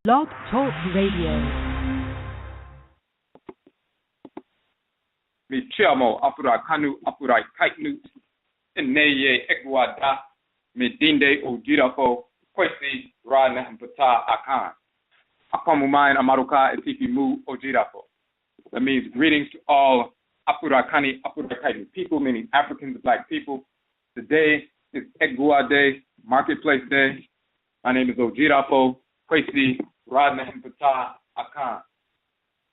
Blog Talk Radio. Mi chiamo apura kanu apura kaitnu neye EGUA-Da mi dinde Odwira kwesi rana mpata Akan. Aakhuamuman Amaruka Atifi Mu Odwira. That means greetings to all apura kani apura kaitnu people, meaning Africans, Black people. Today is EGUA Day, Marketplace Day. My name is Odwira kwesi rana mpata Akan.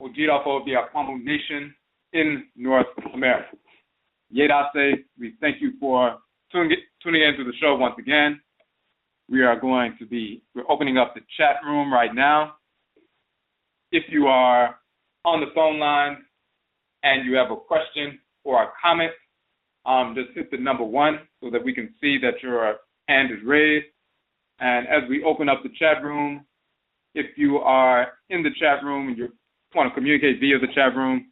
Odwira of the Akwamu Nation in North America. Deites, we thank you for tuning into the show once again. We're opening up the chat room right now. If you are on the phone line and you have a question or a comment, just hit the number 1 so that we can see that your hand is raised. And as we open up the chat room, if you are in the chat room and you want to communicate via the chat room,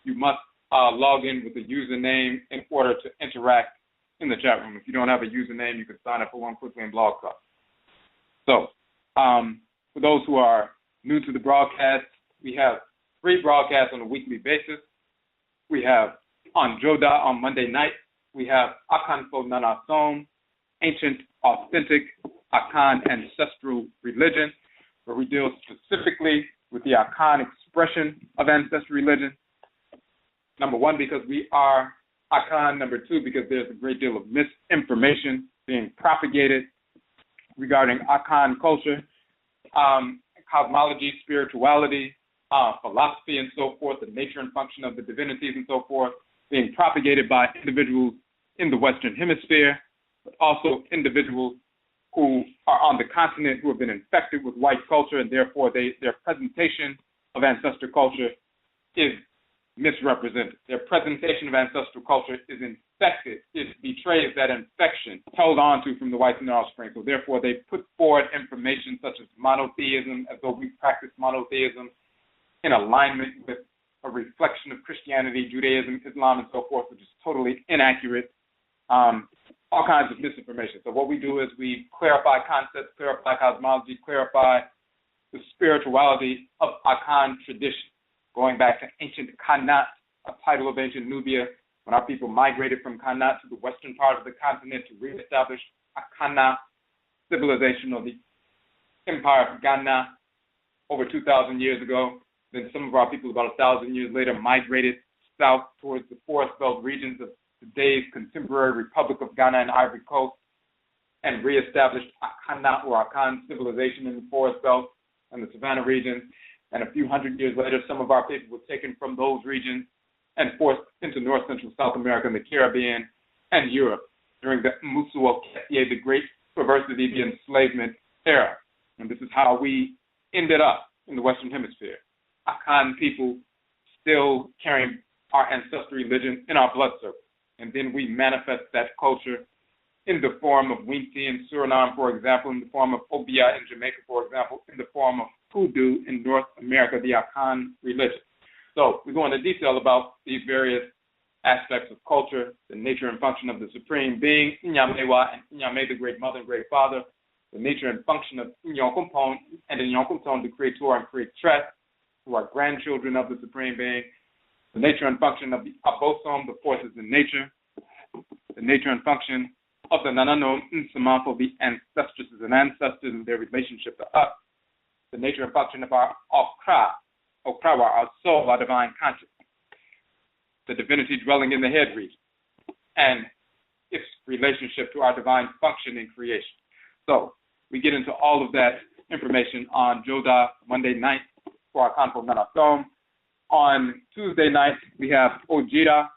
you must log in with a username in order to interact in the chat room. If you don't have a username, you can sign up for one quickly in Blog Talk. So, for those who are new to the broadcast, we have 3 broadcasts on a weekly basis. We have on Joda on Monday night, we have Akan Nananomsom, Ancient, Authentic, Akan Ancestral Religion, where we deal specifically with the Akan expression of ancestral religion. Number 1, because we are Akan. Number 2, because there's a great deal of misinformation being propagated regarding Akan culture, cosmology, spirituality, philosophy, and so forth, the nature and function of the divinities and so forth, being propagated by individuals in the Western Hemisphere, but also individuals who are on the continent who have been infected with white culture, and therefore their presentation of ancestral culture is misrepresented. Their presentation of ancestral culture is infected. It betrays that infection held onto from the whites and their offspring. So therefore, they put forward information such as monotheism, as though we practice monotheism in alignment with a reflection of Christianity, Judaism, Islam, and so forth, which is totally inaccurate. All kinds of misinformation. So what we do is we clarify concepts, clarify cosmology, clarify the spirituality of Akan tradition, going back to ancient Khanit, a title of ancient Nubia, when our people migrated from Khanit to the western part of the continent to reestablish Akan civilization, or the empire of Ghana, over 2,000 years ago. Then some of our people, about 1,000 years later, migrated south towards the forest belt regions of today's contemporary Republic of Ghana and Ivory Coast, and reestablished Akan or Akan civilization in the forest belt and the savannah region. And a few hundred years later, some of our people were taken from those regions and forced into North Central South America and the Caribbean and Europe during the the Great Perversity, the enslavement era. And this is how we ended up in the Western Hemisphere. Akan people still carrying our ancestral religion in our blood circle. And then we manifest that culture in the form of Winti in Suriname, for example, in the form of Obia in Jamaica, for example, in the form of Hoodoo in North America, the Akan religion. So we go into detail about these various aspects of culture, the nature and function of the Supreme Being, Inyamewa and Inyame, the Great Mother and Great Father, the nature and function of Inyokumpon and Inyokumpon, the Creator and Creatress, who are grandchildren of the Supreme Being, the nature and function of the Abosom, the forces in nature, the nature and function of the Nananomsom, of the ancestresses and ancestors and their relationship to us, the nature and function of our Okrawa, our soul, our divine consciousness, the divinity dwelling in the head region, and its relationship to our divine function in creation. So we get into all of that information on Joda Monday night for our Akan Nananomsom. On Tuesday night, we have Odwira,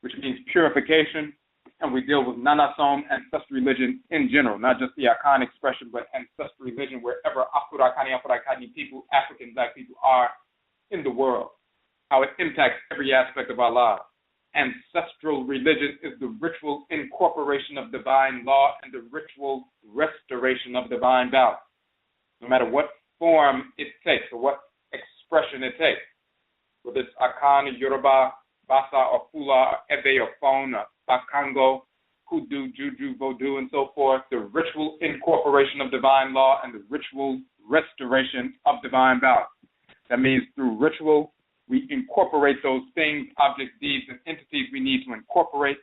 which means purification, and we deal with Nananom, ancestral religion in general, not just the Akan expression, but ancestral religion wherever Afurakani people, African Black people are in the world, how it impacts every aspect of our lives. Ancestral religion is the ritual incorporation of divine law and the ritual restoration of divine balance, no matter what form it takes or what expression it takes. Whether it's Akan, Yoruba, Basa, or Fula, or Ebe, or Fon, or Bakango, Kudu, Juju, Vodou, and so forth, the ritual incorporation of divine law and the ritual restoration of divine balance. That means through ritual, we incorporate those things, objects, deeds, and entities we need to incorporate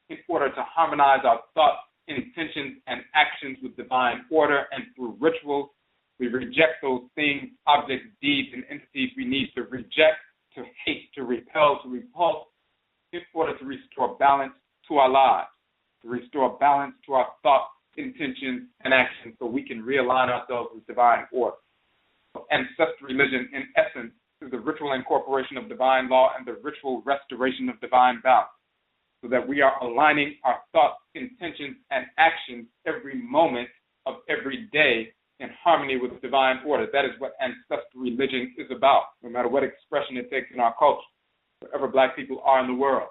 in order to harmonize our thoughts, intentions, and actions with divine order. And through rituals, we reject those things, objects, deeds, and entities we need to reject, to hate, to repel, to repulse, in order to restore balance to our lives, to restore balance to our thoughts, intentions, and actions, so we can realign ourselves with divine order. So ancestral religion, in essence, is the ritual incorporation of divine law and the ritual restoration of divine balance, so that we are aligning our thoughts, intentions, and actions every moment of every day in harmony with divine order. That is what ancestral religion is about, no matter what expression it takes in our culture, wherever Black people are in the world.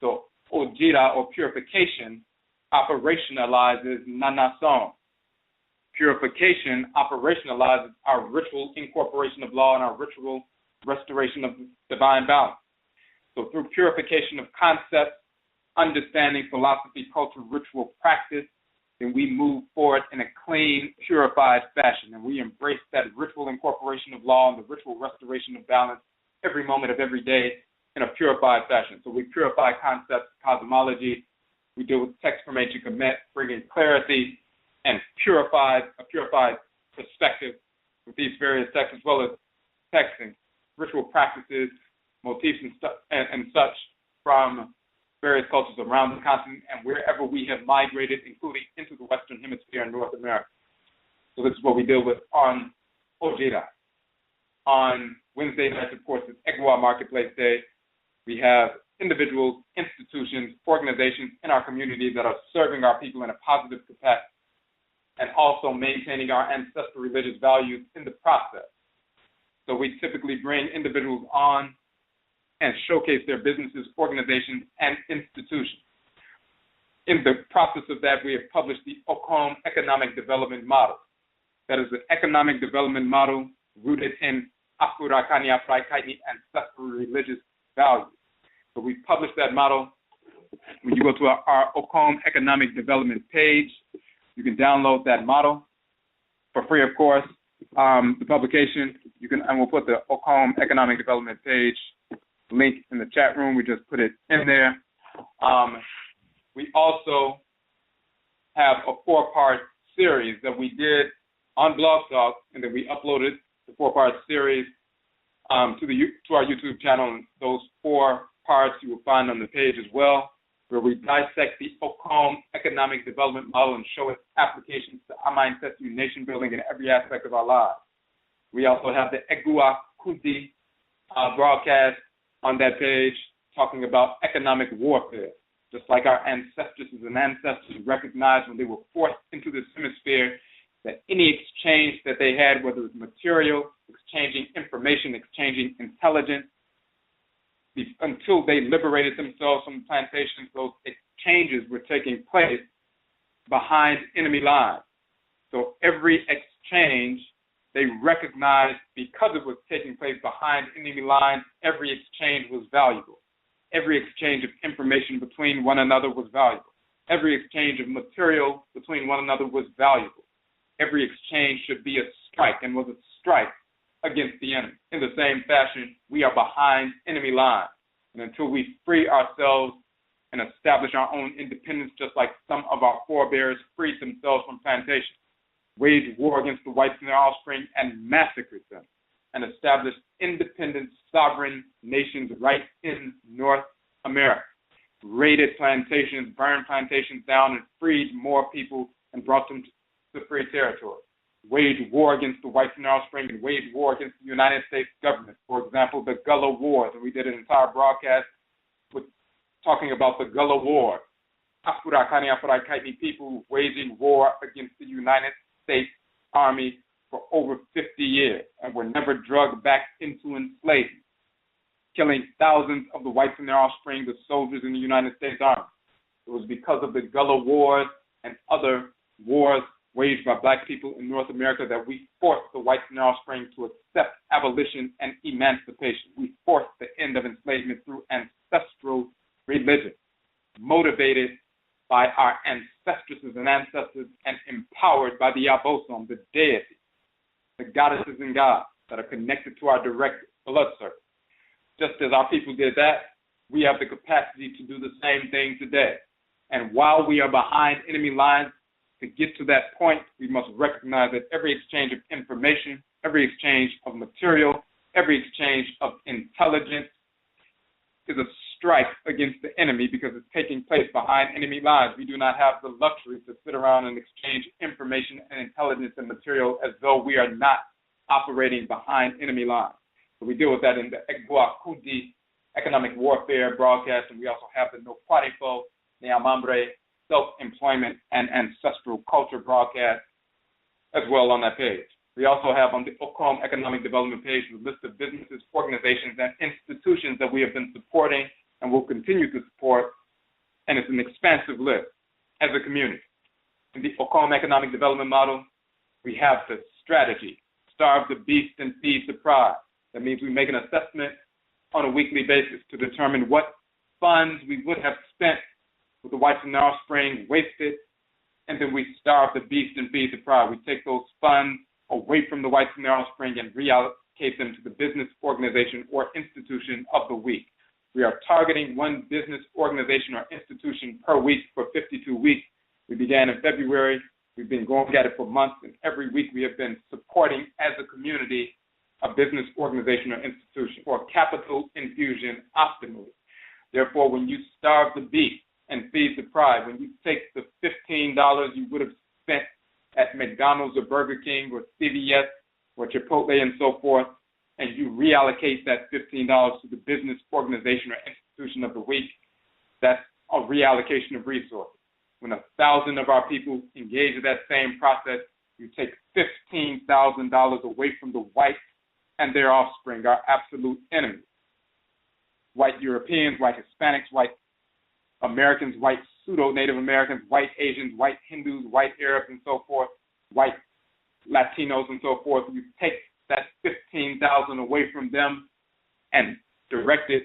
So Odwira, or purification, operationalizes nananomsom. Purification operationalizes our ritual incorporation of law and our ritual restoration of divine balance. So through purification of concepts, understanding, philosophy, culture, ritual, practice, then we move forward in a clean, purified fashion, and we embrace that ritual incorporation of law and the ritual restoration of balance every moment of every day in a purified fashion. So we purify concepts, cosmology. We deal with text from ancient Kamit, bringing clarity and a purified perspective with these various texts, as well as texting, ritual practices, motifs, and such from various cultures around the continent and wherever we have migrated, including into the Western Hemisphere and North America. So this is what we deal with on Odwira. On Wednesday nights, of course, it's EGUA-Marketplace Day. We have individuals, institutions, organizations in our community that are serving our people in a positive capacity and also maintaining our ancestral religious values in the process. So we typically bring individuals on and showcase their businesses, organizations, and institutions. In the process of that, we have published the Akan Economic Development Model. That is an economic development model rooted in Aakhuamuman Amaruka Atifi Mu ancestral religious values. So we published that model. When you go to our Akan Economic Development page, you can download that model for free, of course. The publication, and we'll put the Akan Economic Development page link in the chat room. We just put it in there. We also have a 4-part series that we did on Blog Talk, and then we uploaded the 4-part series to our YouTube channel. And those 4 parts you will find on the page as well, where we dissect the Akan Economic Development Model and show its applications to our ancestral nation building in every aspect of our lives. We also have the EGUA-Marketplace broadcast on that page, talking about economic warfare. Just like our ancestresses and ancestors recognized when they were forced into this hemisphere that any exchange that they had, whether it was material, exchanging information, exchanging intelligence, until they liberated themselves from plantations, those exchanges were taking place behind enemy lines. So every exchange they recognized, because it was taking place behind enemy lines, every exchange was valuable. Every exchange of information between one another was valuable. Every exchange of material between one another was valuable. Every exchange should be a strike and was a strike against the enemy. In the same fashion, we are behind enemy lines. And until we free ourselves and establish our own independence, just like some of our forebears freed themselves from plantations, waged war against the whites and their offspring and massacred them, and established independent sovereign nations right in North America, raided plantations, burned plantations down, and freed more people and brought them to free territory, waged war against the whites and their offspring, and waged war against the United States government. For example, the Gullah War, and we did an entire broadcast with talking about the Gullah War. People waging war against the United States Army for over 50 years and were never drugged back into enslavement, killing thousands of the whites and their offspring, the soldiers in the United States Army. It was because of the Gullah Wars and other wars waged by Black people in North America that we forced the whites and their offspring to accept abolition and emancipation. We forced the end of enslavement through ancestral religion, motivated by our ancestresses and ancestors and empowered by the Abosom, the deity. goddesses and gods that are connected to our direct blood circle. Just as our people did that, we have the capacity to do the same thing today. And while we are behind enemy lines, to get to that point, we must recognize that every exchange of information, every exchange of material, every exchange of intelligence is a strike against the enemy because it's taking place behind enemy lines. We do not have the luxury to sit around and exchange information and intelligence and material as though we are not operating behind enemy lines. So we deal with that in the EGUA-Marketplace economic warfare broadcast, and we also have the No Quarifo, Neamambre, self-employment and ancestral culture broadcast as well on that page. We also have on the Akan economic development page a list of businesses, organizations, and institutions that we have been supporting and will continue to support, and it's an expansive list as a community. In the Akan economic development model, we have the strategy, starve the beast and feed the pride. That means we make an assessment on a weekly basis to determine what funds we would have spent with the whites in our spring wasted, and then we starve the beast and feed the pride. We take those funds away from the whites in our spring and reallocate them to the business organization or institution of the week. We are targeting one business organization or institution per week for 52 weeks. We began in February. We've been going at it for months, and every week we have been supporting as a community a business organization or institution for capital infusion optimally. Therefore, when you starve the beast and feed the pride, when you take the $15 you would have spent at McDonald's or Burger King or CVS or Chipotle and so forth, and you reallocate that $15 to the business organization or institution of the week, that's a reallocation of resources. When 1,000 of our people engage in that same process, you take $15,000 away from the whites and their offspring, our absolute enemies. White Europeans, white Hispanics, white Americans, white pseudo-Native Americans, white Asians, white Hindus, white Arabs, and so forth, white Latinos, and so forth. You take that $15,000 away from them and direct it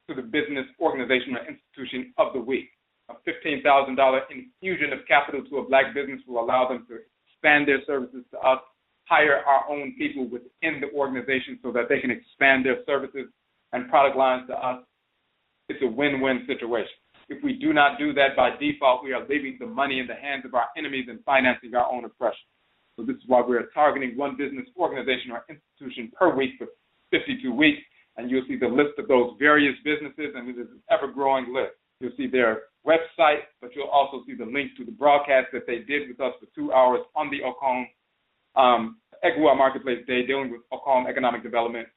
to the business organization or institution of the week. A $15,000 infusion of capital to a black business will allow them to expand their services to us, hire our own people within the organization so that they can expand their services and product lines to us. It's a win-win situation. If we do not do that by default, we are leaving the money in the hands of our enemies and financing our own oppression. So this is why we're targeting one business organization or institution per week for 52 weeks, and you'll see the list of those various businesses, and it is an ever-growing list. You'll see their website, but you'll also see the link to the broadcast that they did with us for 2 hours on the Akan EGUA-Marketplace Day dealing with Akan economic development,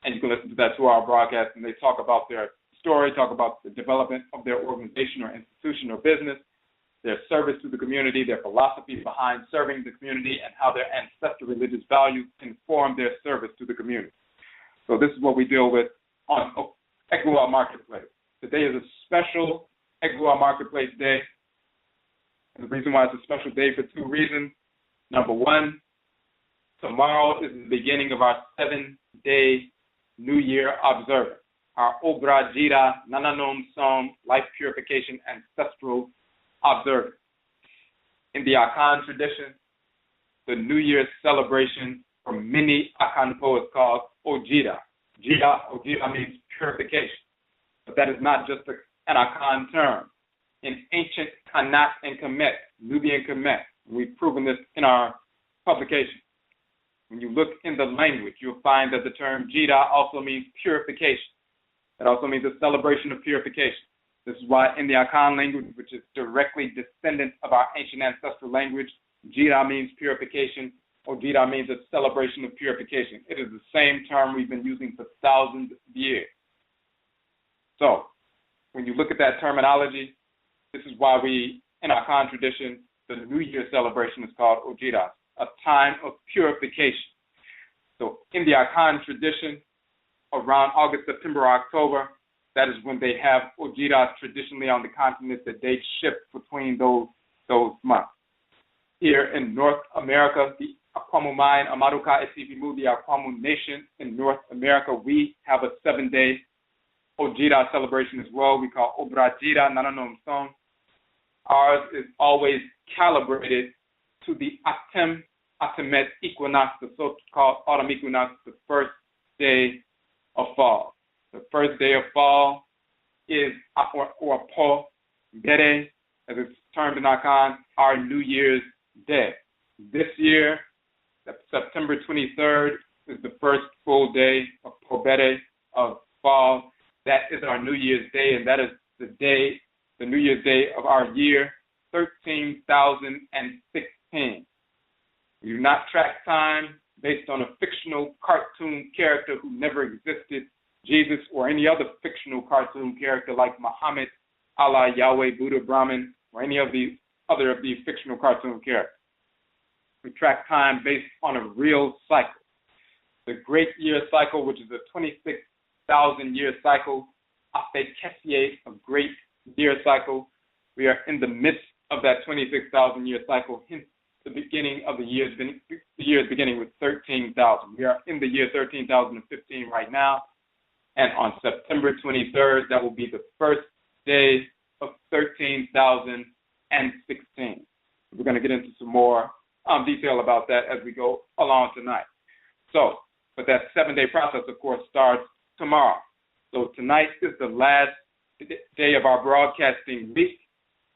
and you can listen to that 2-hour broadcast, and they talk about their story, talk about the development of their organization or institution or business, their service to the community, their philosophy behind serving the community, and how their ancestral religious values inform their service to the community. So this is what we deal with on EGUA-Marketplace. Today is a special EGUA-Marketplace Day. And the reason why it's a special day for 2 reasons. Number one, tomorrow is the beginning of our 7-day New Year Observance, our OBRADWIRA NANANOMSOM life purification ancestral observance. In the Akan tradition, the New Year's celebration for many Akan poets called Odwira. Odwira means purification, but that is not just an Akan term. In ancient Khanit and Kamit, Nubia and Egypt, we've proven this in our publication. When you look in the language, you'll find that the term Jida also means purification. It also means a celebration of purification. This is why in the Akan language, which is directly descendant of our ancient ancestral language, Jida means purification, or Jida means a celebration of purification. It is the same term we've been using for thousands of years. So, when you look at that terminology, this is why we, in our Akan tradition, the New Year celebration is called Odwira, a time of purification. So, in the Akan tradition, around August, September, October, that is when they have Odwira traditionally on the continent. The dates shift between those months. Here in North America, the Aakhuamuman Amaruka Atifi Mu, the Akwamu Nation in North America, we have a 7-day Odwira celebration as well. We call OBRADWIRA NANANOMSOM. Ours is always calibrated to the Atem Atemet Equinox, the so-called autumn equinox, the first day of fall. The first day of fall is Aakhuamuman Amaruka, as it's termed in Akan, our New Year's Day. This year, September 23rd, is the first full day of Pobede of fall. That is our New Year's Day, and that is the New Year's Day of our year 13,016. We do not track time based on a fictional cartoon character who never existed, Jesus, or any other fictional cartoon character like Muhammad, Allah, Yahweh, Buddha, Brahman, or any of these other of these fictional cartoon characters. We track time based on a real cycle. The Great Year Cycle, which is a 26,000-year cycle, Aakhuamuman, a Great Year Cycle. We are in the midst of that 26,000-year cycle, hence the beginning of the year is beginning with 13,000. We are in the year 13,015 right now, and on September 23rd, that will be the first day of 13,016. We're going to get into some more detail about that as we go along tonight. But that 7-day process, of course, starts tomorrow. So tonight is the last day of our broadcasting week,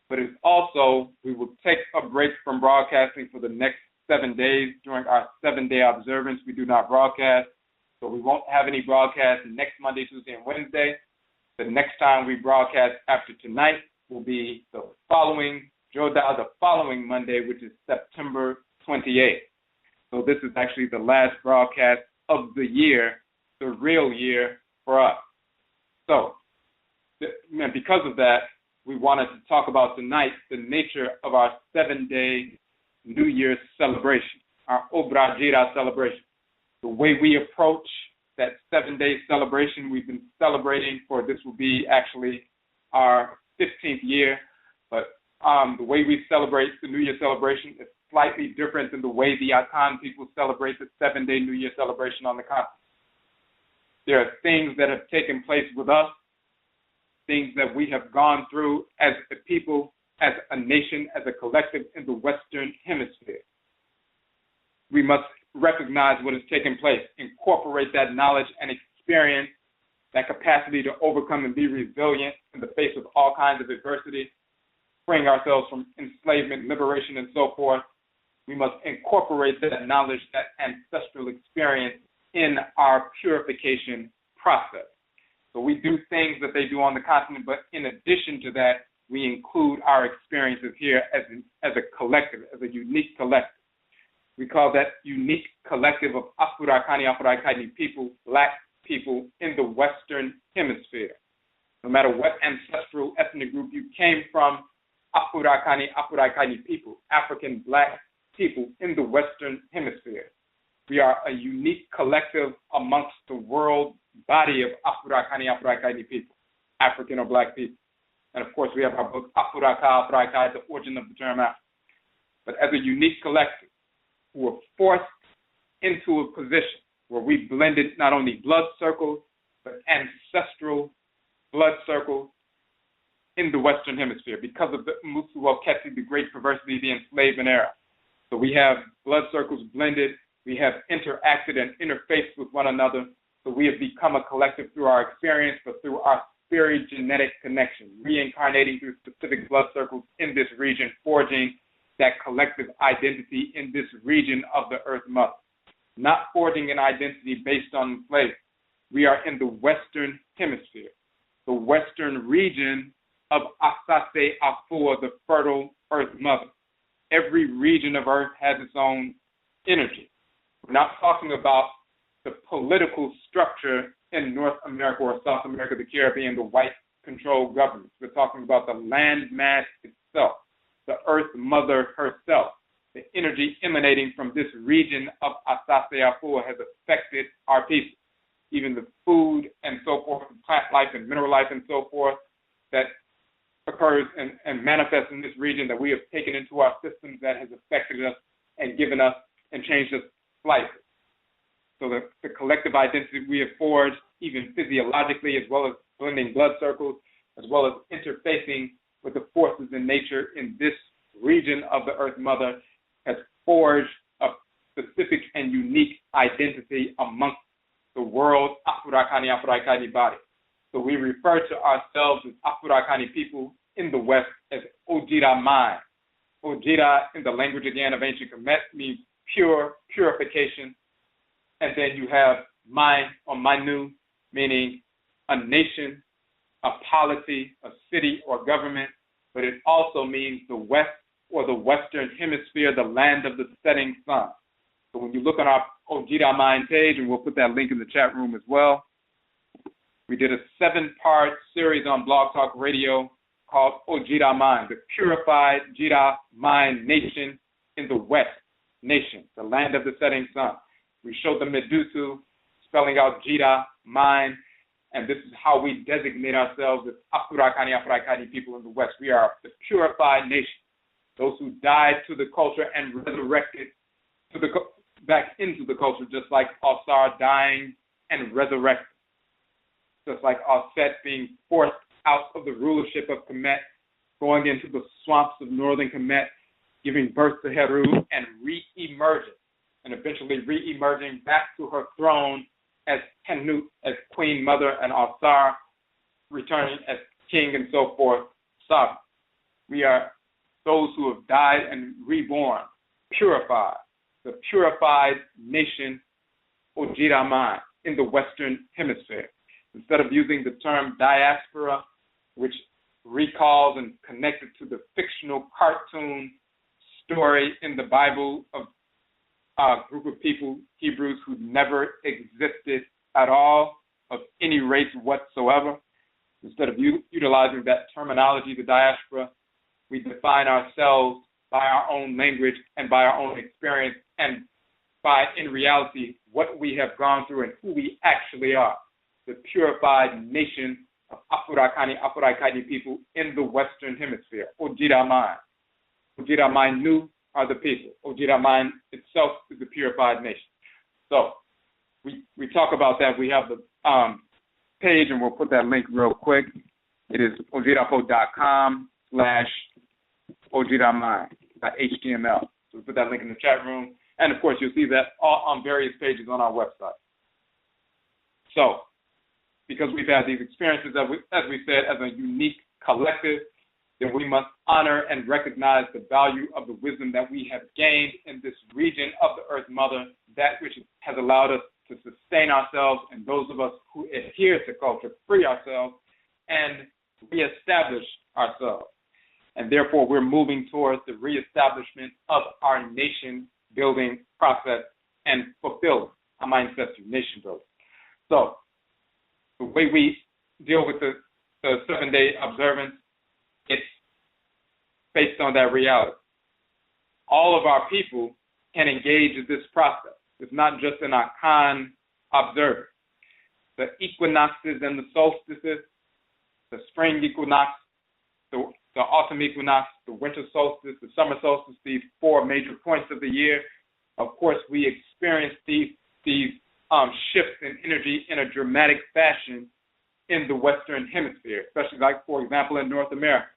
but it's also, we will take a break from broadcasting for the next 7 days. During our 7-day observance, we do not broadcast, so we won't have any broadcasts next Monday, Tuesday, and Wednesday. The next time we broadcast after tonight will be the following Monday, which is September 28th. So this is actually the last broadcast of the year, the real year for us. So, and because of that, we wanted to talk about tonight the nature of our 7-day New Year's celebration, our OBRADWIRA celebration. The way we approach that 7-day celebration, we've been celebrating for, this will be actually our 15th year, but the way we celebrate the New Year celebration is slightly different than the way the Akan people celebrate the 7-day New Year celebration on the continent. There are things that have taken place with us, things that we have gone through as a people, as a nation, as a collective in the Western Hemisphere. We must recognize what has taken place, incorporate that knowledge and experience, that capacity to overcome and be resilient in the face of all kinds of adversity, freeing ourselves from enslavement, liberation, and so forth. We must incorporate that knowledge, that ancestral experience in our purification process. So we do things that they do on the continent, but in addition to that, we include our experiences here as a collective, as a unique collective. We call that unique collective of Afro-Kani people, Black people in the Western Hemisphere. No matter what ancestral ethnic group you came from, Afro-Kani people, African Black people in the Western Hemisphere. We are a unique collective amongst the world body of Afro-Kani people, African or Black people. And of course, we have our book, Afro-Kani, the origin of the term Africa. But as a unique collective, who were forced into a position where we blended not only blood circles, but ancestral blood circles in the Western Hemisphere because of the Musu Waketi, the great perversity, the enslavement era. So we have blood circles blended, we have interacted and interfaced with one another, so we have become a collective through our experience, but through our spirit genetic connection, reincarnating through specific blood circles in this region, forging that collective identity in this region of the Earth Mother. Not forging an identity based on slavery. We are in the Western Hemisphere, the Western region of Asase Afua, the fertile Earth Mother. Every region of Earth has its own energy. We're not talking about the political structure in North America or South America, the Caribbean, the white-controlled governments. We're talking about the land mass itself, the Earth Mother herself. The energy emanating from this region of Asase Afua has affected our people. Even the food and so forth, plant life and mineral life and so forth that occurs and manifests in this region that we have taken into our systems that has affected us and given us and changed us slightly. So the collective identity we have forged, even physiologically, as well as blending blood circles, as well as interfacing with the forces in nature in this region of the Earth Mother, has forged a specific and unique identity amongst the world Afurakani body. So we refer to ourselves as Afurakani people in the West as Odwira mind. Odwira in the language again of ancient Kemet means pure, purification. And then you have mind or Manu, meaning a nation, a polity, a city or government, but it also means the West or the Western Hemisphere, the land of the setting sun. So when you look on our Odwira Mind page, and we'll put that link in the chat room as well, we did a 7-part series on Blog Talk Radio called Odwira Mind, the purified Jira Mind nation in the West nation, the land of the setting sun. We showed the Medusa, spelling out Jira Mind, and this is how we designate ourselves as Afurakani people in the West. We are the purified nation, those who died to the culture and resurrected to back into the culture, just like Alsar dying and resurrected, just like Aset being forced out of the rulership of Kemet, going into the swamps of northern Kemet, giving birth to Heru, and re-emerging, and eventually re-emerging back to her throne as Tenut, as queen mother, and Alsar returning as king and so forth, sovereign. We are those who have died and reborn, purified, the purified nation, Odwira Mind, in the Western Hemisphere. Instead of using the term diaspora, which recalls and connected to the fictional cartoon story in the Bible of a group of people, Hebrews, who never existed at all, of any race whatsoever. Instead of utilizing that terminology, the diaspora, we define ourselves by our own language and by our own experience and by, in reality, what we have gone through and who we actually are, the purified nation of Afurakani people in the Western Hemisphere, Odwira Mind. Odwira Mind Nu are the people. Odwira Mind itself is the purified nation. So we talk about that. We have the page, and we'll put that link real quick. It is odwirapod.com/odwiramind.html. So we'll put that link in the chat room. And, of course, you'll see that all on various pages on our website. So, because we've had these experiences, as we said, as a unique collective, then we must honor and recognize the value of the wisdom that we have gained in this region of the Earth Mother, that which has allowed us to sustain ourselves, and those of us who adhere to culture, free ourselves, and reestablish ourselves. And therefore, we're moving towards the reestablishment of our nation-building process and fulfilling our mindset to nation building. So, the way we deal with the 7-day observance, it's based on that reality. All of our people can engage in this process. It's not just an Akan observer. The equinoxes and the solstices, the spring equinox, the autumn equinox, the winter solstice, the summer solstice, these 4 major points of the year, of course, we experience these shifts in energy in a dramatic fashion in the Western Hemisphere, especially like, for example, in North America.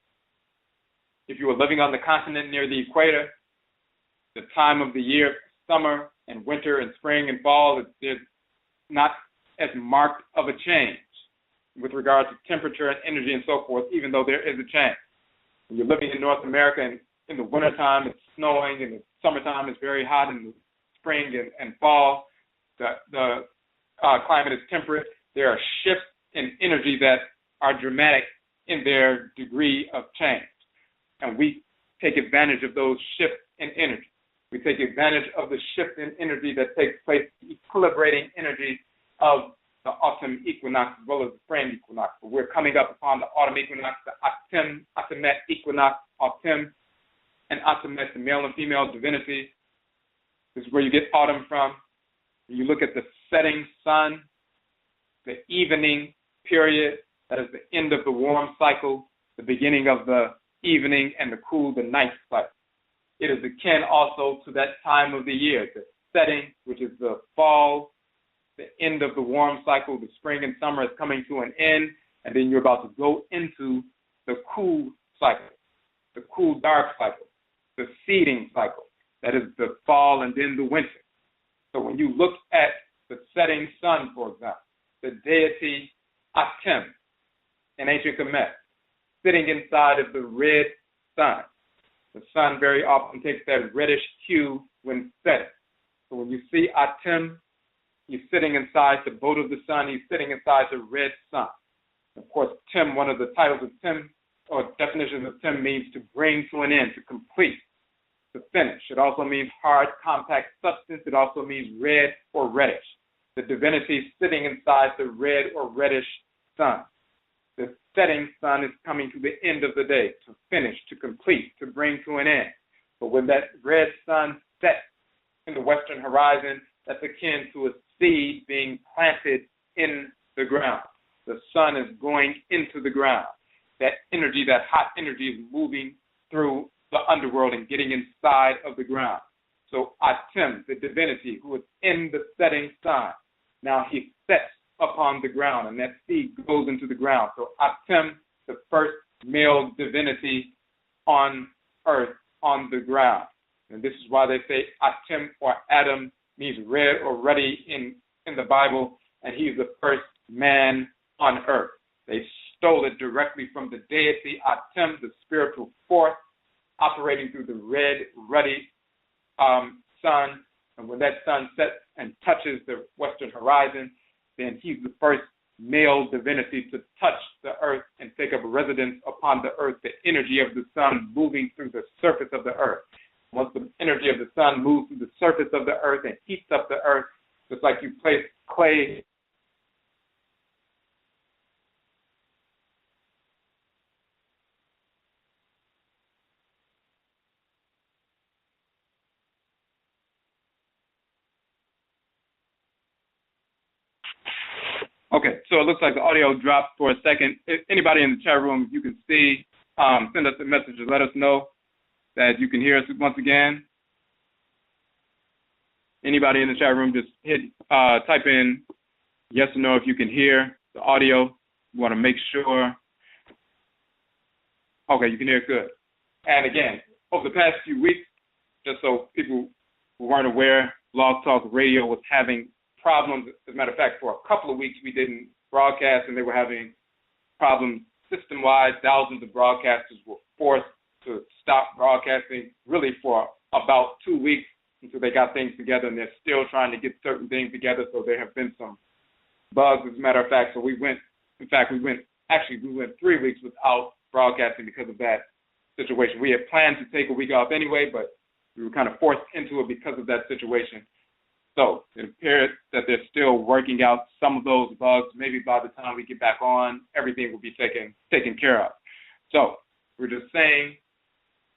If you were living on the continent near the equator, the time of the year, summer and winter and spring and fall, there's not as marked of a change with regard to temperature and energy and so forth, even though there is a change. When you're living in North America and in the wintertime it's snowing, and the summertime it's very hot, and the spring and fall, the climate is temperate, there are shifts in energy that are dramatic in their degree of change. And we take advantage of those shifts in energy. We take advantage of the shift in energy that takes place, the equilibrating energy of the autumn equinox as well as the spring equinox. But we're coming up upon the autumn equinox, the Atemet Equinox, Atem, and Atemet, the male and female divinity. This is where you get autumn from. When you look at the setting sun, the evening period, that is the end of the warm cycle, the beginning of the evening, and the cool, the night cycle. It is akin also to that time of the year, the setting, which is the fall, the end of the warm cycle, the spring and summer is coming to an end, and then you're about to go into the cool cycle, the cool dark cycle, the seeding cycle. That is the fall and then the winter. So when you look at the setting sun, for example, the deity Atem in ancient Kemet, sitting inside of the red sun. The sun very often takes that reddish hue when setting. So when you see Atem, he's sitting inside the boat of the sun. He's sitting inside the red sun. Of course, Tem, one of the titles of Tem, or definitions of Tem, means to bring to an end, to complete, to finish. It also means hard, compact substance. It also means red or reddish. The divinity sitting inside the red or reddish sun. The setting sun is coming to the end of the day, to finish, to complete, to bring to an end. But when that red sun sets in the western horizon, that's akin to a seed being planted in the ground. The sun is going into the ground. That energy, that hot energy, is moving through the underworld and getting inside of the ground. So Atem, the divinity who is in the setting sun, now he sets upon the ground, and that seed goes into the ground. So Atem, the first male divinity on earth, on the ground. And this is why they say Atem or Adam means red or ruddy in the Bible, and he's the first man on earth. They stole it directly from the deity Atem, the spiritual force operating through the red, ruddy sun. And when that sun sets and touches the western horizon, then he's the first male divinity to touch the earth and take up residence upon the earth, the energy of the sun moving through the surface of the earth. Once the energy of the sun moves through the surface of the earth and heats up the earth, just like you place clay . Okay, so it looks like the audio dropped for a second. If anybody in the chat room, you can see, send us a message or let us know that you can hear us once again. Anybody in the chat room, just type in yes or no if you can hear the audio. We want to make sure. Okay, you can hear it good. And again, over the past few weeks, just so people who weren't aware, Blog Talk Radio was having problems. As a matter of fact, for a couple of weeks we didn't broadcast, and they were having problems system-wide. Thousands of broadcasters were forced to stop broadcasting really for about 2 weeks until they got things together, and they're still trying to get certain things together. So there have been some bugs, as a matter of fact. So we went 3 weeks without broadcasting because of that situation. We had planned to take a week off anyway, but we were kind of forced into it because of that situation. So it appears that they're still working out some of those bugs. Maybe by the time we get back on, everything will be taken care of. So we're just saying,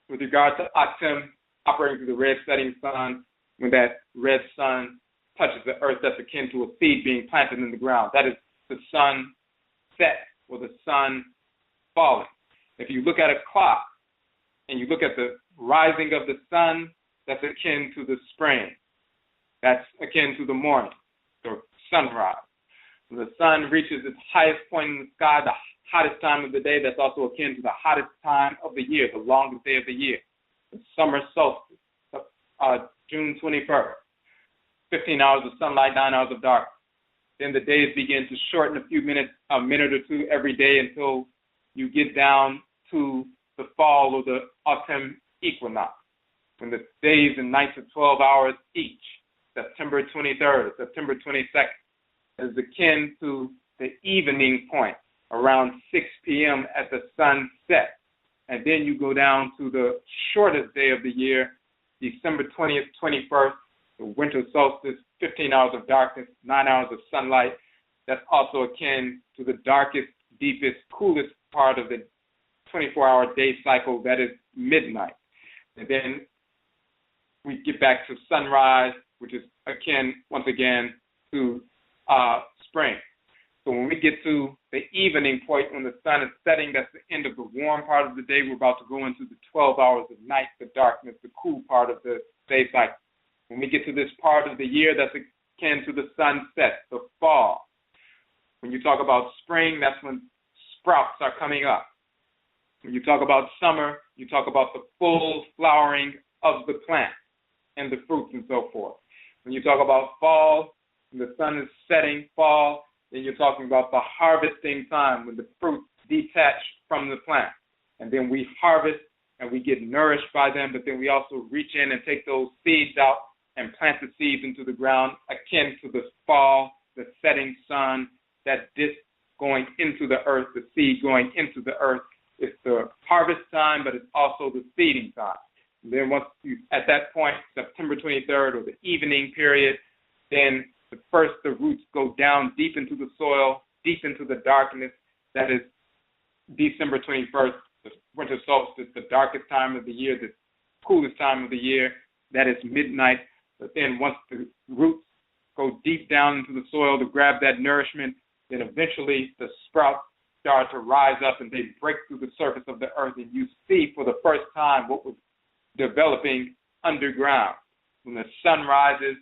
with regard to Atem operating through the red setting sun, when that red sun touches the earth, that's akin to a seed being planted in the ground. That is the sun set or the sun falling. If you look at a clock and you look at the rising of the sun, that's akin to the spring. That's akin to the morning, or sunrise. When the sun reaches its highest point in the sky, the hottest time of the day, that's also akin to the hottest time of the year, the longest day of the year, the summer solstice, June 21st. 15 hours of sunlight, 9 hours of darkness. Then the days begin to shorten a minute or two every day until you get down to the fall or the autumn equinox, when the days and nights are 12 hours each. September 23rd, September 22nd, is akin to the evening point around 6 p.m. at the sun set. And then you go down to the shortest day of the year, December 20th, 21st, the winter solstice, 15 hours of darkness, 9 hours of sunlight. That's also akin to the darkest, deepest, coolest part of the 24-hour day cycle, that is midnight. And then we get back to sunrise, which is akin, once again, to spring. So when we get to the evening point, when the sun is setting, that's the end of the warm part of the day. We're about to go into the 12 hours of night, the darkness, the cool part of the day cycle. When we get to this part of the year, that's akin to the sunset, the fall. When you talk about spring, that's when sprouts are coming up. When you talk about summer, you talk about the full flowering of the plant and the fruits and so forth. When you talk about fall, when the sun is setting, fall, then you're talking about the harvesting time when the fruits detach from the plant. And then we harvest and we get nourished by them, but then we also reach in and take those seeds out and plant the seeds into the ground, akin to the fall, the setting sun, that disc going into the earth, the seed going into the earth. It's the harvest time, but it's also the seeding time. And then once you, at that point, September 23rd or the evening period, then the roots go down deep into the soil, deep into the darkness. That is December 21st, the winter solstice, the darkest time of the year, the coolest time of the year. That is midnight. But then once the roots go deep down into the soil to grab that nourishment, then eventually the sprouts start to rise up and they break through the surface of the earth, and you see for the first time what was developing underground. When the sun rises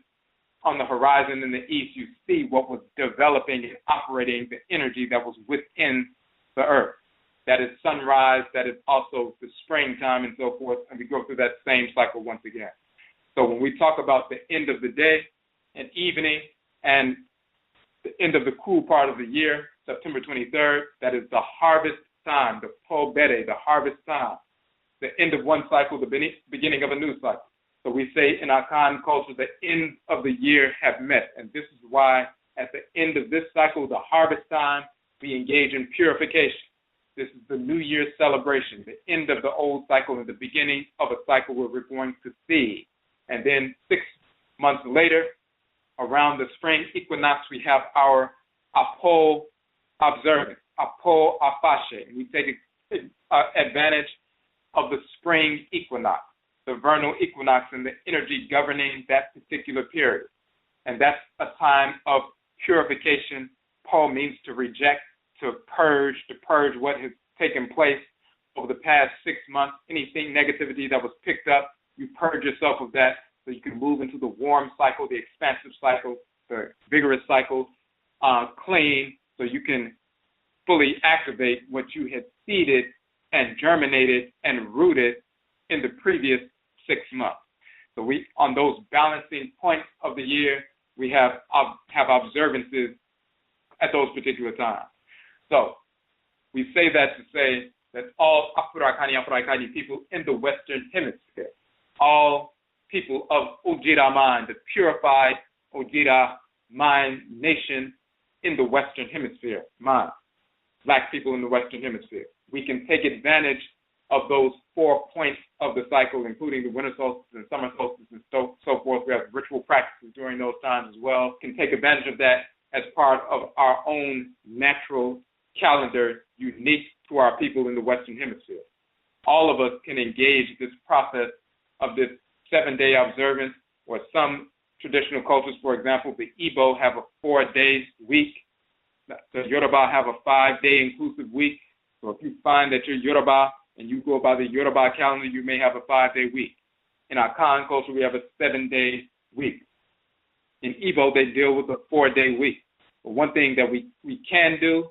on the horizon in the east, you see what was developing and operating, the energy that was within the earth. That is sunrise, that is also the springtime and so forth, and we go through that same cycle once again. So when we talk about the end of the day and evening and the end of the cool part of the year, September 23rd, that is the harvest time, the pobere, the harvest time, the end of one cycle, the beginning of a new cycle. So we say in Akan culture, the end of the year have met, and this is why at the end of this cycle, the harvest time, we engage in purification. This is the New Year's celebration, the end of the old cycle and the beginning of a cycle where we're going to seed. And then 6 months later, around the spring equinox, we have our Apo observance, Apo Afashe. We take advantage of the spring equinox, the vernal equinox, and the energy governing that particular period. And that's a time of purification. Po means to reject, to purge what has taken place over the past 6 months. Anything negativity that was picked up, you purge yourself of that so you can move into the warm cycle, the expansive cycle, the vigorous cycle, clean, so you can fully activate what you had seeded and germinated and rooted in the previous 6 months. So we, on those balancing points of the year, we have observances at those particular times. So we say that to say that all Afro-Kani people in the Western Hemisphere, all people of Odwira mind, the purified Odwira-Mind nation in the Western Hemisphere, mind, Black people in the Western Hemisphere, we can take advantage of those 4 points of the cycle, including the winter solstice and summer solstice and so forth. We have ritual practices during those times as well. Can take advantage of that as part of our own natural calendar unique to our people in the Western Hemisphere. All of us can engage this process of this 7-day observance, or some traditional cultures, for example, the Igbo have a 4-day week. The Yoruba have a 5-day inclusive week. So if you find that you're Yoruba and you go by the Yoruba calendar, you may have a 5-day week. In our Akan culture, we have a 7-day week. In Igbo, they deal with a 4-day week. But one thing that we can do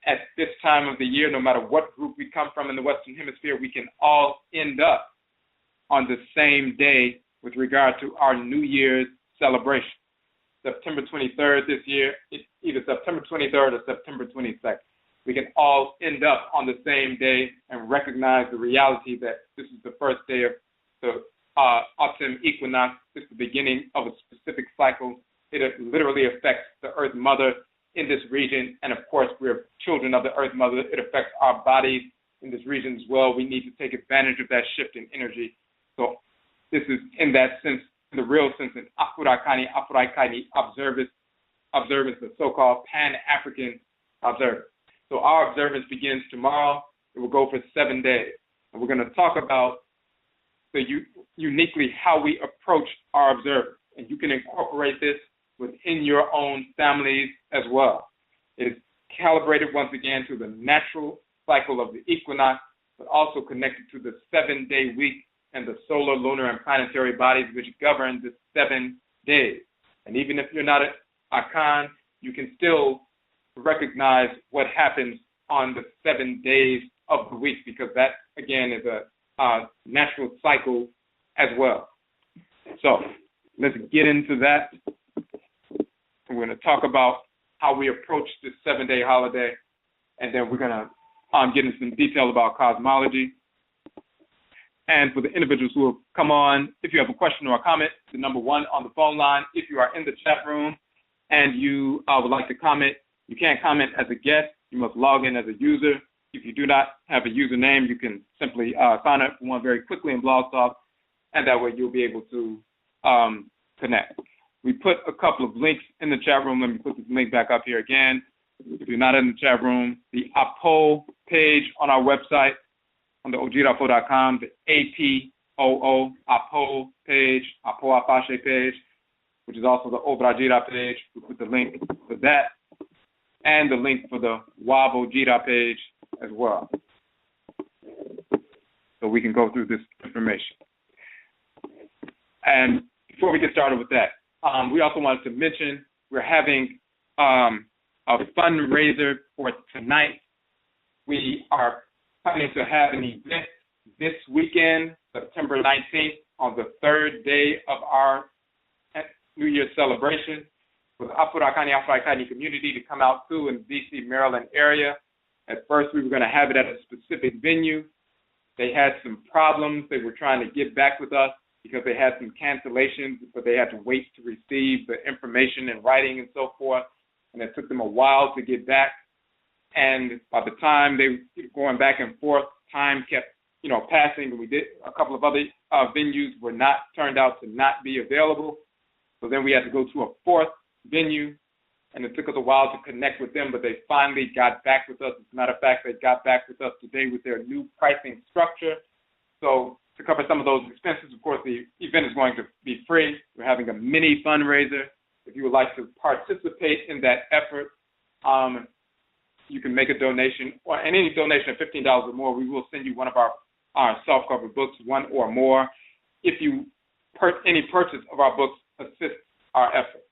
at this time of the year, no matter what group we come from in the Western Hemisphere, we can all end up on the same day with regard to our New Year's celebration. September 23rd this year, it's either September 23rd or September 22nd. We can all end up on the same day and recognize the reality that this is the first day of the Atem Equinox. This is the beginning of a specific cycle. It literally affects the Earth Mother in this region, and of course, we're children of the Earth Mother. It affects our bodies in this region as well. We need to take advantage of that shift in energy. So this is, in that sense, in the real sense, an Afro-Kani observance, the so-called Pan-African observance. So our observance begins tomorrow. It will go for 7 days. And we're going to talk about uniquely how we approach our observance. And you can incorporate this within your own families as well. It is calibrated once again to the natural cycle of the equinox, but also connected to the 7-day week and the solar, lunar, and planetary bodies which govern the 7 days. And even if you're not an Akan, you can still recognize what happens on the 7 days of the week, because that, again, is a natural cycle as well. So let's get into that. We're going to talk about how we approach this 7-day holiday, and then we're going to get into some detail about cosmology. And for the individuals who have come on, if you have a question or a comment, the number 1 on the phone line. If you are in the chat room and you would like to comment, you can't comment as a guest. You must log in as a user. If you do not have a username, you can simply sign up for one very quickly in Blog Talk, and that way you'll be able to connect. We put a couple of links in the chat room. Let me put this link back up here again. If you're not in the chat room, the APO page on our website, on the ojirafo.com, the APOO, APO page, APO Afashe page, which is also the OBRADWIRA page. We put the link for that and the link for the WAV-OJIRA page as well. So we can go through this information. And before we get started with that, we also wanted to mention we're having a fundraiser for tonight. We are planning to have an event this weekend, September 19th, on the 3rd day of our New Year's celebration, with the Afro-Akani community to come out to in the D.C., Maryland area. At first, we were going to have it at a specific venue. They had some problems. They were trying to get back with us because they had some cancellations, but they had to wait to receive the information in writing and so forth. And it took them a while to get back. And by the time they were going back and forth, time kept, passing. And we did a couple of other venues were not turned out to not be available. So then we had to go to a 4th venue, and it took us a while to connect with them, but they finally got back with us. As a matter of fact, they got back with us today with their new pricing structure. So to cover some of those expenses, of course, the event is going to be free. We're having a mini fundraiser. If you would like to participate in that effort, you can make a donation, and any donation of $15 or more, we will send you one of our self-cover books, one or more. If you any purchase of our books assists our effort.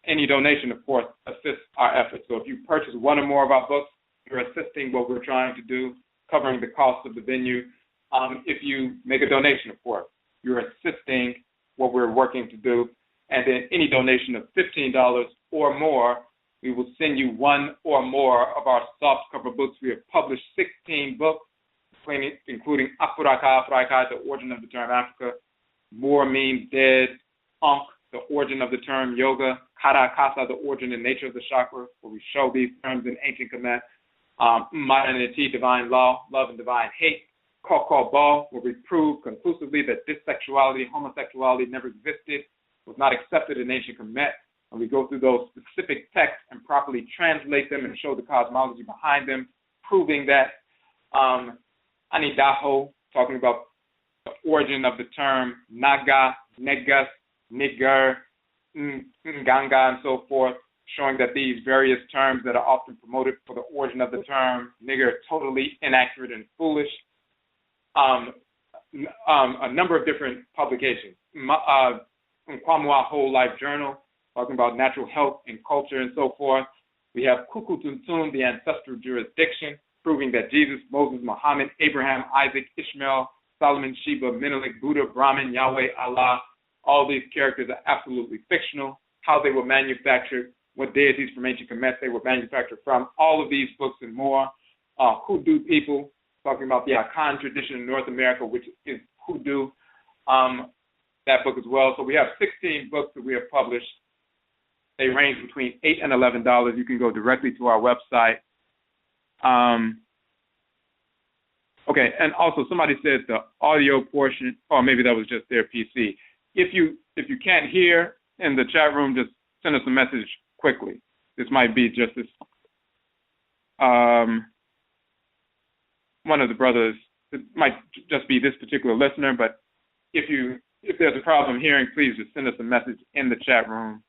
Any donation, of course, assists our effort. So if you purchase one or more of our books, you're assisting what we're trying to do, covering the cost of the venue. If you make a donation, of course, you're assisting what we're working to do. And then any donation of $15 or more, we will send you one or more of our soft cover books. We have published 16 books, including Afuraka, the origin of the term Africa, More means dead, Ankh, the origin of the term yoga, Kara Kasa, the origin and nature of the chakra, where we show these terms in ancient Kemet, Modernity, divine law, love and divine hate, Koko Ba, where we prove conclusively that dissexuality, homosexuality never existed, was not accepted in ancient Kemet, and we go through those specific texts and properly translate them and show the cosmology behind them, proving that Anidaho, talking about the origin of the term Naga, Negas, Nigger, Nganga, and so forth, showing that these various terms that are often promoted for the origin of the term nigger are totally inaccurate and foolish. A number of different publications. Aakhuamuman Whole Life Journal, talking about natural health and culture and so forth. We have Kukutuntun, the ancestral jurisdiction, proving that Jesus, Moses, Muhammad, Abraham, Isaac, Ishmael, Solomon, Sheba, Menelik, Buddha, Brahman, Yahweh, Allah, all these characters are absolutely fictional. How they were manufactured, what deities from ancient Kemet they were manufactured from, all of these books and more. Hoodoo people, talking about the Akan tradition in North America, which is Hoodoo, that book as well. So we have 16 books that we have published. They range between $8 and $11. You can go directly to our website. Okay, and also somebody said the audio portion, or maybe that was just their PC. If you can't hear in the chat room, just send us a message quickly. This might be just this. One of the brothers, it might just be this particular listener, but if there's a problem hearing, please just send us a message in the chat room,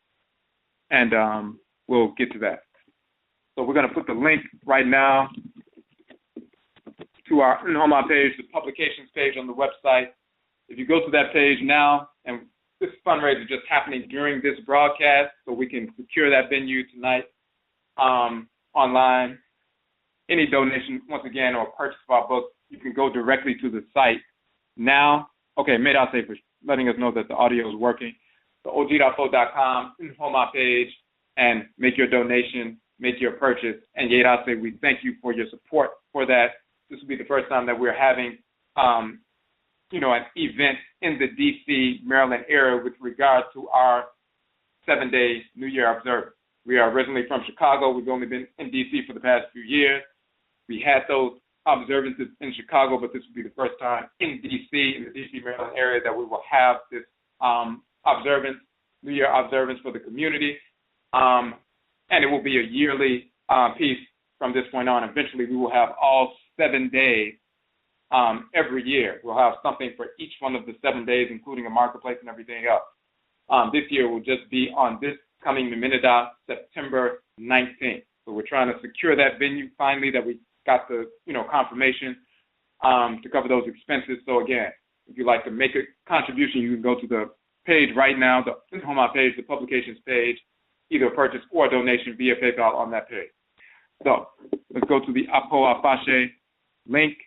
and we'll get to that. So we're going to put the link right now to our on page, the publications page on the website. If you go to that page now, and this fundraiser is just happening during this broadcast, so we can secure that venue tonight online. Any donation, once again, or purchase of our books, you can go directly to the site now. Okay, Medase for letting us know that the audio is working. the OG.fo.com Nhoma page and make your donation, make your purchase. And Year, we thank you for your support for that. This will be the first time that we're having, an event in the D.C., Maryland area with regard to our 7-day New Year observance. We are originally from Chicago. We've only been in D.C. for the past few years. We had those observances in Chicago, but this will be the first time in D.C., in the D.C., Maryland area, that we will have this observance, New Year observance for the community. And it will be a yearly piece from this point on. Eventually, we will have all 7 days every year. We'll have something for each one of the 7 days, including a marketplace and everything else. This year will just be on this coming Minida, September 19th. So we're trying to secure that venue finally, that we got the confirmation to cover those expenses. So again, if you'd like to make a contribution, you can go to the page right now, the Nhoma page, the publications page, either a purchase or a donation via PayPal on that page. So let's go to the Apo Afashe link.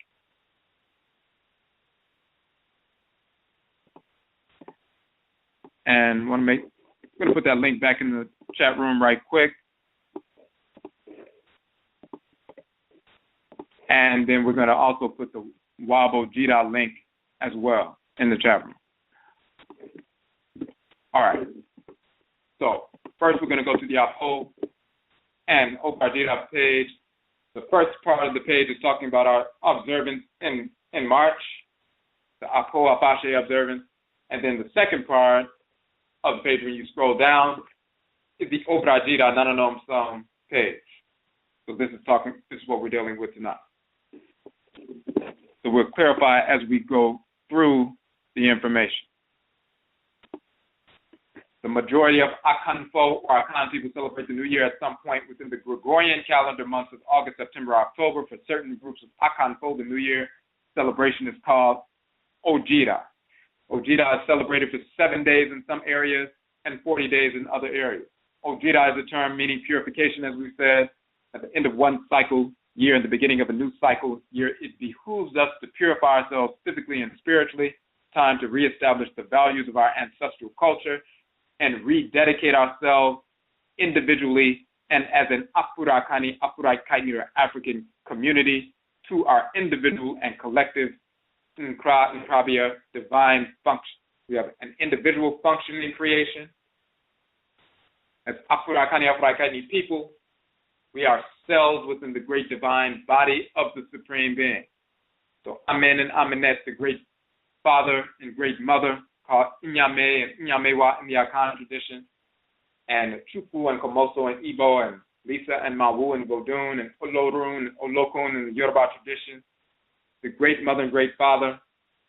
And I'm going to put that link back in the chat room right quick. And then we're going to also put the Wabo Jida link as well in the chat room. All right. So first we're going to go to the Apo and OBRADWIRA page. The first part of the page is talking about our observance in March, the Apo Afashe observance. And then the second part of the page, when you scroll down, is the OBRADWIRA NANANOMSOM page. So this is what we're dealing with tonight. So we'll clarify as we go through the information. The majority of Akan or Akan people celebrate the New Year at some point within the Gregorian calendar months of August, September, October. For certain groups of Akan, the New Year celebration is called Odwira. Odwira is celebrated for 7 days in some areas and 40 days in other areas. Odwira is a term meaning purification, as we said. At the end of one cycle year and the beginning of a new cycle year, it behooves us to purify ourselves physically and spiritually. Time to reestablish the values of our ancestral culture and rededicate ourselves individually and as an Afurakani, African community to our individual and collective Nkrabia divine function. We have an individual function in creation. As Afurakani people, we are cells within the great divine body of the Supreme Being. So Amen and Amenet, the great father and great mother, called Inyame and Inyamewa in the Akan tradition, and Chukwu and Komoso and Igbo and Lisa and Mawu and Godun and Olorun and Olokun in the Yoruba tradition. The great mother and great father,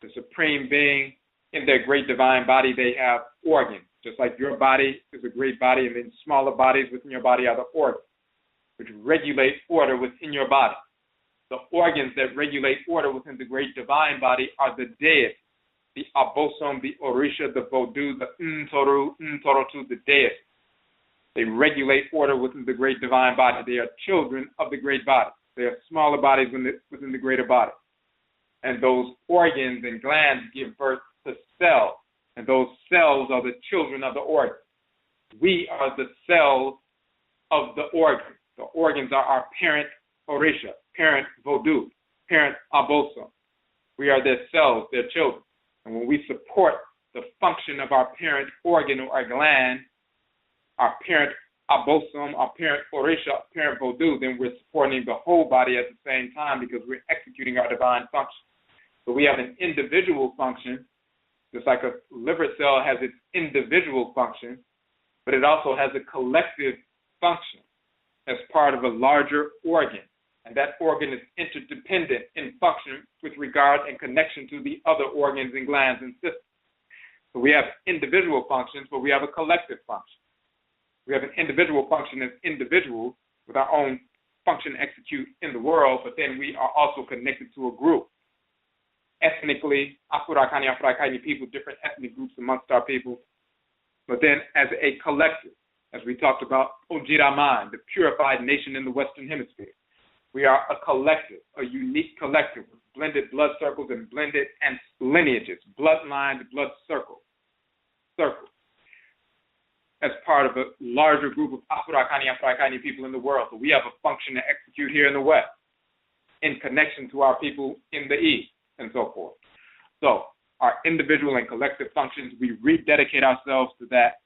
the Supreme Being, in their great divine body, they have organs. Just like your body is a great body, and then smaller bodies within your body are the organs, which regulate order within your body. The organs that regulate order within the great divine body are the Deites, the Abosom, the Orisha, the Vodou, the Ntorotu, the Deites. They regulate order within the great divine body. They are children of the great body. They are smaller bodies within the greater body. And those organs and glands give birth to cells. And those cells are the children of the organs. We are the cells of the organs. The organs are our parent Orisha, parent Vodou, parent Abosom. We are their cells, their children. And when we support the function of our parent organ or our gland, our parent Abosom, our parent Orisha, parent Vodou, then we're supporting the whole body at the same time because we're executing our divine function. So we have an individual function, just like a liver cell has its individual function, but it also has a collective function as part of a larger organ. And that organ is interdependent in function with regard and connection to the other organs and glands and systems. So we have individual functions, but we have a collective function. We have an individual function as individuals with our own function execute in the world, but then we are also connected to a group. Ethnically, Afurakani people, different ethnic groups amongst our people, but then as a collective, as we talked about, Odwira Man, the purified nation in the Western Hemisphere. We are a collective, a unique collective with blended blood circles and blended lineages, bloodline to blood circle. as part of a larger group of Afro-Akani people in the world. So we have a function to execute here in the West in connection to our people in the East and so forth. So our individual and collective functions, we rededicate ourselves to that.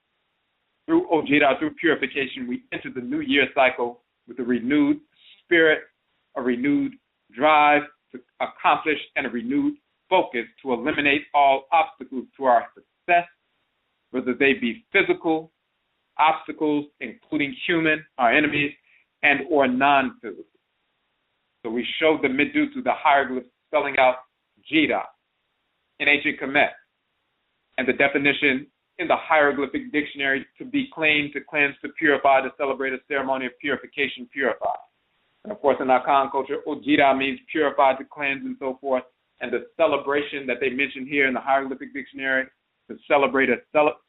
Through Odwira, through purification, we enter the new year cycle with a renewed spirit, a renewed drive to accomplish, and a renewed focus to eliminate all obstacles to our success, whether they be physical obstacles, including human, our enemies, and or non-physical. So we showed the Medusa, the hieroglyphs spelling out Jida in ancient Kemet, and the definition in the hieroglyphic dictionary: to be clean, to cleanse, to purify, to celebrate a ceremony of purification, purify. And of course, in Akan culture, Odwira means purify, to cleanse, and so forth. And the celebration that they mentioned here in the hieroglyphic dictionary, to celebrate a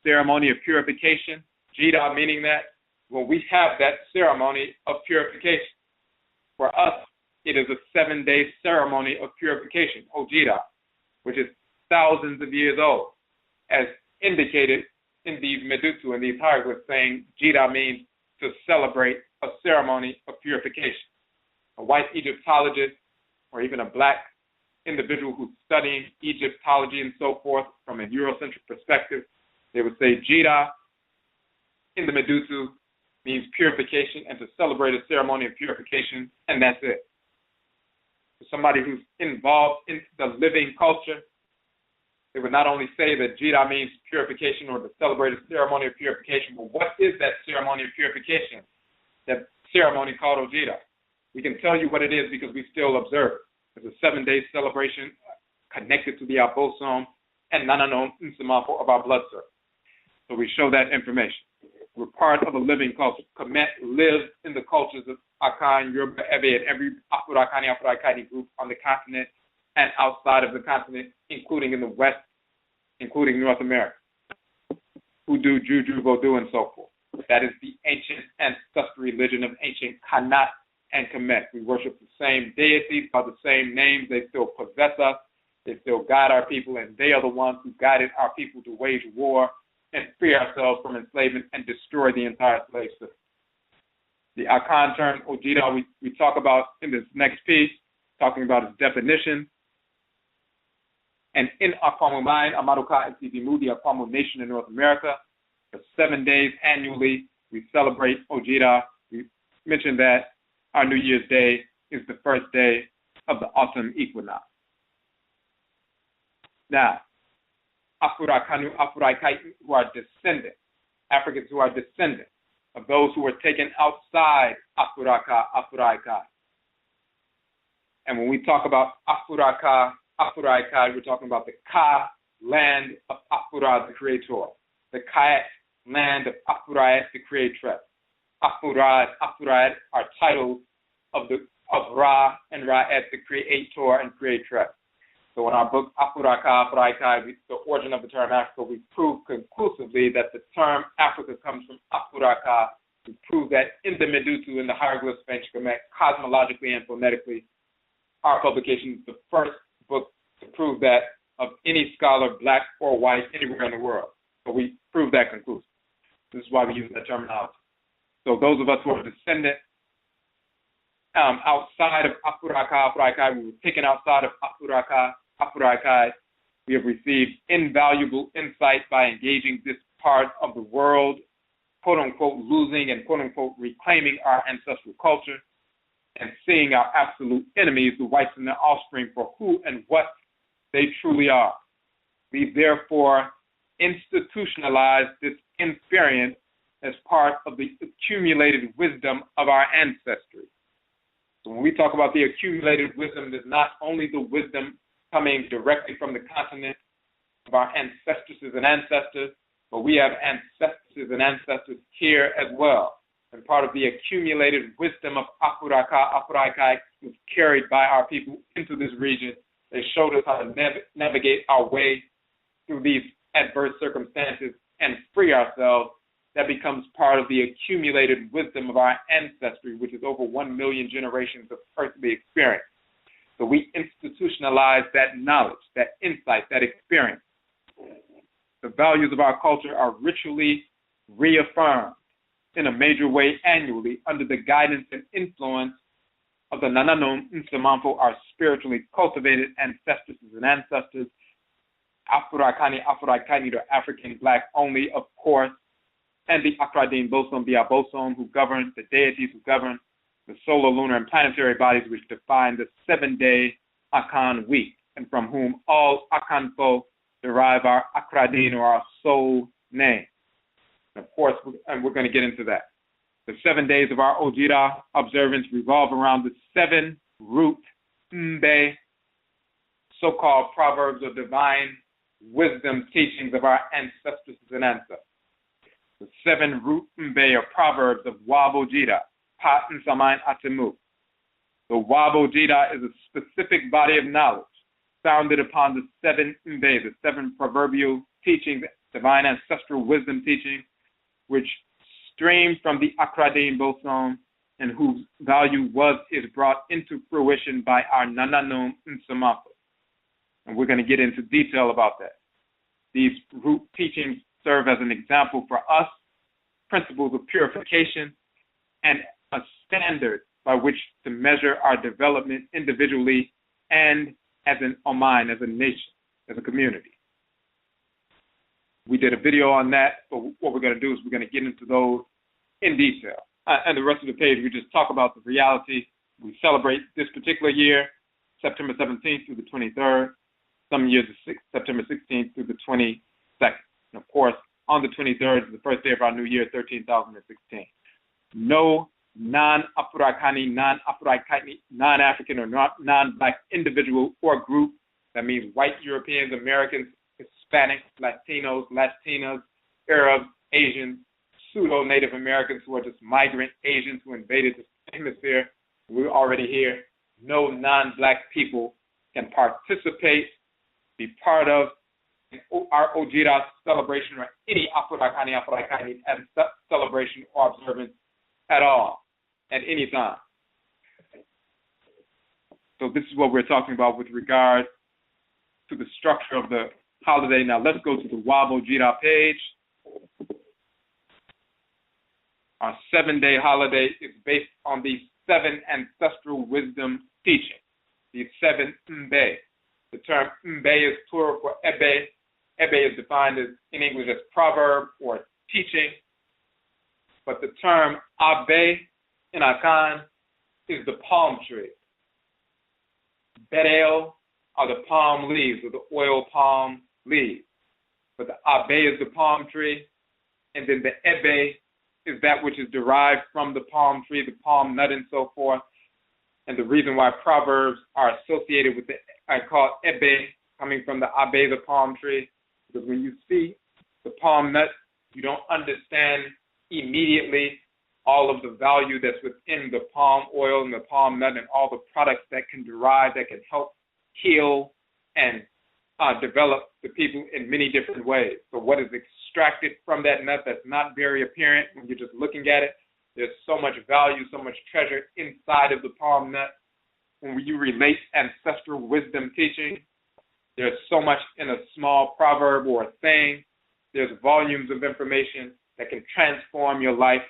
ceremony of purification, Jida meaning that when we have that ceremony of purification, for us, it is a 7-day ceremony of purification, Odwira, which is thousands of years old, as indicated in these Medusa and these hieroglyphs, saying Jida means to celebrate a ceremony of purification. A white Egyptologist or even a black individual who's studying Egyptology and so forth from a Eurocentric perspective, they would say Jida in the Medusa means purification and to celebrate a ceremony of purification, and that's it. For somebody who's involved in the living culture, they would not only say that Jida means purification or to celebrate a ceremony of purification, but what is that ceremony of purification, that ceremony called Odwira? We can tell you what it is because we still observe it. It's a 7-day celebration connected to the Abosom and Nananomsom of our blood circle. So we show that information. We're part of a living culture. Kemet lives in the cultures of Akan, Yoruba, Ebe, and every Afro-Akani group on the continent and outside of the continent, including in the West, including North America, who do Juju, Voodoo, and so forth. That is the ancient ancestral religion of ancient Khanit and Kamit. We worship the same deities by the same names. They still possess us. They still guide our people, and they are the ones who guided our people to wage war and free ourselves from enslavement and destroy the entire slave system. The Akan term, Odwira, we talk about in this next piece, talking about its definition. And in Akwamuman Amaruka Atifi Mu, the Akwamu Nation in North America, for 7 days annually, we celebrate Odwira. We mentioned that our New Year's Day is the first day of the autumn equinox. Now, Afro-Akani who are descendants, Africans who are descendants of those who were taken outside Afro-Akani. And when we talk about Afro-Akani, we're talking about the Ka, land of Aphura, the creator, the Kayat, land of Aphuraet, the creatress. Aphurad are titles of Ra and Ra'et, the creator and creatress. So in our book, Afuraka, the origin of the term Africa, we prove conclusively that the term Africa comes from Afuraka. We prove that in the Medusa, in the hieroglyphs of ancient Kemet, cosmologically and phonetically, our publication is the first book to prove that of any scholar, black or white, anywhere in the world. So we prove that conclusively. This is why we use that terminology. So those of us who are descendant outside of Afuraka, we were taken outside of Afuraka, we have received invaluable insight by engaging this part of the world, quote unquote, losing and quote unquote reclaiming our ancestral culture and seeing our absolute enemies, the whites and their offspring, for who and what they truly are. We therefore institutionalize this experience as part of the accumulated wisdom of our ancestry. So when we talk about the accumulated wisdom, there's not only the wisdom coming directly from the continent of our ancestresses and ancestors, but we have ancestresses and ancestors here as well. And part of the accumulated wisdom of Afuraka was carried by our people into this region. They showed us how to navigate our way through these adverse circumstances and free ourselves. That becomes part of the accumulated wisdom of our ancestry, which is over 1 million generations of earthly experience. So we institutionalize that knowledge, that insight, that experience. The values of our culture are ritually reaffirmed in a major way annually under the guidance and influence of the Nananomsom, our spiritually cultivated ancestresses and ancestors, Afro-Kaini, or African Black only, of course, and the Abosom, the Abosom, who govern, the deities who govern the solar, lunar, and planetary bodies which define the 7-day Akan week, and from whom all Akan folk derive our Akradin, or our soul name. And of course, and we're going to get into that. The 7 days of our Odwira observance revolve around the 7 root mbe, so-called proverbs of divine wisdom teachings of our ancestresses and ancestors. The 7 root mbe, or proverbs of Wabojida, Pat and Samain Atemu. The Wabojida is a specific body of knowledge founded upon the 7 mbe, the 7 proverbial teachings, divine ancestral wisdom teachings, which stream from the Akradin Bosom, and whose value is brought into fruition by our Nananomsom. And we're going to get into detail about that. These root teachings serve as an example for us, principles of purification, and a standard by which to measure our development individually and as an Oman, as a nation, as a community. We did a video on that, but what we're going to do is we're going to get into those in detail. And the rest of the page, we just talk about the reality. We celebrate this particular year, September 17th through the 23rd. Some years, September 16th through the 22nd. And of course, on the 23rd is the first day of our new year, 13,016. No non-Afro-Kaini, non-African, or non-Black individual or group, that means white Europeans, Americans, Hispanics, Latinos, Latinas, Arabs, Asians, pseudo-Native Americans who are just migrant Asians who invaded this hemisphere. We're already here. No non-Black people can participate, be part of our Odwira celebration or any Afro-Kaini celebration or observance at all, at any time. So this is what we're talking about with regard to the structure of the holiday. Now let's go to the Wabojida page. Our 7-day holiday is based on these 7 ancestral wisdom teachings, these 7 mbe. The term mbe is plural for ebe. Ebe is defined as, in English, as proverb or teaching. But the term abe in Akan is the palm tree. Bereo are the palm leaves, or the oil palm leaves. But the abe is the palm tree, and then the ebe is that which is derived from the palm tree, the palm nut, and so forth. And the reason why proverbs are associated with I call ebe, coming from the abe, the palm tree, because when you see the palm nut, you don't understand immediately all of the value that's within the palm oil and the palm nut and all the products that can derive, that can help heal and develop the people in many different ways. So what is extracted from that nut that's not very apparent when you're just looking at it, there's so much value, so much treasure inside of the palm nut. When you relate ancestral wisdom teaching, there's so much in a small proverb or a saying. There's volumes of information that can transform your life,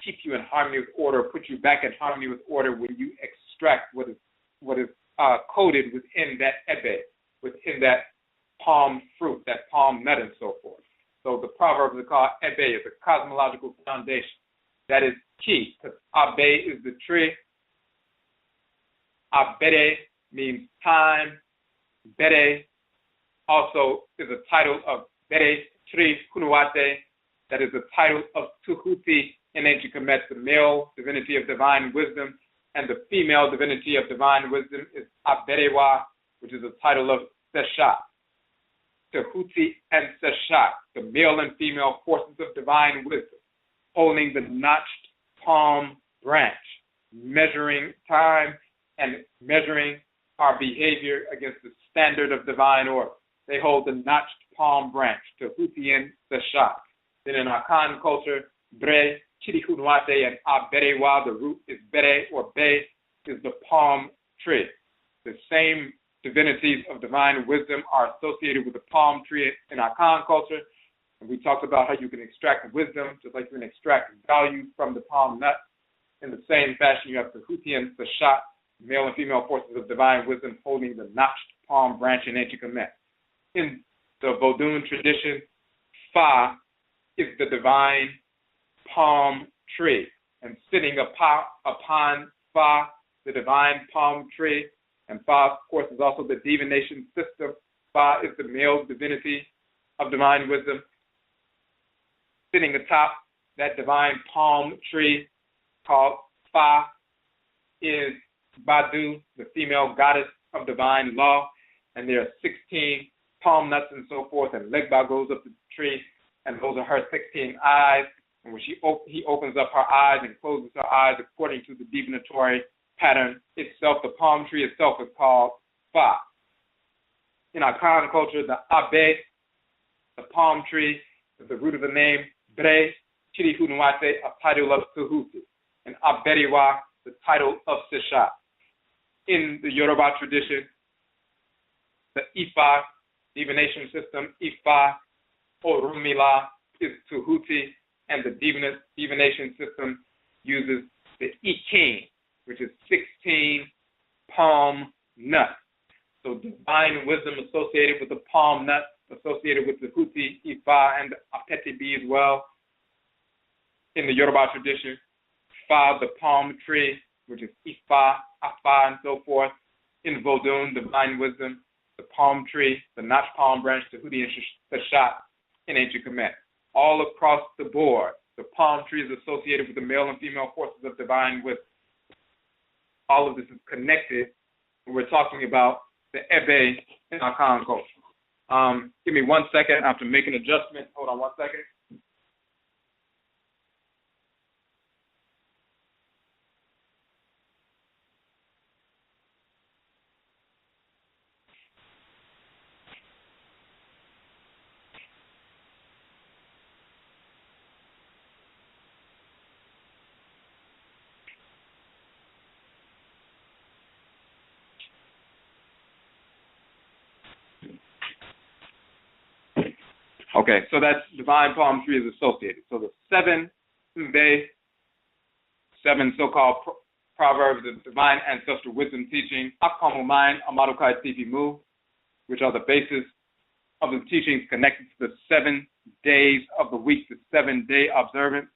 keep you in harmony with order, put you back in harmony with order when you extract what is coded within that ebe, within that palm fruit, that palm nut, and so forth. So the proverbs are called ebe, is a cosmological foundation. That is key, because abe is the tree. Abere means time. Bere also is a title of Bere Tri Kunuate, that is the title of Tuhuti in ancient Kemet, the male divinity of divine wisdom, and the female divinity of divine wisdom is Aberewa, which is the title of Seshat. Tuhuti and Seshat, the male and female forces of divine wisdom, holding the notched palm branch, measuring time and measuring our behavior against the standard of divine order. They hold the notched palm branch, Tuhuti and Seshat. Then in Akan culture, Bre, Chirihunuate, and Aberewa, the root is Bere or Be, is the palm tree. The same divinities of divine wisdom are associated with the palm tree in Akan culture, And we talked about how you can extract wisdom, just like you can extract value from the palm nut. In the same fashion, you have Tahuti and Sashat, male and female forces of divine wisdom holding the notched palm branch in ancient Kemet. In the Vodun tradition, Fa is the divine palm tree. And sitting upon Fa, the divine palm tree, and Fa, of course, is also the divination system. Fa is the male divinity of divine wisdom. Sitting atop that divine palm tree called Fa is Badu, the female goddess of divine law, and there are 16 palm nuts and so forth, and Legba goes up the tree, and those are her 16 eyes, and when he opens up her eyes and closes her eyes according to the divinatory pattern itself, the palm tree itself is called Fa. In Akan culture, the Abe, the palm tree, is the root of the name Bre, Chirihunuate, a title of Tuhuti, and Aberiwa, the title of Sisha. In the Yoruba tradition, the Ifa divination system, Ifa Orumila, is Tuhuti, and the divination system uses the Ikin, which is 16 palm nuts. So divine wisdom associated with the palm nut, associated with the Huti, Ifa, and Apetibi as well. In the Yoruba tradition, Fa, the palm tree, which is Ifa, Afa, and so forth. In Vodun, divine wisdom, the palm tree, the notched palm branch, the Huti and Sashat in ancient Kemet. All across the board, the palm tree is associated with the male and female forces of divine wisdom. All of this is connected when we're talking about the Ebe in Akan culture. Give me 1 second. I have to make an adjustment. Hold on 1 second. Okay, so that divine palm tree is associated. So the seven so-called proverbs of divine ancestral wisdom teaching, Aakhuamuman Amaruka Atifi Mu, which are the basis of the teachings connected to the 7 days of the week, the 7-day observance.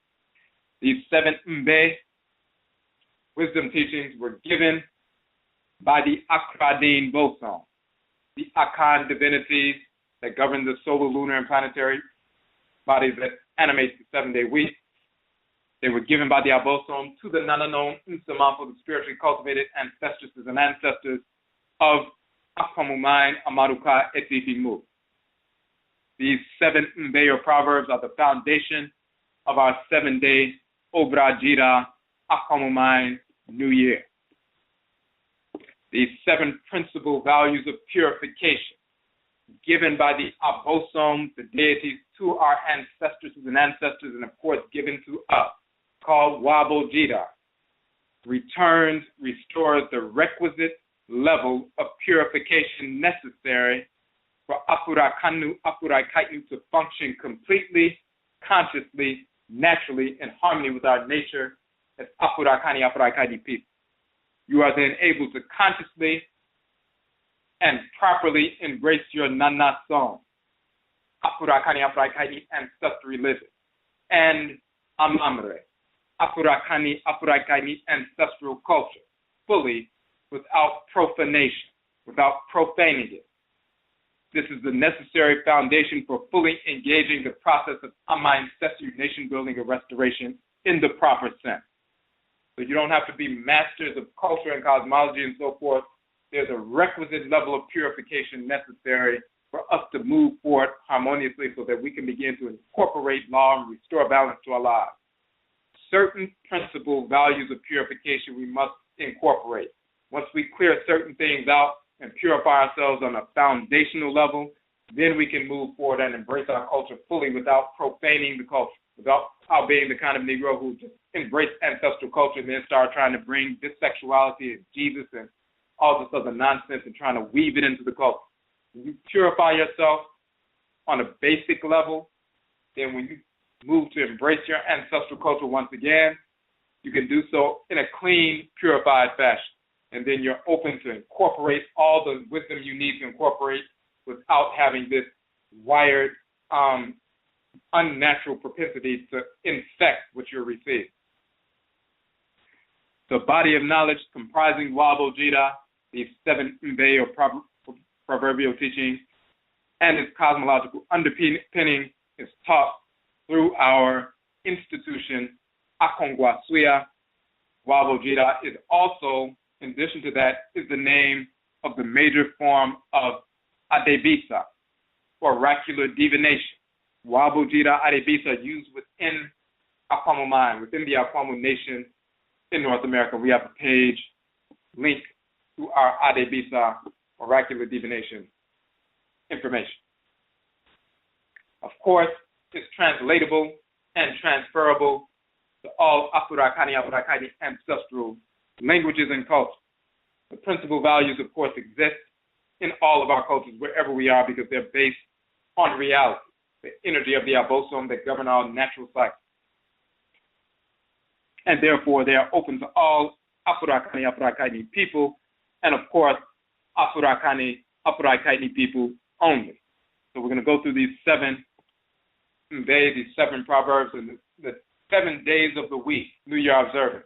These 7 wisdom teachings were given by the Abosom, the Akan divinities that govern the solar, lunar, and planetary bodies that animate the 7-day week. They were given by the Abosom to the Nananomsom, for the spiritually cultivated ancestresses and ancestors of Aakhuamuman Amaruka Atifi Mu. These 7 or proverbs are the foundation of our 7-day OBRADWIRA Aakhuamuman New Year. These 7 principal values of purification given by the Abosom, the deities, to our ancestresses and ancestors, and of course given to us, called Wabojida, restores the requisite level of purification necessary for Apurakanu to function completely, consciously, naturally, in harmony with our nature as Apurakani people. You are then able to consciously and properly embrace your nanasom, Apurakani ancestry living, and Amamre, Apurakani ancestral culture, fully without profanation, without profaning it. This is the necessary foundation for fully engaging the process of ancestry nation building and restoration in the proper sense. So you don't have to be masters of culture and cosmology and so forth. There's a requisite level of purification necessary for us to move forward harmoniously so that we can begin to incorporate law and restore balance to our lives. Certain principal values of purification we must incorporate. Once we clear certain things out and purify ourselves on a foundational level, then we can move forward and embrace our culture fully without profaning the culture, without being the kind of Negro who just embraced ancestral culture and then start trying to bring bisexuality and Jesus and all this other nonsense and trying to weave it into the culture. When you purify yourself on a basic level, Then when you move to embrace your ancestral culture once again, you can do so in a clean, purified fashion. And then you're open to incorporate all the wisdom you need to incorporate without having this wired, unnatural propensity to infect what you're receiving. The body of knowledge comprising Obradwira, these 7 Mbe or proverbial teachings, and its cosmological underpinning is taught through our institution, Aakhuamuman Obradwira is also, in addition to that, is the name of the major form of Adebisa, oracular divination. Obradwira Adebisa used within Akwamuman, within the Akwamu Nation in North America. We have a page linked to our Adebisa oracular divination information. Of course, it's translatable and transferable to all Afurakani ancestral languages and cultures. The principal values, of course, exist in all of our cultures, wherever we are, because they're based on reality, the energy of the Abosom that govern our natural cycle. And therefore, they are open to all Afurakani people, and of course, Afurakani people only. So we're going to go through these 7 Mbe, these 7 proverbs, and the 7 days of the week, New Year Observance.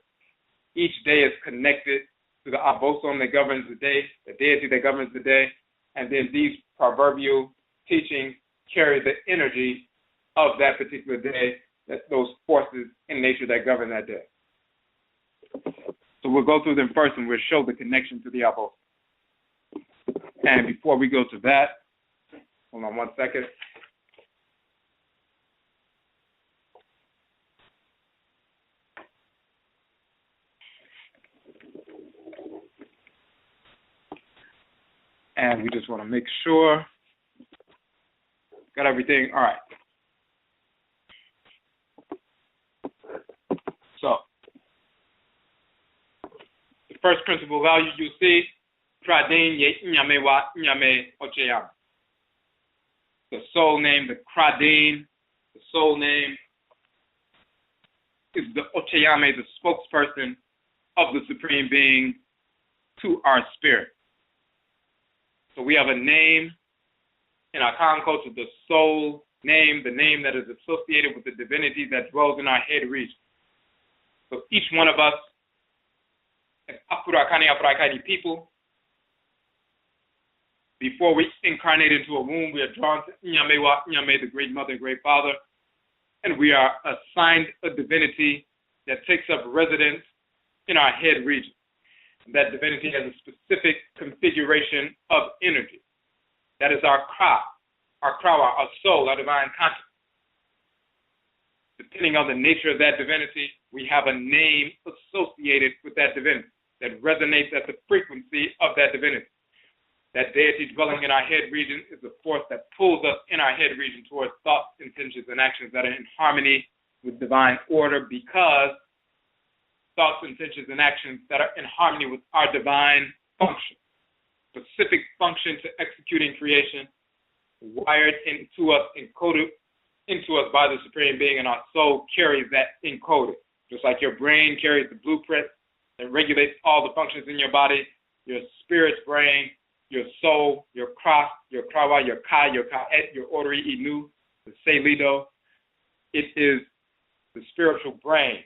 Each day is connected to the Abosom that governs the day, the deity that governs the day, and then these proverbial teachings carry the energy of that particular day, that those forces in nature that govern that day. So we'll go through them first, and we'll show the connection to the Abosom. And before we go to that, hold on one second. And we just want to make sure, got everything, all right. So, the first principal value you see, Kradin ye nyame wa nyame ocheyam. The soul name, the Kradin, the soul name is the Ocheyame, the spokesperson of the Supreme Being to our spirit. So we have a name in our Akan culture, the soul name, the name that is associated with the divinity that dwells in our head region. So each one of us, as Afurakani people, before we incarnate into a womb, we are drawn to Nyamewa, Nyame, the great mother and great father, and we are assigned a divinity that takes up residence in our head region. That divinity has a specific configuration of energy. That is our Kra, our soul, our divine consciousness. Depending on the nature of that divinity, we have a name associated with that divinity that resonates at the frequency of that divinity. That deity dwelling in our head region is the force that pulls us in our head region towards thoughts, intentions, and actions that are in harmony with divine order, because thoughts, intentions, and actions that are in harmony with our divine function, specific function to executing creation, wired into us, encoded into us by the Supreme Being, and our soul carries that encoded. Just like your brain carries the blueprint that regulates all the functions in your body, your spirit's brain, your soul, your Kra, your Krawa, your Ka, your Ka'et, your Odwira Inu, the Selido. It is the spiritual brain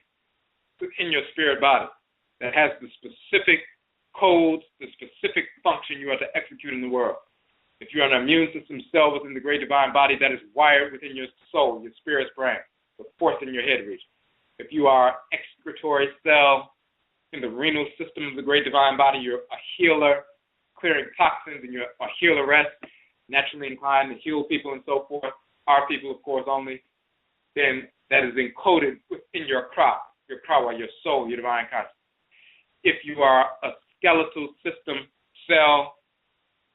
in your spirit body that has the specific codes, the specific function you are to execute in the world. If you're an immune system cell within the great divine body, that is wired within your soul, your spirit's brain, the force in your head region. If you are excretory cell in the renal system of the great divine body, you're a healer, clearing toxins, and you're a healeress, naturally inclined to heal people and so forth, our people, of course, only, then that is encoded within your Kra, your Krawa, your soul, your divine consciousness. If you are a skeletal system cell,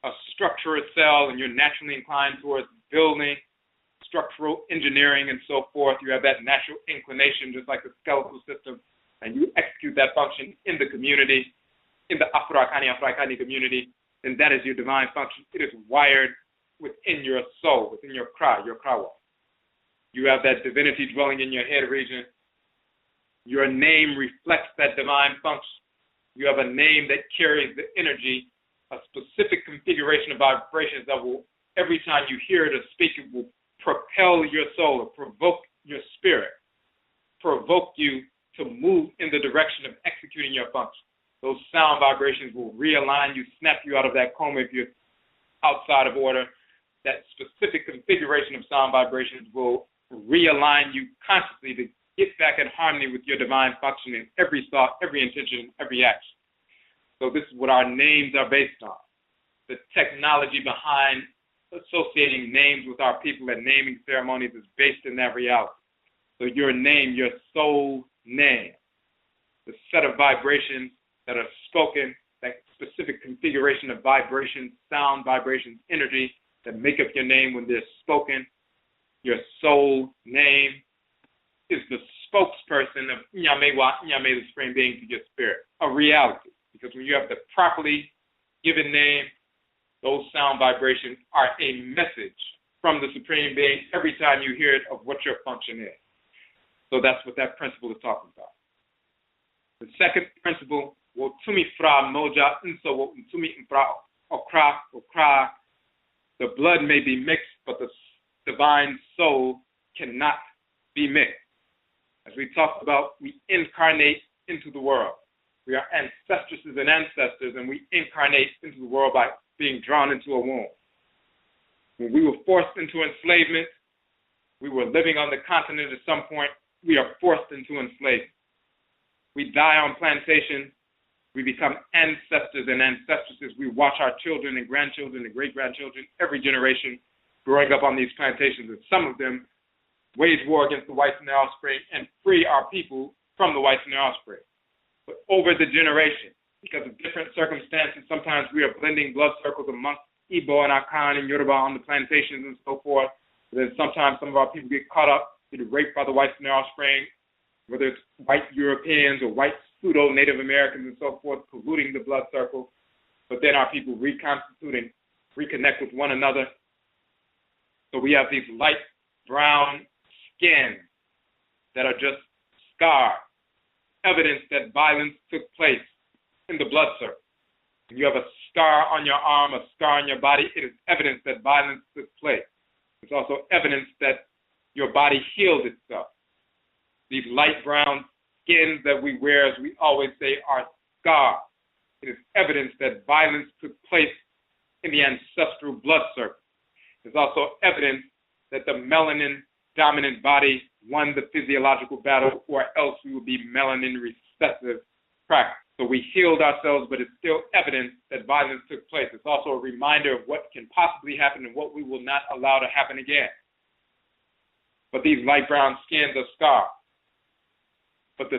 a structural cell, and you're naturally inclined towards building, structural engineering, and so forth, you have that natural inclination, just like the skeletal system, and you execute that function in the community, in the Afurakani community, then that is your divine function. It is wired within your soul, within your Kra, your Krawa. You have that divinity dwelling in your head region. Your name reflects that divine function. You have a name that carries the energy, a specific configuration of vibrations that will, every time you hear it or speak, it will propel your soul or provoke your spirit, provoke you to move in the direction of executing your function. Those sound vibrations will realign you, snap you out of that coma if you're outside of order. That specific configuration of sound vibrations will realign you consciously to get back in harmony with your divine function in every thought, every intention, every action. So this is what our names are based on. The technology behind associating names with our people and naming ceremonies is based in that reality. So your name, your soul name, the set of vibrations that are spoken, that specific configuration of vibrations, sound vibrations, energy that make up your name when they're spoken, your soul name is the spokesperson of Nyame Wa Nyame, the Supreme Being, to your spirit, a reality. Because when you have the properly given name, those sound vibrations are a message from the Supreme Being every time you hear it of what your function is. So that's what that principle is talking about. The second principle, Wotumi Fra Moja Inso Wotumi Fra Okra, the blood may be mixed, but the divine soul cannot be mixed. As we talked about, we incarnate into the world. We are ancestresses and ancestors, and we incarnate into the world by being drawn into a womb. When we were forced into enslavement, we were living on the continent at some point, we are forced into enslavement. We die on plantations, we become ancestors and ancestresses. We watch our children and grandchildren and great-grandchildren, every generation growing up on these plantations, and some of them wage war against the whites and their offspring and free our people from the whites and their offspring. But over the generation, because of different circumstances, sometimes we are blending blood circles amongst Igbo and Akan and Yoruba on the plantations and so forth. And then sometimes some of our people get caught up, either raped by the whites and their offspring, whether it's white Europeans or white pseudo-Native Americans and so forth, polluting the blood circle. But then our people reconstitute and reconnect with one another. So we have these light brown skins that are just scarred, evidence that violence took place in the blood circle. When you have a scar on your arm, a scar on your body, it is evidence that violence took place. It's also evidence that your body healed itself. These light brown skins that we wear, as we always say, are scars. It is evidence that violence took place in the ancestral blood circle. It's also evidence that the melanin-dominant body won the physiological battle, or else we would be melanin-recessive practice. So we healed ourselves, but it's still evidence that violence took place. It's also a reminder of what can possibly happen and what we will not allow to happen again. But these light brown skins are scarred. But the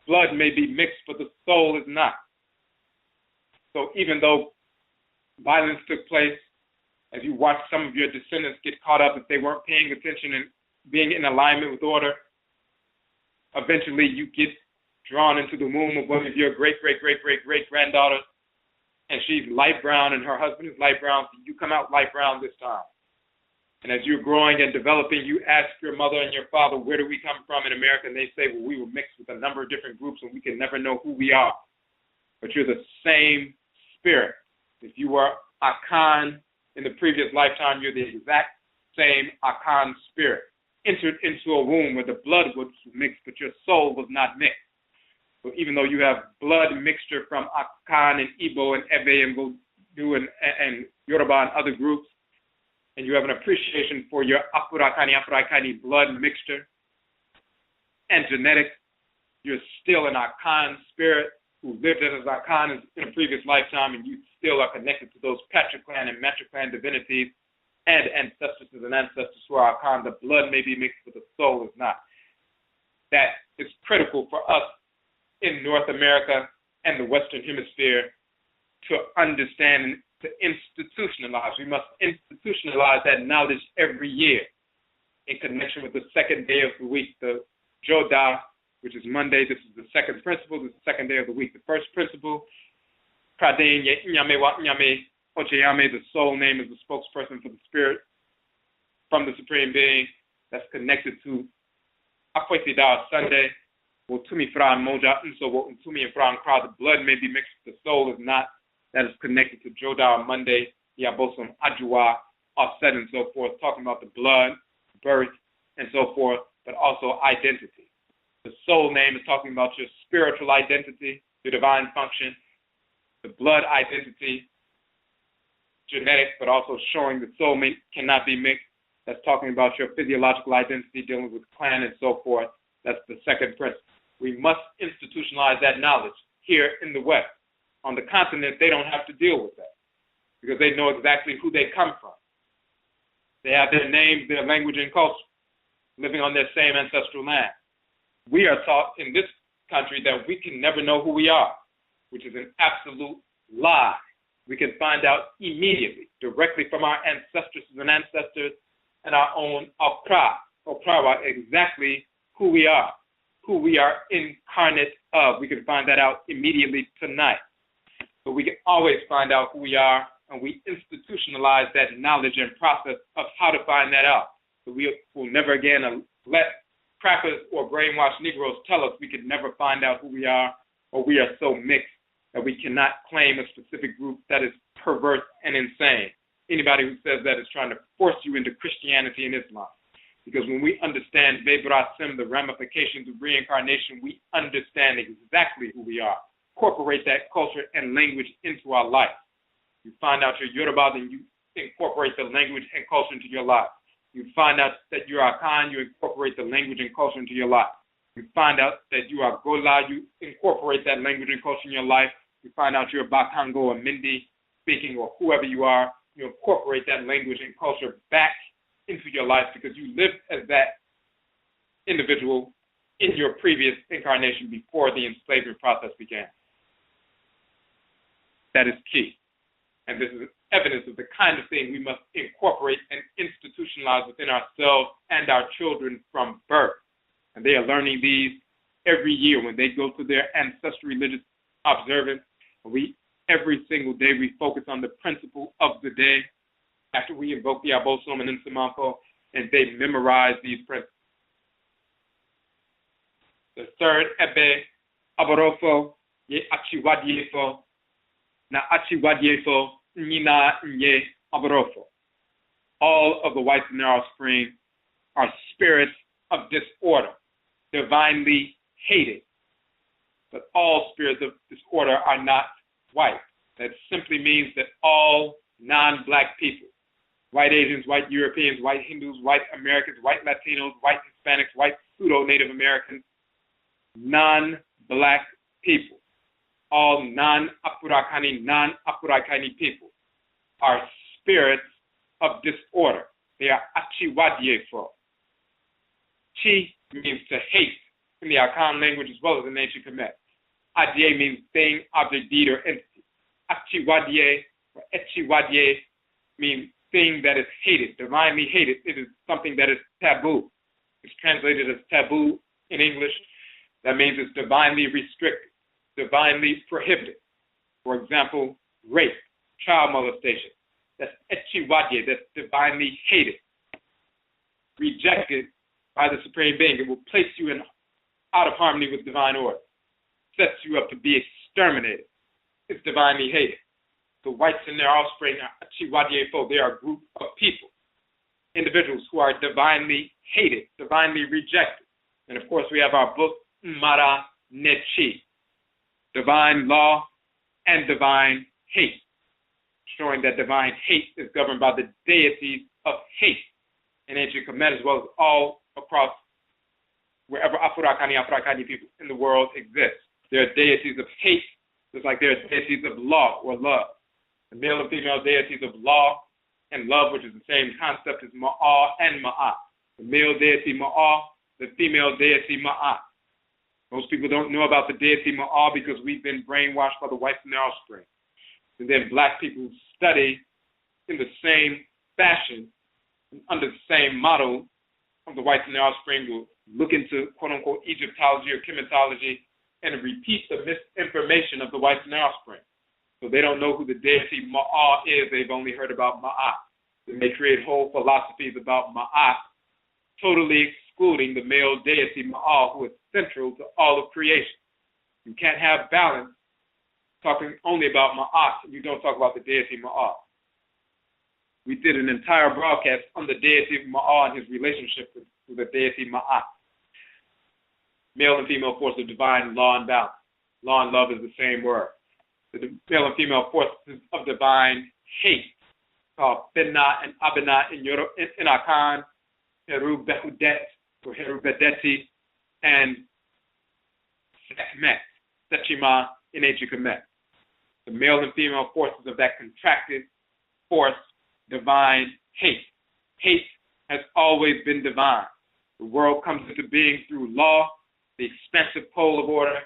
blood may be mixed, but the soul is not. So even though violence took place, as you watch some of your descendants get caught up if they weren't paying attention and being in alignment with order, eventually you get drawn into the womb of one of your great-great-great-great-great-granddaughters, and she's light brown and her husband is light brown, so you come out light brown this time. And as you're growing and developing, you ask your mother and your father, where do we come from in America? And they say, well, we were mixed with a number of different groups and we can never know who we are. But you're the same spirit. If you were Akan in the previous lifetime, you're the exact same Akan spirit. Entered into a womb where the blood was mixed, but your soul was not mixed. So even though you have blood mixture from Akan and Igbo and Ebe and Voodoo and Yoruba and other groups, and you have an appreciation for your Afurakani blood mixture and genetics, you're still an Akan spirit who lived as Akan in a previous lifetime, and you still are connected to those patriclan and matriclan divinities and ancestresses and ancestors who are Akan. The blood may be mixed, but the soul is not. That is critical for us in North America and the Western Hemisphere to understand and to institutionalize. We must institutionalize that knowledge every year in connection with the second day of the week, the Joda, which is Monday. This is the second principle. This is the second day of the week. The first principle, Praden Nyame Wa Nyame Ocheyame, the soul name is the spokesperson for the spirit from the Supreme Being. that's connected to Akwesida Sunday, Wotumi Fra Moja Unso Wotumi and Fra Nkra. The blood may be mixed, the soul is not. That is connected to Joda Monday, the Abosom Ajua, offset and so forth, talking about the blood, birth, and so forth, but also identity. The soul name is talking about your spiritual identity, your divine function, the blood identity, genetics, but also showing the soul cannot be mixed. That's talking about your physiological identity, dealing with clan and so forth. That's the second principle. We must institutionalize that knowledge here in the West. On the continent, they don't have to deal with that because they know exactly who they come from. They have their names, their language, and culture, living on their same ancestral land. We are taught in this country that we can never know who we are, which is an absolute lie. We can find out immediately, directly from our ancestresses and ancestors and our own Oprawa, exactly who we are incarnate of. We can find that out immediately tonight. But we can always find out who we are, and we institutionalize that knowledge and process of how to find that out. So we will never again let crackers or brainwashed Negroes tell us we could never find out who we are, or we are so mixed that we cannot claim a specific group that is perverse and insane. Anybody who says that is trying to force you into Christianity and Islam. Because when we understand Vebrasim, the ramifications of reincarnation, we understand exactly who we are. Incorporate that culture and language into our life. You find out your Yoruba, then you incorporate the language and culture into your life. You find out that you're Akan, you incorporate the language and culture into your life. You find out that you are Gola, you incorporate that language and culture in your life. You find out you're Bakango or Mindi speaking, or whoever you are, you incorporate that language and culture back into your life because you lived as that individual in your previous incarnation before the enslavement process began. That is key. And this is evidence of the kind of thing we must incorporate and institutionalize within ourselves and our children from birth. And they are learning these every year when they go to their ancestral religious observance. Every single day we focus on the principle of the day after we invoke the Abosom and Nsamanfo, and they memorize these principles. The third ebe aborofo ye achiwadiefo na achiwadiefo nina nye aborofo. All of the whites and their offspring are spirits of disorder, divinely hated. But all spirits of disorder are not white. That simply means that all non-black people, white Asians, white Europeans, white Hindus, white Americans, white Latinos, white Hispanics, white pseudo-Native Americans, non-black people, all non-Afurakani people are spirits of disorder. They are Achiwadiefo. Chi means to hate in the Akan language as well as in ancient Kemet. Adie means thing, object, deed, or entity. Achiwadie or Echiwadie means thing that is hated, divinely hated. It is something that is taboo. It's translated as taboo in English. That means it's divinely restricted, divinely prohibited. For example, rape, child molestation. That's Echiwadie, that's divinely hated, rejected by the Supreme Being. It will place you out of harmony with divine order, sets you up to be exterminated. It's divinely hated. The whites and their offspring are Achiwadiefo. They are a group of people, individuals who are divinely hated, divinely rejected. And of course, we have our book, Mara Nechi, divine law and divine hate, showing that divine hate is governed by the deities of hate in ancient Kemet as well as all across wherever Afurakani people in the world exist. There are deities of hate, just like there are deities of law or love. The male and female deities of law and love, which is the same concept as Ma'ah and Ma'at. The male deity Ma'ah, the female deity Ma'at. Most people don't know about the deity Ma'ah because we've been brainwashed by the whites and their offspring. And then black people study in the same fashion, under the same model of the whites and their offspring, will look into quote-unquote Egyptology or chematology and repeat the misinformation of the whites and their offspring. So they don't know who the deity Ma'ah is. They've only heard about Ma'at. They may create whole philosophies about Ma'at totally excluding the male deity Ma'al, who is central to all of creation. You can't have balance talking only about Ma'at if you don't talk about the deity Ma'al. We did an entire broadcast on the deity Ma'al and his relationship to the deity Ma'at. Male and female force of divine law and balance. Law and love is the same word. The male and female forces of divine hate, called Benna and Abena in Akan, Heru Behudet, or Heru Bedeti, and Sekmet, Sechima in Equinox. The male and female forces of that contracted force, divine hate. Hate has always been divine. The world comes into being through law, the expansive pole of order,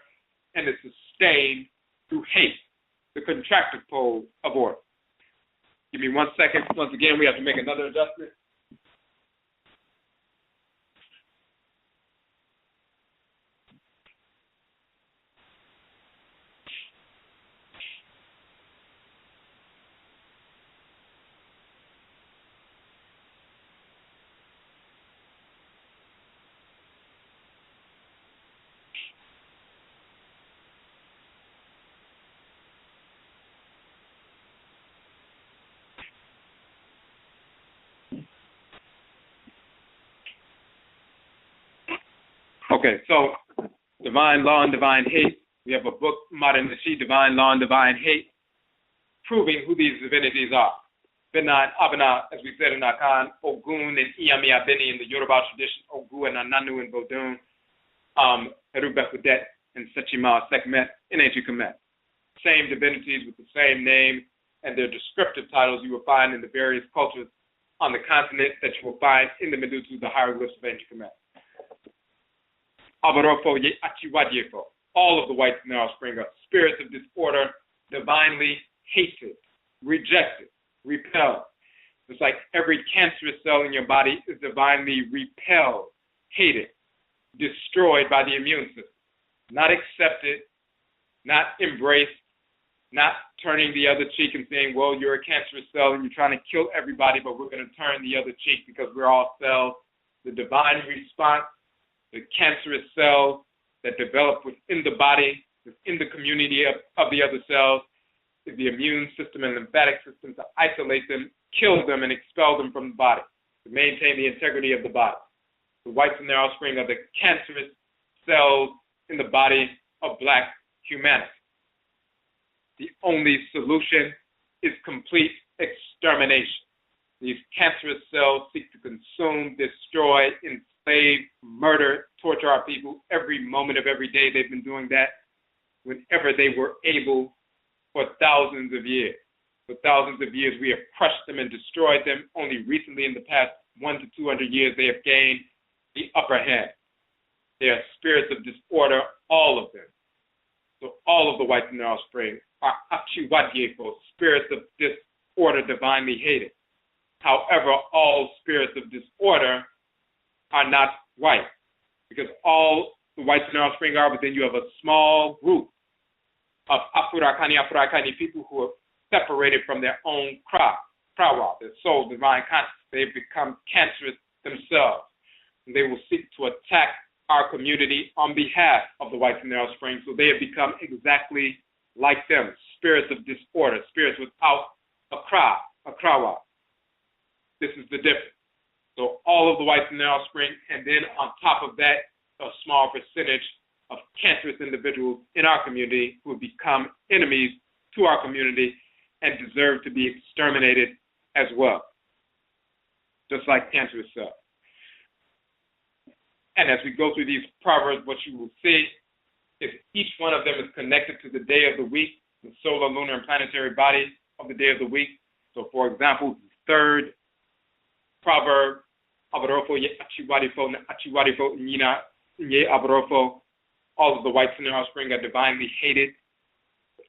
and is sustained through hate, the contracted pole of order. Give me 1 second. Once again, we have to make another adjustment. Okay, so divine law and divine hate. We have a book, Modern Nishi, Divine Law and Divine Hate, proving who these divinities are. Benna and Abena, as we said in Akan, Ogun and Iyami Abeni in the Yoruba tradition, Ogu and Ananu in Bodun, Herubekudet and Sechima Sekmet in Equinox. Same divinities with the same name and their descriptive titles you will find in the various cultures on the continent that you will find in the Medutu, the hieroglyphs of Equinox. Abarofo ye achiwadiefo. All of the whites in their offspring are spirits of disorder, divinely hated, rejected, repelled. It's like every cancerous cell in your body is divinely repelled, hated, destroyed by the immune system. Not accepted, not embraced, not turning the other cheek and saying, well, you're a cancerous cell and you're trying to kill everybody, but we're going to turn the other cheek because we're all cells. The divine response, the cancerous cells that develop within the body, within the community of the other cells, is the immune system and lymphatic system to isolate them, kill them, and expel them from the body, to maintain the integrity of the body. The whites and their offspring are the cancerous cells in the body of black humanity. The only solution is complete extermination. These cancerous cells seek to consume, destroy, enslave, murder, torture our people every moment of every day. They've been doing that whenever they were able for thousands of years. For thousands of years, we have crushed them and destroyed them. Only recently, in the past 100 to 200 years, they have gained the upper hand. They are spirits of disorder, all of them. So all of the whites in their offspring are Achiwadiefo, spirits of disorder, divinely hated. However, all spirits of disorder are not white, because all the whites in their offspring are, but then you have a small group of Afurakani people who are separated from their own Krawa, their soul, divine consciousness. They've become cancerous themselves, and they will seek to attack our community on behalf of the whites in their offspring, so they have become exactly like them, spirits of disorder, spirits without a Krawa. This is the difference. So all of the whites in their offspring, and then on top of that, a small percentage of cancerous individuals in our community who have become enemies to our community and deserve to be exterminated as well, just like cancerous cells. And as we go through these proverbs, what you will see is each one of them is connected to the day of the week, the solar, lunar, and planetary bodies of the day of the week. So, for example, the third proverb, Abarofo ye achiwadifo na achiwadifo nyina ye abarofo. All of the whites in their offspring are divinely hated.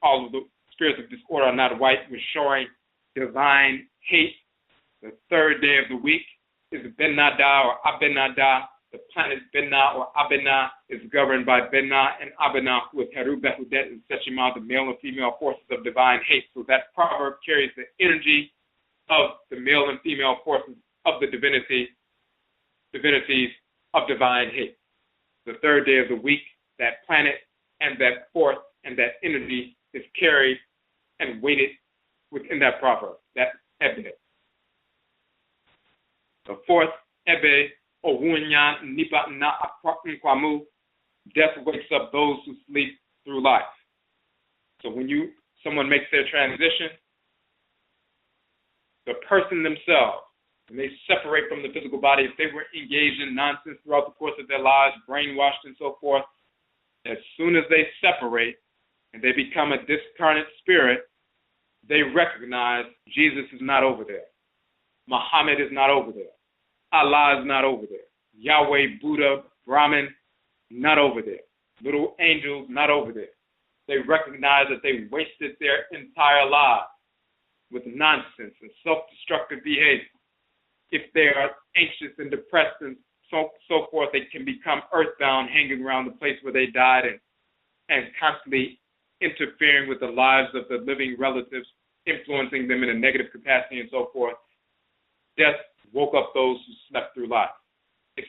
All of the spirits of disorder are not white. We're showing divine hate. The third day of the week is Benada or Abenada. The planet Benna or Abena is governed by Benna and Abena, who is Heru Behudet and Sechima, the male and female forces of divine hate. So that proverb carries the energy of the male and female forces of the divinity divinities of divine hate. The third day of the week, that planet and that force and that energy is carried and weighted within that proverb, that ebe. The fourth ebe, owunya nipa na Akwamu, death wakes up those who sleep through life. So when someone makes their transition, the person themselves, when they separate from the physical body, if they were engaged in nonsense throughout the course of their lives, brainwashed and so forth, as soon as they separate and they become a discarnate spirit, they recognize Jesus is not over there. Muhammad is not over there. Allah is not over there. Yahweh, Buddha, Brahman, not over there. Little angels, not over there. They recognize that they wasted their entire lives with nonsense and self-destructive behavior. If they are anxious and depressed and so forth, they can become earthbound, hanging around the place where they died and constantly interfering with the lives of the living relatives, influencing them in a negative capacity and so forth. Death woke up those who slept through life. It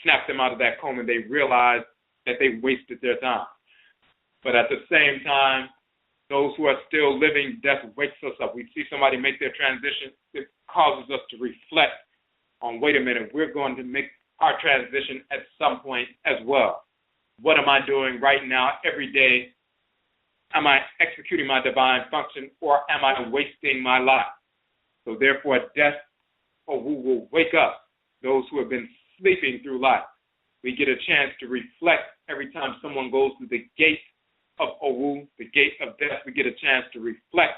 snapped them out of that coma and they realized that they wasted their time. But at the same time, those who are still living, death wakes us up. We see somebody make their transition. It causes us to reflect on, wait a minute, we're going to make our transition at some point as well. What am I doing right now, every day? Am I executing my divine function, or am I wasting my life? So therefore, death, or who will wake up those who have been sleeping through life. We get a chance to reflect every time someone goes through the gate of Owu, the gate of death. We get a chance to reflect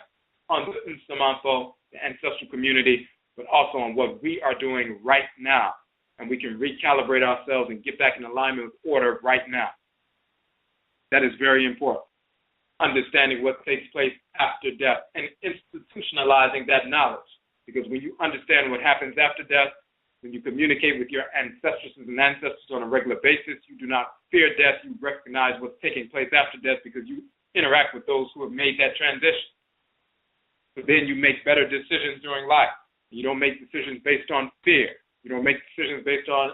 on the Nsamanfo, the ancestral community, but also on what we are doing right now. And we can recalibrate ourselves and get back in alignment with order right now. That is very important. Understanding what takes place after death and institutionalizing that knowledge. Because when you understand what happens after death, when you communicate with your ancestresses and ancestors on a regular basis, you do not fear death. You recognize what's taking place after death because you interact with those who have made that transition. So then you make better decisions during life. You don't make decisions based on fear. You don't make decisions based on,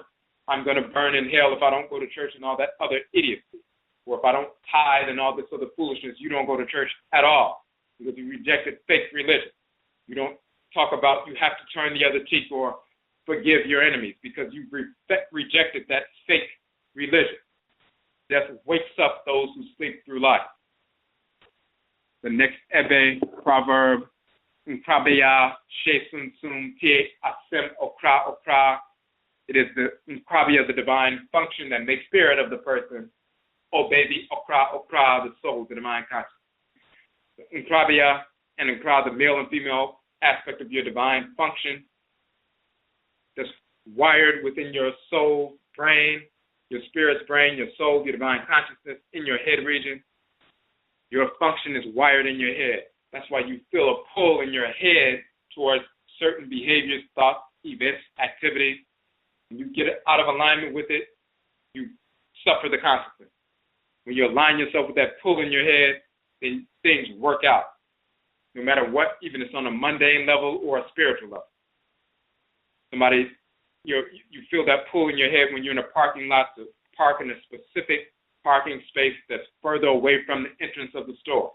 I'm going to burn in hell if I don't go to church and all that other idiocy. Or if I don't tithe and all this other foolishness, you don't go to church at all because you rejected fake religion. You don't talk about you have to turn the other cheek or forgive your enemies because you rejected that fake religion. Death wakes up those who sleep through life. The next Ebe proverb, Nkrabeya Shesun Sum Tie Asem Okra Okra. It is the Nkrabeya, the divine function that makes spirit of the person. Obey the Okra Okra, the soul, the divine consciousness. Nkrabeya and Nkra, the male and female aspect of your divine function, that's wired within your soul, brain, your spirit's brain, your soul, your divine consciousness in your head region. Your function is wired in your head. That's why you feel a pull in your head towards certain behaviors, thoughts, events, activities. When you get out of alignment with it, you suffer the consequence. When you align yourself with that pull in your head, then things work out. No matter what, even if it's on a mundane level or a spiritual level. Somebody, you feel that pull in your head when you're in a parking lot to park in a specific parking space that's further away from the entrance of the store.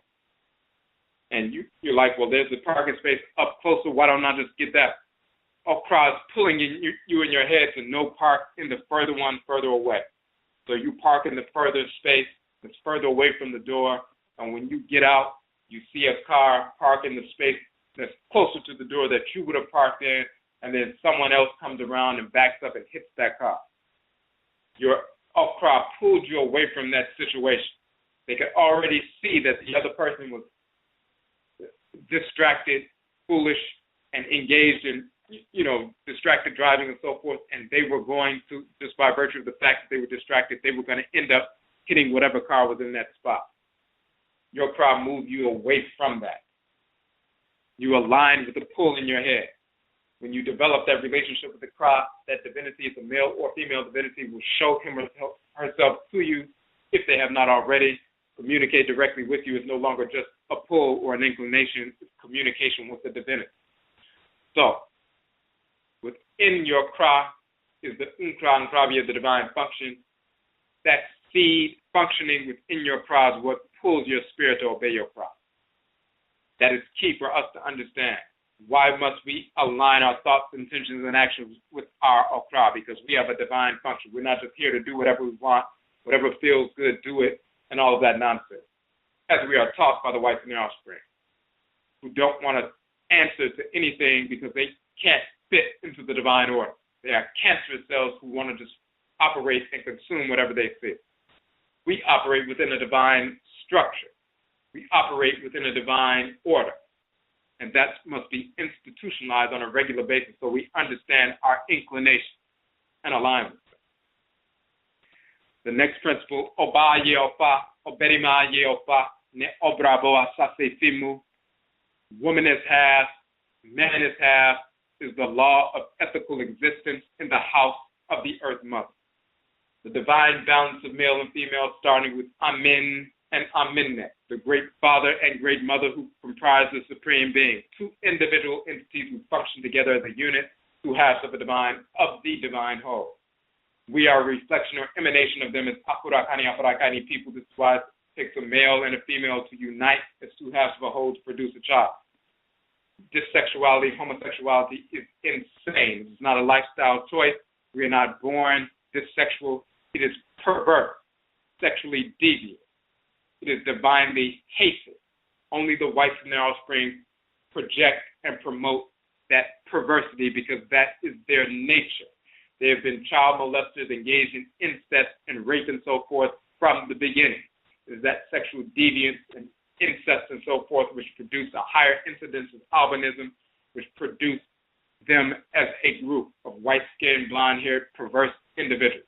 And you're like, well, there's a parking space up closer. Why don't I just get that? Okra is pulling you in your head to no park in the further one further away. So you park in the further space that's further away from the door. And when you get out, you see a car parked in the space that's closer to the door that you would have parked in. And then someone else comes around and backs up and hits that car. Your Okra pulled you away from that situation. They could already see that the other person was distracted, foolish, and engaged in, distracted driving and so forth, and they were going to, just by virtue of the fact that they were distracted, they were going to end up hitting whatever car was in that spot. Your crowd moved you away from that. You aligned with the pull in your head. When you develop that relationship with the crowd, that divinity, if a male or female divinity, will show him or herself to you if they have not already. Communicate directly with you is no longer just a pull or an inclination, it's communication with the divinity. So, within your cra, is the Nkra, the divine function. That seed functioning within your Kra is what pulls your spirit to obey your Kra. That is key for us to understand. Why must we align our thoughts, intentions, and actions with our Okra? Because we have a divine function. We're not just here to do whatever we want, whatever feels good, do it, and all of that nonsense. As we are taught by the whites and their offspring, who don't want to answer to anything because they can't fit into the divine order. They are cancerous cells who want to just operate and consume whatever they feel. We operate within a divine structure. We operate within a divine order. And that must be institutionalized on a regular basis so we understand our inclination and alignment. The next principle, Oba Yeofa, Oberima Yeofa, Ne Obrabo Atifi Mu, woman is half, man is half, is the law of ethical existence in the house of the earth mother. The divine balance of male and female starting with Amen and Amenet, the great father and great mother who comprise the supreme being, two individual entities who function together as a unit, two halves of the divine whole. We are a reflection or emanation of them as Aakhuamuman people. This is why it takes a male and a female to unite as two halves of a whole to produce a child. Dissexuality, homosexuality is insane. It's not a lifestyle choice. We are not born dissexual. It is perverse, sexually deviant. It is divinely hated. Only the whites and their offspring project and promote that perversity because that is their nature. They have been child molesters, engaged in incest and rape and so forth from the beginning. It is that sexual deviance and incest and so forth which produce a higher incidence of albinism, which produce them as a group of white-skinned, blonde-haired, perverse individuals,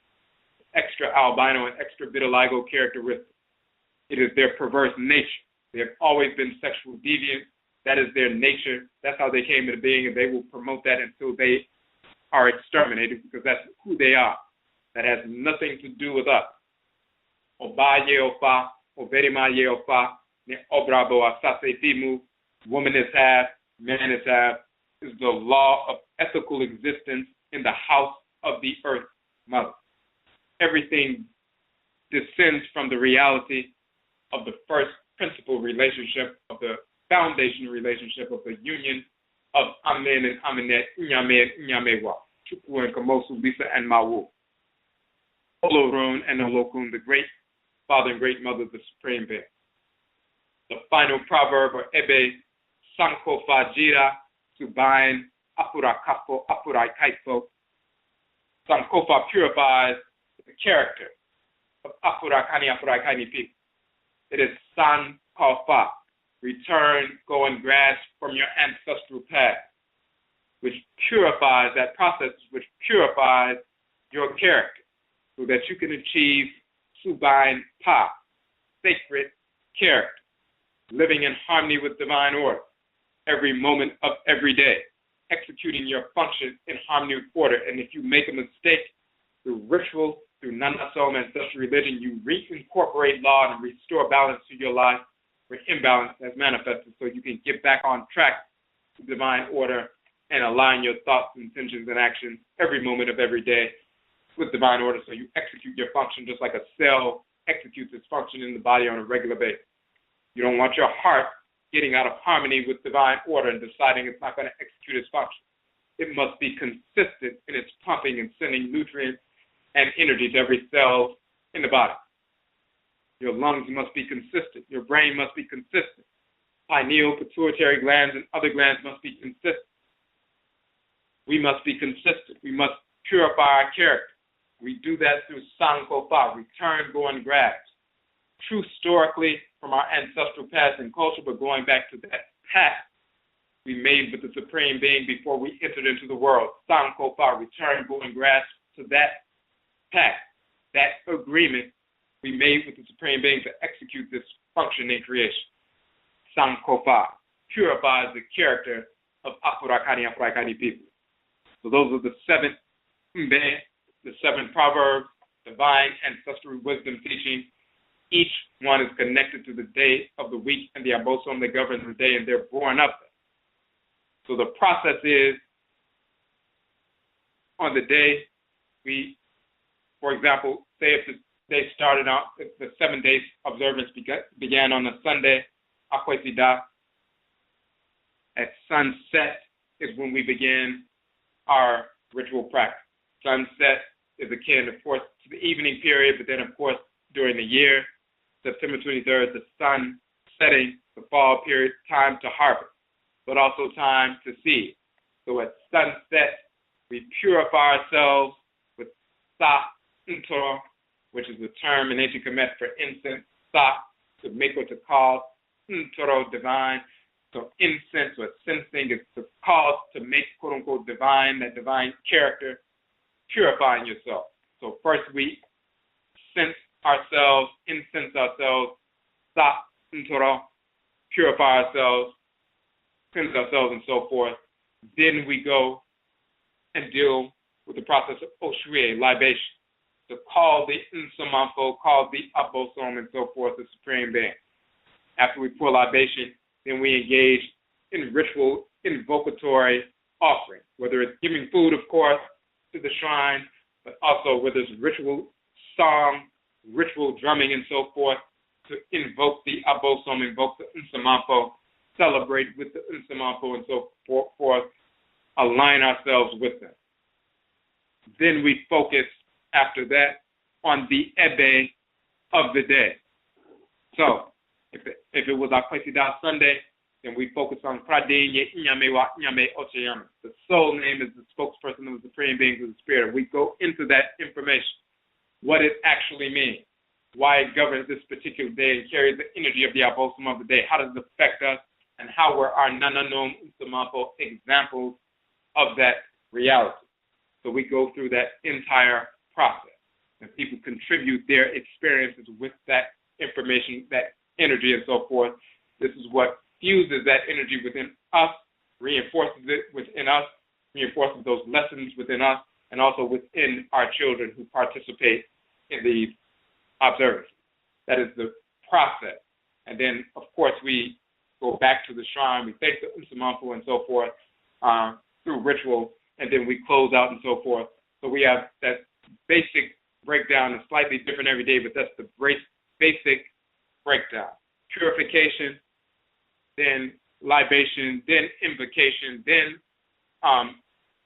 extra albino and extra vitiligo characteristics. It is their perverse nature. They have always been sexual deviant. That is their nature. That's how they came into being, and they will promote that until they are exterminated because that's who they are. That has nothing to do with us. Oba Yeofa, Oberima Yeofa, Ne Obrabo Atifi Mu, woman is half, man is half, is the law of ethical existence in the house of the earth mother. Everything descends from the reality of the first principal relationship, of the foundation relationship of the union of Amen and Amenet, Nyame and Nyamewa, Chukwu and Kamosu, Bisa and Mawu, Olorun and Olokun, the great father and great mother of the supreme being. The final proverb, or Ebe Sanko Fajira, Subain, Apura Kafo, Apura Kaifo. Sankofa purifies the character of Apura Kani people. It is San Kofa, return, go and grasp from your ancestral past, which purifies, that process which purifies your character so that you can achieve Subain Pa, sacred character, living in harmony with divine order every moment of every day, executing your function in harmony with order. And if you make a mistake through ritual, through Nananom ancestral religion, you reincorporate law and restore balance to your life where imbalance has manifested so you can get back on track to divine order and align your thoughts, intentions, and actions every moment of every day with divine order so you execute your function just like a cell executes its function in the body on a regular basis. You don't want your heart getting out of harmony with divine order and deciding it's not going to execute its function. It must be consistent in its pumping and sending nutrients and energy to every cell in the body. Your lungs must be consistent. Your brain must be consistent. Pineal, pituitary glands, and other glands must be consistent. We must be consistent. We must purify our character. We do that through Sankofa, return, go, and grasp. True historically from our ancestral past and culture, but going back to that pact we made with the Supreme Being before we entered into the world. Sankofa, return, go, and grasp to that pact, that agreement we made with the Supreme Being to execute this function in creation. Sankofa purifies the character of Aakhuamuman people. So those are the seven proverbs, divine ancestral wisdom teaching. Each one is connected to the day of the week and the Abosom that governs the day, and they're born up. So the process is, on the day we, for example, say if the day started out, if the 7 days observance began on a Sunday, Akwesida, at sunset is when we begin our ritual practice. Sunset is akin, of course, to the evening period, but then, of course, during the year, September 23rd, the sun setting, the fall period, time to harvest, but also time to seed. So at sunset, we purify ourselves with sa ntoro, which is the term in ancient Kemet for incense, sa, to make or to cause, ntoro, divine. So incense or sensing is the cause to make, quote unquote, divine, that divine character, purifying yourself. So first we sense ourselves, incense ourselves, sa ntoro, purify ourselves, cleanse ourselves, and so forth. Then we go and deal with the process of Oshue, libation, to call the Nsamanfo, call the Abosom, and so forth, the Supreme Being. After we pour libation, then we engage in ritual invocatory offering, whether it's giving food, of course, to the shrine, but also whether it's ritual song, ritual drumming, and so forth, to invoke the Abosom, invoke the Nsamanfo, celebrate with the Nsamanfo, and so forth, align ourselves with them. Then we focus after that on the Ebe of the day. So if it was Akwesida Sunday, then we focus on Pradenye Nyame wa Nyame Ocheyama. The soul name is the spokesperson of the Supreme Beings of the Spirit. We go into that information, what it actually means, why it governs this particular day and carries the energy of the Abosom of the day, how does it affect us, and how were our Nananomsomapo examples of that reality. So we go through that entire process, and people contribute their experiences with that information, that energy, and so forth. This is what fuses that energy within us, reinforces it within us, reinforces those lessons within us, and also within our children who participate in the observance. That is the process. And then, of course, we go back to the shrine, we thank the Nsamanfo and so forth through ritual, and then we close out and so forth. So we have that basic breakdown. It's slightly different every day, but that's the basic breakdown. Purification, then libation, then invocation, then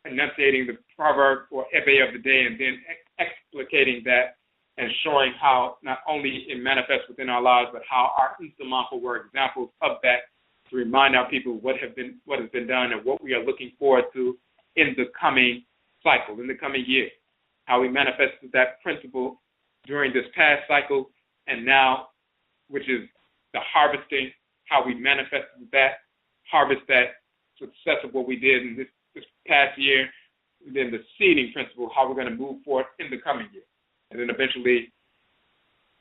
enunciating the proverb or ebe of the day, and then explicating that and showing how not only it manifests within our lives, but how our Nsamanfo were examples of that, to remind our people what has been done and what we are looking forward to in the coming cycle, in the coming year. How we manifested that principle during this past cycle, and now, which is the harvesting, how we manifested that, harvest that success of what we did in this past year, and then the seeding principle, how we're going to move forward in the coming year. And then eventually,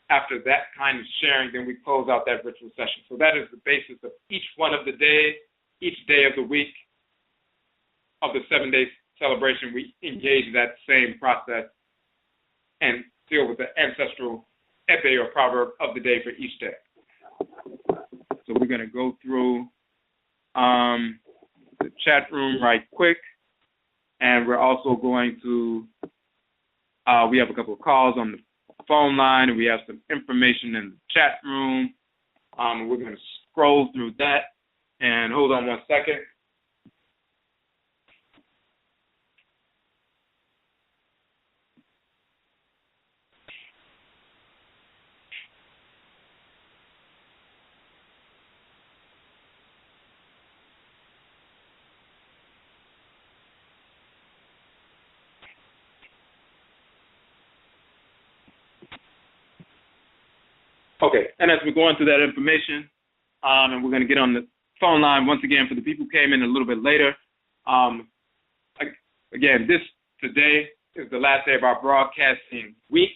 after that kind of sharing, then we close out that ritual session. So that is the basis of each one of the days, each day of the week of the 7-day celebration. We engage that same process and deal with the ancestral ebe or proverb of the day for each day. So we're going to go through the chat room right quick, and we're also going to, we have a couple of calls on the phone line, and we have some information in the chat room. We're going to scroll through that, and hold on one second. Okay, and as we're going through that information, and we're going to get on the phone line once again for the people who came in a little bit later. Again, today is the last day of our broadcasting week.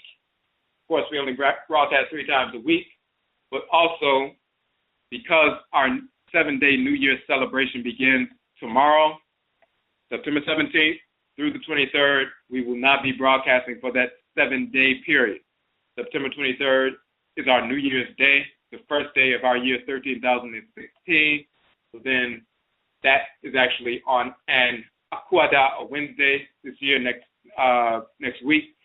Of course, we only broadcast 3 times a week, but also because our 7-day New Year's celebration begins tomorrow, September 17th through the 23rd, we will not be broadcasting for that 7-day period. September 23rd is our New Year's Day, the first day of our year 13,016. So then that is actually on an Akwada, a Wednesday this year, next next week.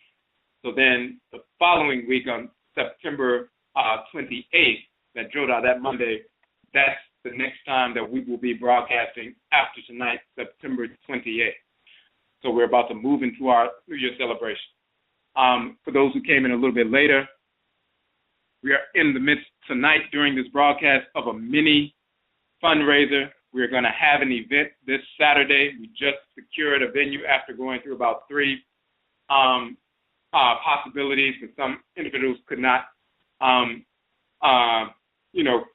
So then the following week on September 28th, that drill out that Monday, that's the next time that we will be broadcasting after tonight, September 28th. So we're about to move into our New Year celebration. For those who came in a little bit later, we are in the midst tonight during this broadcast of a mini fundraiser. We're going to have an event this Saturday. We just secured a venue after going through about 3 possibilities, because some individuals could not,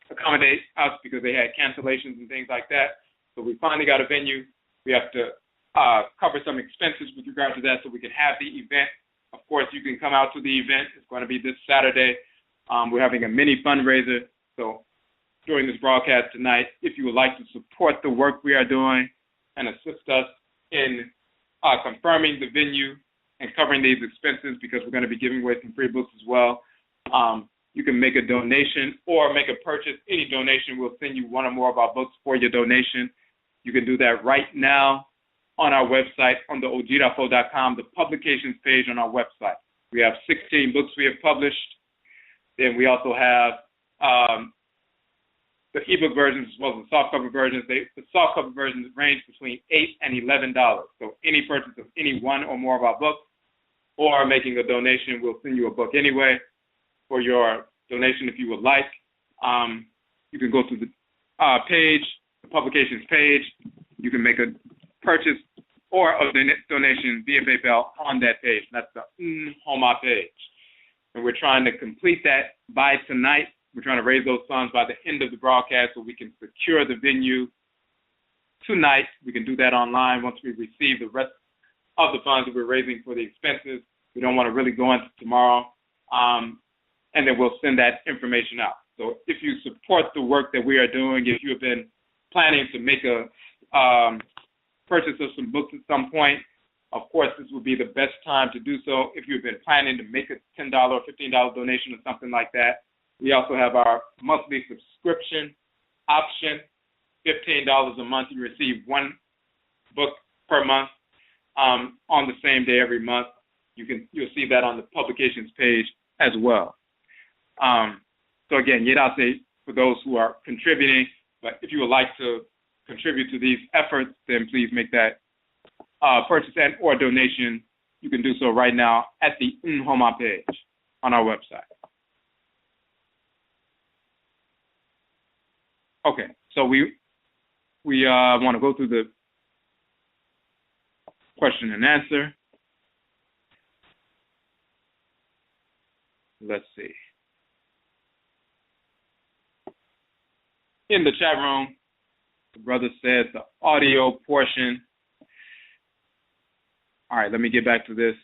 accommodate us because they had cancellations and things like that. So we finally got a venue. We have to cover some expenses with regard to that so we can have the event. Of course, you can come out to the event. It's going to be this Saturday. We're having a mini fundraiser. So during this broadcast tonight, if you would like to support the work we are doing and assist us in confirming the venue and covering these expenses, because we're going to be giving away some free books as well, you can make a donation or make a purchase. Any donation, we'll send you one or more of our books for your donation. You can do that right now on our website, on the odwira.com, the publications page on our website. We have 16 books we have published. Then we also have the ebook versions as well as the softcover versions. The softcover versions range between $8 and $11. So any purchase of any one or more of our books or making a donation, we'll send you a book anyway. For your donation, if you would like, you can go to the page, the publications page. You can make a purchase or a donation via PayPal on that page. That's the Homa page. And we're trying to complete that by tonight. We're trying to raise those funds by the end of the broadcast so we can secure the venue tonight. We can do that online once we receive the rest of the funds that we're raising for the expenses. We don't want to really go into tomorrow. And then we'll send that information out. So if you support the work that we are doing, if you have been planning to make a purchase of some books at some point, of course, this would be the best time to do so. If you've been planning to make a $10 or $15 donation or something like that, we also have our monthly subscription option, $15 a month. You receive 1 book per month on the same day every month. You'll see that on the publications page as well. So again, Yedase for those who are contributing, but if you would like to contribute to these efforts, then please make that purchase and or donation. You can do so right now at the Nhoma page on our website. Okay, so we want to go through the question and answer. Let's see. In the chat room, the brother said the audio portion. All right, let me get back to this.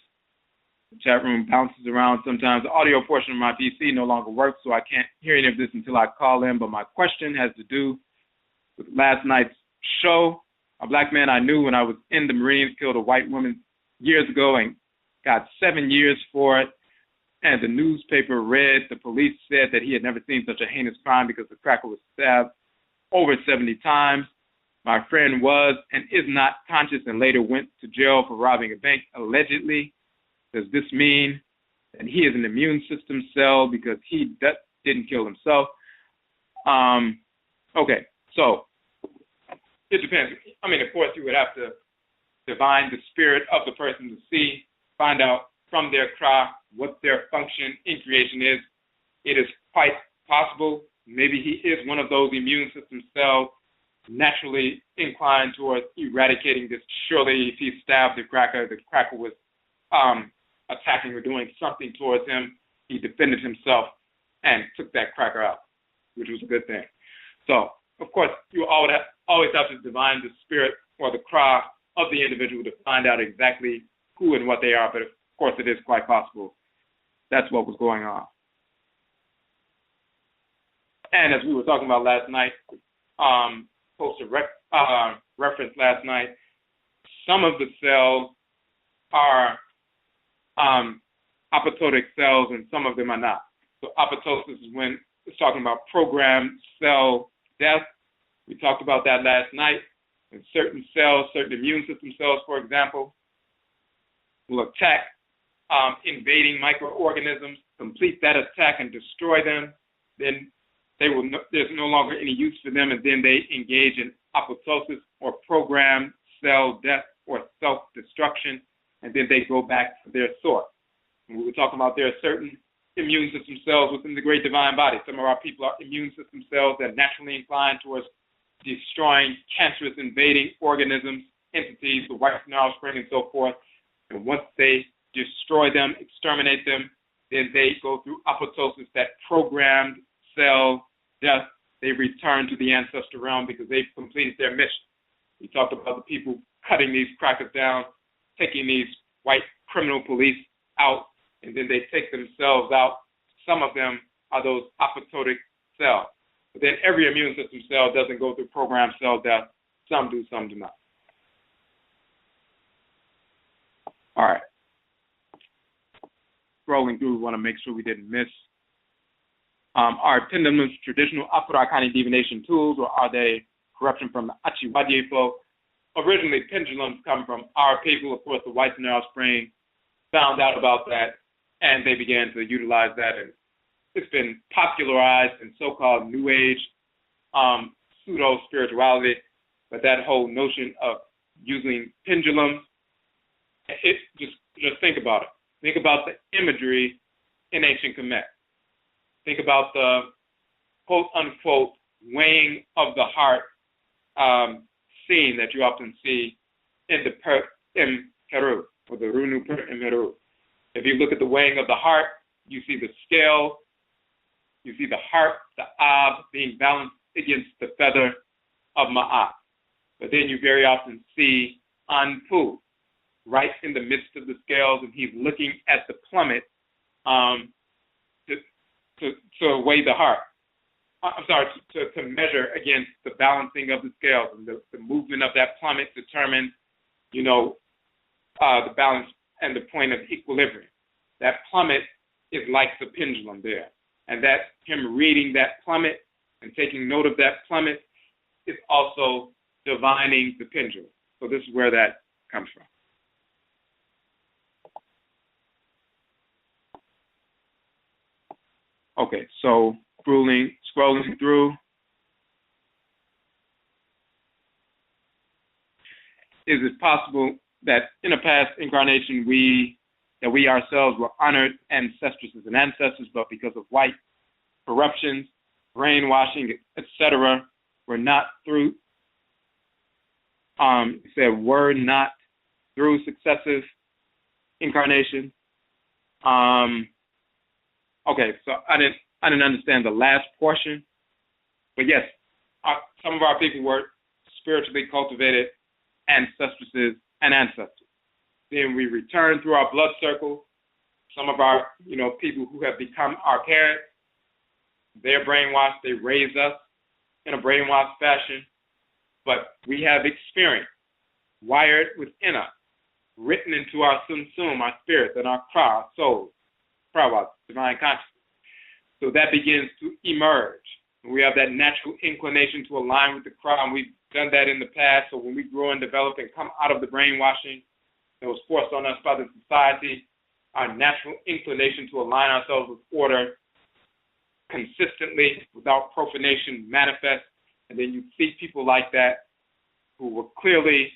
The chat room bounces around sometimes. The audio portion of my PC no longer works, so I can't hear any of this until I call in. But my question has to do with last night's show. A black man I knew when I was in the Marines killed a white woman years ago and got 7 years for it. And the newspaper read the police said that he had never seen such a heinous crime because the cracker was stabbed over 70 times. My friend was and is not conscious and later went to jail for robbing a bank, allegedly. Does this mean that he is an immune system cell because he didn't kill himself? Okay, so it depends. I mean, of course, you would have to divine the spirit of the person to see, find out from their cry what their function in creation is. It is quite possible maybe he is one of those immune system cells naturally inclined towards eradicating this. Surely if he stabbed the cracker was attacking or doing something towards him. He defended himself and took that cracker out, which was a good thing. So, of course, you always have to divine the spirit or the cry of the individual to find out exactly who and what they are, but of course it is quite possible that's what was going on. And as we were talking about last night, posted reference last night, some of the cells are apoptotic cells and some of them are not. So apoptosis is when it's talking about programmed cell death. We talked about that last night. In certain cells, certain immune system cells, for example, will attack invading microorganisms, complete that attack and destroy them. Then there's no longer any use for them, and then they engage in apoptosis or programmed cell death or self-destruction, and then they go back to their source. And we were talking about there are certain immune system cells within the great divine body. Some of our people are immune system cells that are naturally inclined towards destroying cancerous invading organisms, entities, the white offspring, and so forth. And once they destroy them, exterminate them, then they go through apoptosis, that programmed cell death. They return to the ancestor realm because they've completed their mission. We talked about the people cutting these crackers down, taking these white criminal police out, and then they take themselves out. Some of them are those apoptotic cells. But then every immune system cell doesn't go through programmed cell death. Some do, some do not. All right. Scrolling through, we want to make sure we didn't miss. Are pendulums traditional Afro-Akani divination tools, or are they corruption from the Achiwadye folk? Originally, pendulums come from our people. Of course, the whites in their offspring found out about that, and they began to utilize that. And it's been popularized in so-called New Age pseudo-spirituality. But that whole notion of using pendulums, just think about it. Think about the imagery in ancient Kemet. Think about the quote-unquote weighing of the heart scene that you often see in Peru, or the Runu in Peru. If you look at the weighing of the heart, you see the scale, you see the heart, the ab, being balanced against the feather of Ma'at. But then you very often see Anpu right in the midst of the scales, and he's looking at the plummet to weigh the heart. To measure against the balancing of the scales. And the movement of that plummet determines, the balance and the point of equilibrium. That plummet is like the pendulum there. And that him reading that plummet and taking note of that plummet is also divining the pendulum. So this is where that comes from. Okay, so scrolling through. Is it possible that in a past incarnation we ourselves were honored ancestresses and ancestors, but because of white corruptions, brainwashing, etc., were not through successive incarnations? Okay, so I didn't understand the last portion, but yes, some of our people were spiritually cultivated ancestresses and ancestors. Then we return through our blood circle. Some of our, people who have become our parents, they're brainwashed. They raise us in a brainwashed fashion, but we have experience wired within us, written into our sum, our spirits, and our kra, our souls, prawa, divine consciousness. So that begins to emerge. We have that natural inclination to align with the kra, and we've done that in the past. So when we grow and develop and come out of the brainwashing that was forced on us by the society, our natural inclination to align ourselves with order consistently without profanation manifests. And then you see people like that who were clearly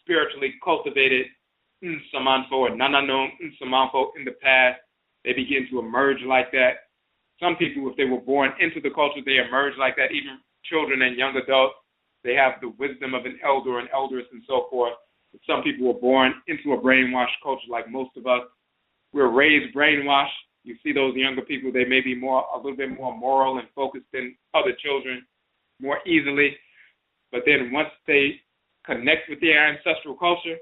spiritually cultivated Nsamanfo or Nananom Nsamanfo in the past. They begin to emerge like that. Some people, if they were born into the culture, they emerge like that. Even children and young adults, they have the wisdom of an elder and elders and so forth. But some people were born into a brainwashed culture like most of us. We're raised brainwashed. You see those younger people, they may be a little bit more moral and focused than other children more easily. But then once they connect with their ancestral culture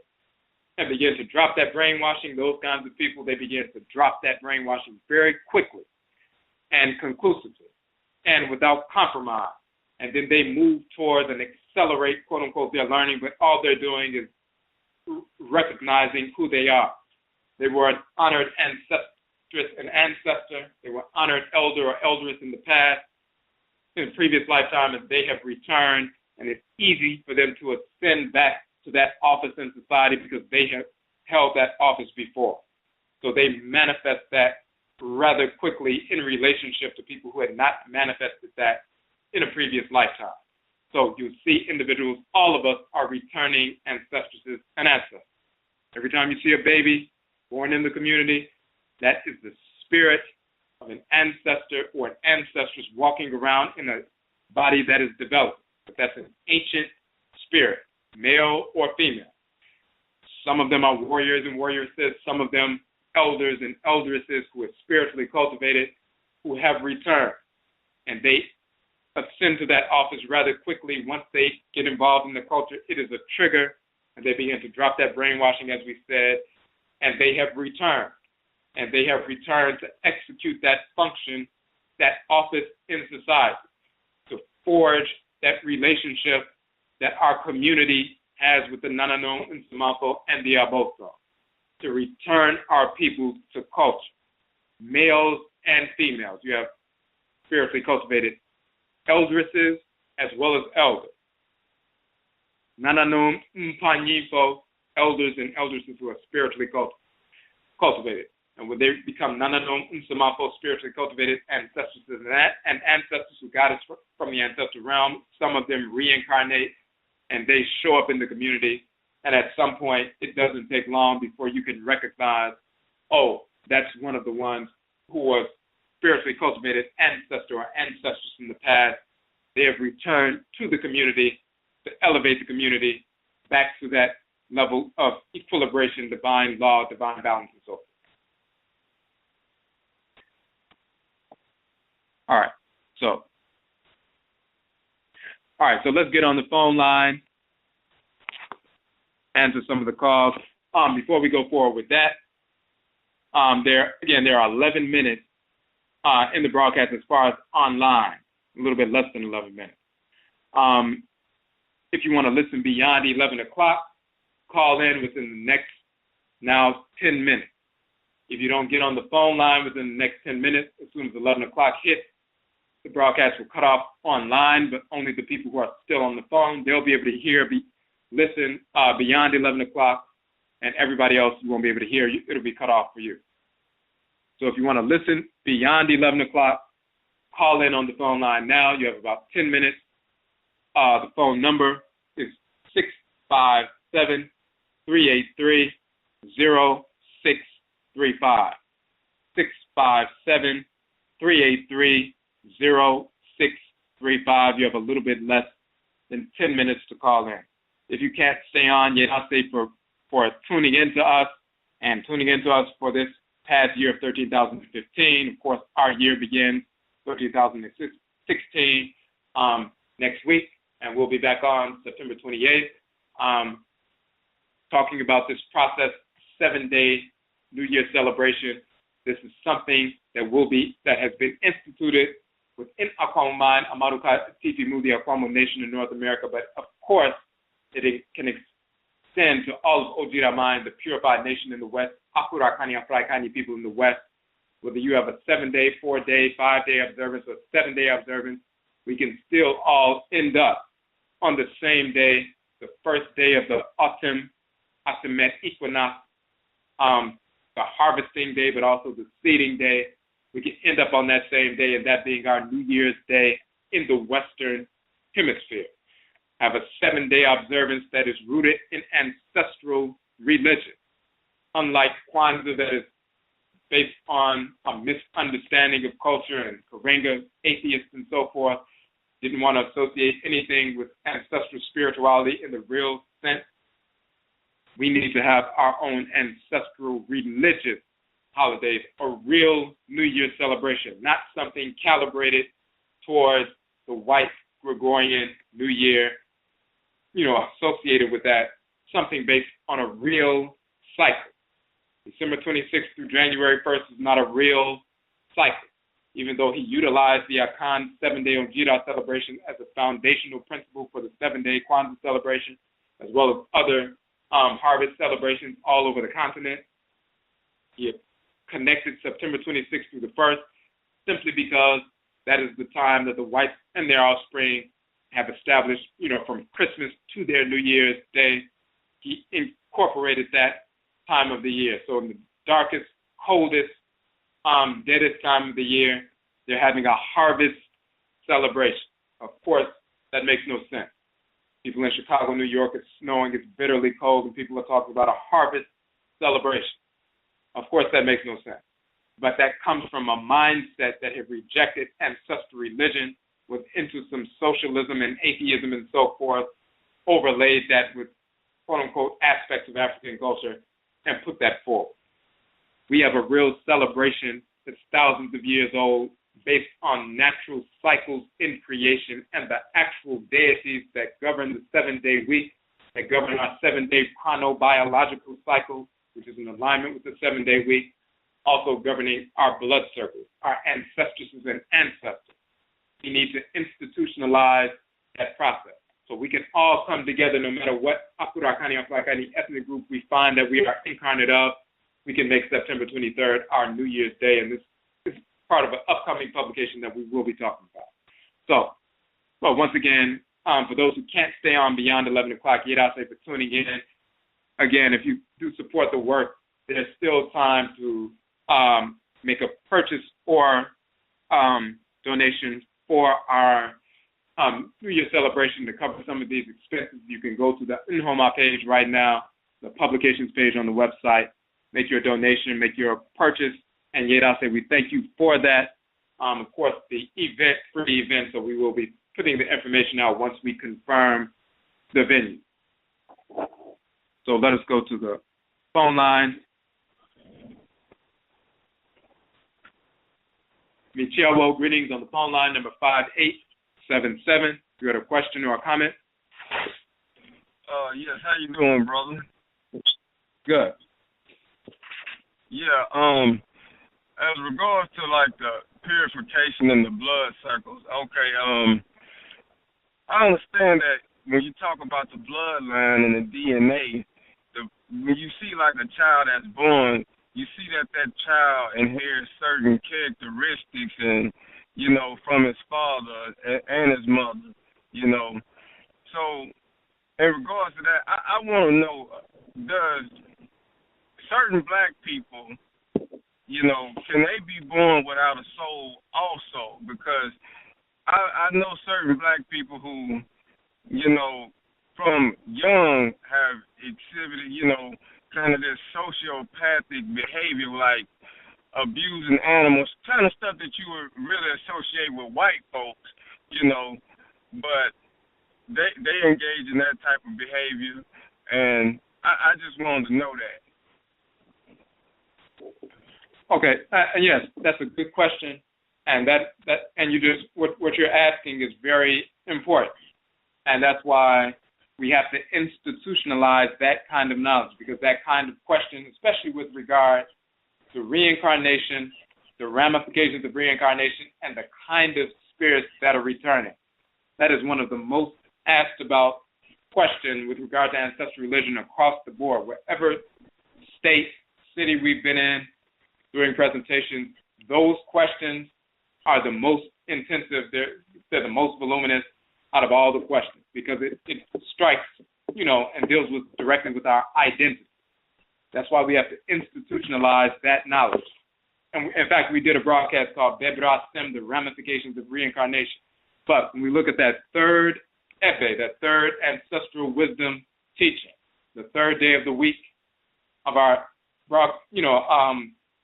and begin to drop that brainwashing, those kinds of people, they begin to drop that brainwashing very quickly and conclusively and without compromise. And then they move towards and accelerate, quote unquote, their learning, but all they're doing is recognizing who they are. They were an honored ancestor. They were honored elder or elders in the past, in a previous lifetime, and they have returned, and it's easy for them to ascend back to that office in society because they held that office before. So they manifest that rather quickly in relationship to people who had not manifested that in a previous lifetime. So you see individuals, all of us are returning ancestresses and ancestors. Every time you see a baby born in the community, that is the spirit of an ancestor or an ancestress walking around in a body that is developed. But that's an ancient spirit, male or female. Some of them are warriors and warrioresses, some of them elders and elderesses who are spiritually cultivated, who have returned. And they ascend to that office rather quickly. Once they get involved in the culture, it is a trigger, and they begin to drop that brainwashing, as we said, and they have returned. And they have returned to execute that function, that office in society, to forge that relationship that our community has with the Nananomsom and the Abosom, to return our people to culture, males and females. You have spiritually cultivated elderesses as well as elders. Nananomsom, elders and elderesses who are spiritually cultivated. And when they become Nananomsom, spiritually cultivated ancestresses and ancestors who got us from the ancestral realm, some of them reincarnate and they show up in the community. And at some point, it doesn't take long before you can recognize, oh, that's one of the ones who was spiritually cultivated ancestor or ancestress in the past. They have returned to the community to elevate the community back to that level of equilibration, divine law, divine balance, and so forth. All right, so let's get on the phone line, answer some of the calls. Before we go forward with that, there are 11 minutes in the broadcast as far as online, a little bit less than 11 minutes. If you want to listen beyond 11 o'clock, call in within the next, now 10 minutes. If you don't get on the phone line within the next 10 minutes, as soon as 11 o'clock hits, the broadcast will cut off online, but only the people who are still on the phone, they'll be able to listen beyond 11 o'clock, and everybody else who won't be able to hear you, it'll be cut off for you. So if you want to listen beyond 11 o'clock, call in on the phone line now. You have about 10 minutes. The phone number is 657-383-0635. 657-383-0635. You have a little bit less than 10 minutes to call in. If you can't stay on, yet I'll say for tuning into us for this past year of 13,015. Of course, our year begins 13,016 next week, and we'll be back on September 28th, talking about this process, 7-day New Year celebration. This is something that has been instituted within Aakhuamuman Amaruka Atifi Mu, the Akwamu Nation in North America, but of course, it can extend to all of Odwira, the purified nation in the West, Aakhuamuman people in the West. Whether you have a 7-day, 4-day, 5-day observance, or 7-day observance, we can still all end up on the same day, the first day of the Atem, Atemet Equinox, the harvesting day, but also the seeding day. We can end up on that same day, and that being our New Year's Day in the Western Hemisphere. Have a 7-day observance that is rooted in ancestral religion. Unlike Kwanzaa, that is based on a misunderstanding of culture, and Karenga, atheists and so forth, didn't want to associate anything with ancestral spirituality in the real sense. We need to have our own ancestral religious holidays, a real New Year celebration, not something calibrated towards the white Gregorian New Year, associated with that, something based on a real cycle. December 26th through January 1st is not a real cycle, even though he utilized the Akan 7-day Odwira celebration as a foundational principle for the 7-day Kwanzaa celebration, as well as other harvest celebrations all over the continent. He connected September 26th through the 1st simply because that is the time that the whites and their offspring have established, from Christmas to their New Year's Day. He incorporated that time of the year. So in the darkest, coldest, deadest time of the year, they're having a harvest celebration. Of course, that makes no sense. People in Chicago, New York, it's snowing, it's bitterly cold, and people are talking about a harvest celebration. Of course, that makes no sense. But that comes from a mindset that had rejected ancestral religion, was into some socialism and atheism and so forth, overlaid that with quote-unquote aspects of African culture, and put that forward. We have a real celebration that's thousands of years old, based on natural cycles in creation and the actual deities that govern the 7-day week, that govern our 7-day chronobiological cycle, which is in alignment with the 7-day week, also governing our blood circles, our ancestresses and ancestors. We need to institutionalize that process. So we can all come together no matter what Akurakani ethnic group we find that we are incarnate of. We can make September 23rd our New Year's Day, and this is part of an upcoming publication that we will be talking about. So, well, once again, for those who can't stay on beyond 11 o'clock, Yedase for tuning in. Again, if you do support the work, there's still time to make a purchase or donation for our New Year celebration to cover some of these expenses. You can go to the Nhoma page right now, the publications page on the website, make your donation, make your purchase, and Yedase, we thank you for that. Of course, the event, free event, so we will be putting the information out once we confirm the venue. So let us go to the phone line. Michiawo, greetings on the phone line, number 5877. You got a question or a comment? Yes, how you doing, brother? Good. Yeah, as regards to like the purification in the blood circles, okay, I understand that when you talk about the bloodline and the DNA, when you see like a child that's born, you see that child inherits certain characteristics and, you know, from his father and his mother, you know. So in regards to that, I want to know, does certain black people, you know, can they be born without a soul also? Because I know certain black people who, you know, from young have exhibited, you know, kind of this sociopathic behavior like abusing animals, kind of stuff that you would really associate with white folks, you know, but they engage in that type of behavior, and I just wanted to know that. Okay, yes, that's a good question, and and you just what you're asking is very important, and that's why we have to institutionalize that kind of knowledge, because that kind of question, especially with regard to reincarnation, the ramifications of reincarnation, and the kind of spirits that are returning, that is one of the most asked about questions with regard to ancestral religion across the board. Wherever state, city we've been in, during presentations, those questions are the most intensive, they're the most voluminous out of all the questions, because it strikes, you know, and deals directly with our identity. That's why we have to institutionalize that knowledge. And in fact, we did a broadcast called Bebra Stem, the Ramifications of Reincarnation. But when we look at that third Epe, that third ancestral wisdom teaching, the third day of the week of our,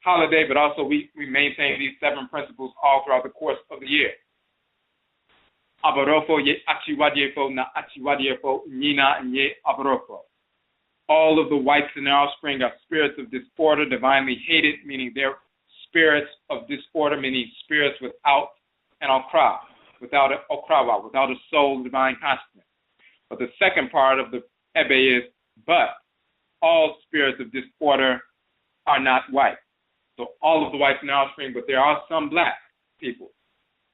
holiday, but also we maintain these 7 principles all throughout the course of the year. Abarofo ye achiwadiefo na achiwadiefo nina nye abarofo. All of the whites and their offspring are spirits of disorder, divinely hated, meaning they're spirits of disorder, meaning spirits without an okra, without an okrawa, without a soul, divine consciousness. But the second part of the Ebe is, but all spirits of disorder are not white. So all of the whites and their offspring, but there are some black people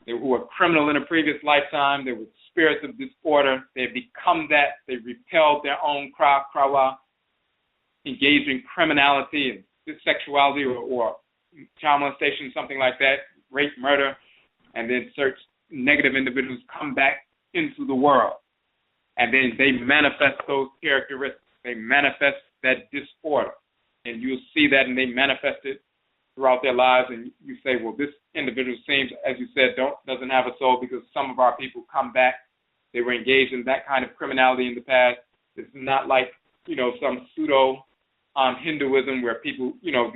who were criminal in a previous lifetime. They were spirits of disorder. They have become that. They repelled their own krawa, engaged in criminality and sexuality or child molestation, something like that, rape, murder, and then such negative individuals come back into the world. And then they manifest those characteristics. They manifest that disorder. and you'll see that, and they manifest it throughout their lives, and you say, well, this individual seems, as you said, doesn't have a soul, because some of our people come back. They were engaged in that kind of criminality in the past. It's not like, some pseudo Hinduism where people,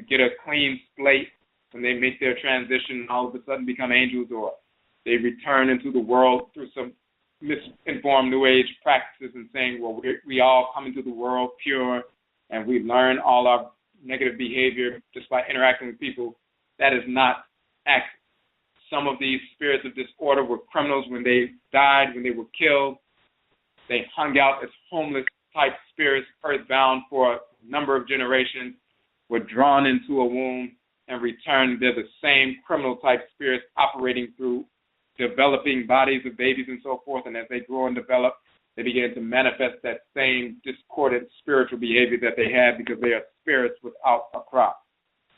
get a clean slate when they make their transition and all of a sudden become angels, or they return into the world through some misinformed New Age practices and saying, well, we all come into the world pure and we learn all our negative behavior just by interacting with people. That is not accurate. Some of these spirits of disorder were criminals when they died, when they were killed. They hung out as homeless type spirits, earthbound for a number of generations, were drawn into a womb and returned. They're the same criminal type spirits operating through developing bodies of babies and so forth. And as they grow and develop, they begin to manifest that same discordant spiritual behavior that they had, because they are spirits without a crop,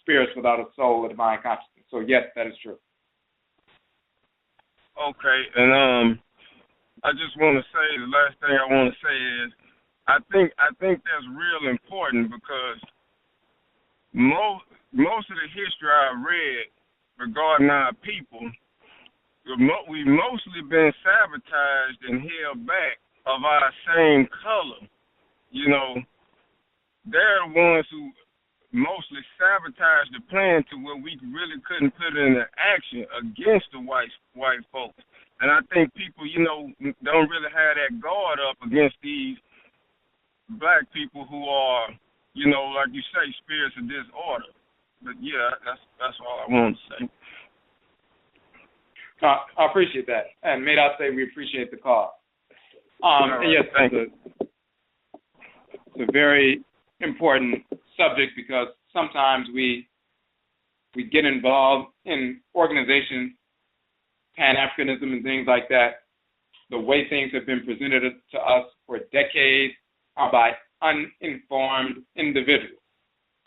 spirits without a soul, a divine consciousness. So yes, that is true. Okay, and I just want to say, the last thing I want to say is, I think that's real important, because most of the history I read regarding our people, we've mostly been sabotaged and held back of our same color. They're the ones who mostly sabotaged the plan to where we really couldn't put it into action against the white folks. And I think people, don't really have that guard up against these black people who are, like you say, spirits of disorder. But yeah, that's all I want to say. I appreciate that. And may I say we appreciate the call. And yes, it's a very important subject, because sometimes we get involved in organizations, Pan-Africanism and things like that. The way things have been presented to us for decades are by uninformed individuals,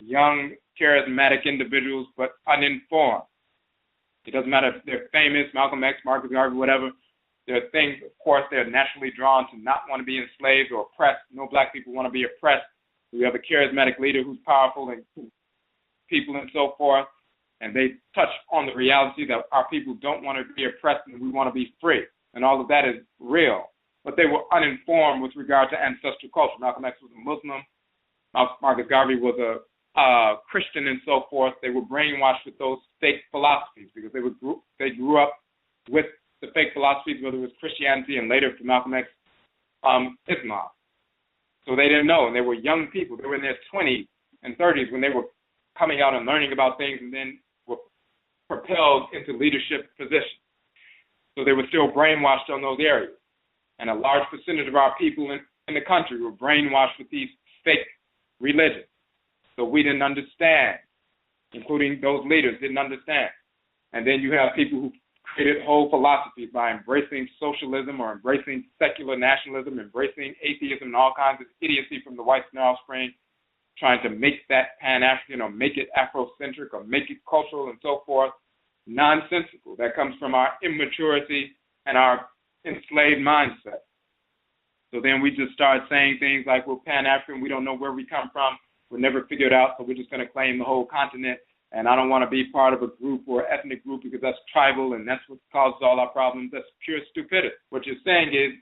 young, charismatic individuals, but uninformed. It doesn't matter if they're famous, Malcolm X, Marcus Garvey, whatever. There are things, of course, they're naturally drawn to not want to be enslaved or oppressed. No black people want to be oppressed. We have a charismatic leader who's powerful and people and so forth, and they touch on the reality that our people don't want to be oppressed and we want to be free. And all of that is real. But they were uninformed with regard to ancestral culture. Malcolm X was a Muslim. Marcus Garvey was a Christian and so forth. They were brainwashed with those fake philosophies, because they grew up with the fake philosophies, whether it was Christianity and later for Malcolm X, Islam. So they didn't know, and they were young people. They were in their 20s and 30s when they were coming out and learning about things, and then were propelled into leadership positions. So they were still brainwashed on those areas. And a large percentage of our people in the country were brainwashed with these fake religions. So we didn't understand, including those leaders didn't understand. And then you have people who created whole philosophies by embracing socialism or embracing secular nationalism, embracing atheism and all kinds of idiocy from the whites and their offspring, trying to make that Pan-African or make it Afrocentric or make it cultural and so forth. Nonsensical. That comes from our immaturity and our enslaved mindset. So then we just start saying things like, we're Pan-African, we don't know where we come from, we're never figured out, so we're just going to claim the whole continent, and I don't want to be part of a group or ethnic group because that's tribal and that's what causes all our problems. That's pure stupidity. What you're saying is,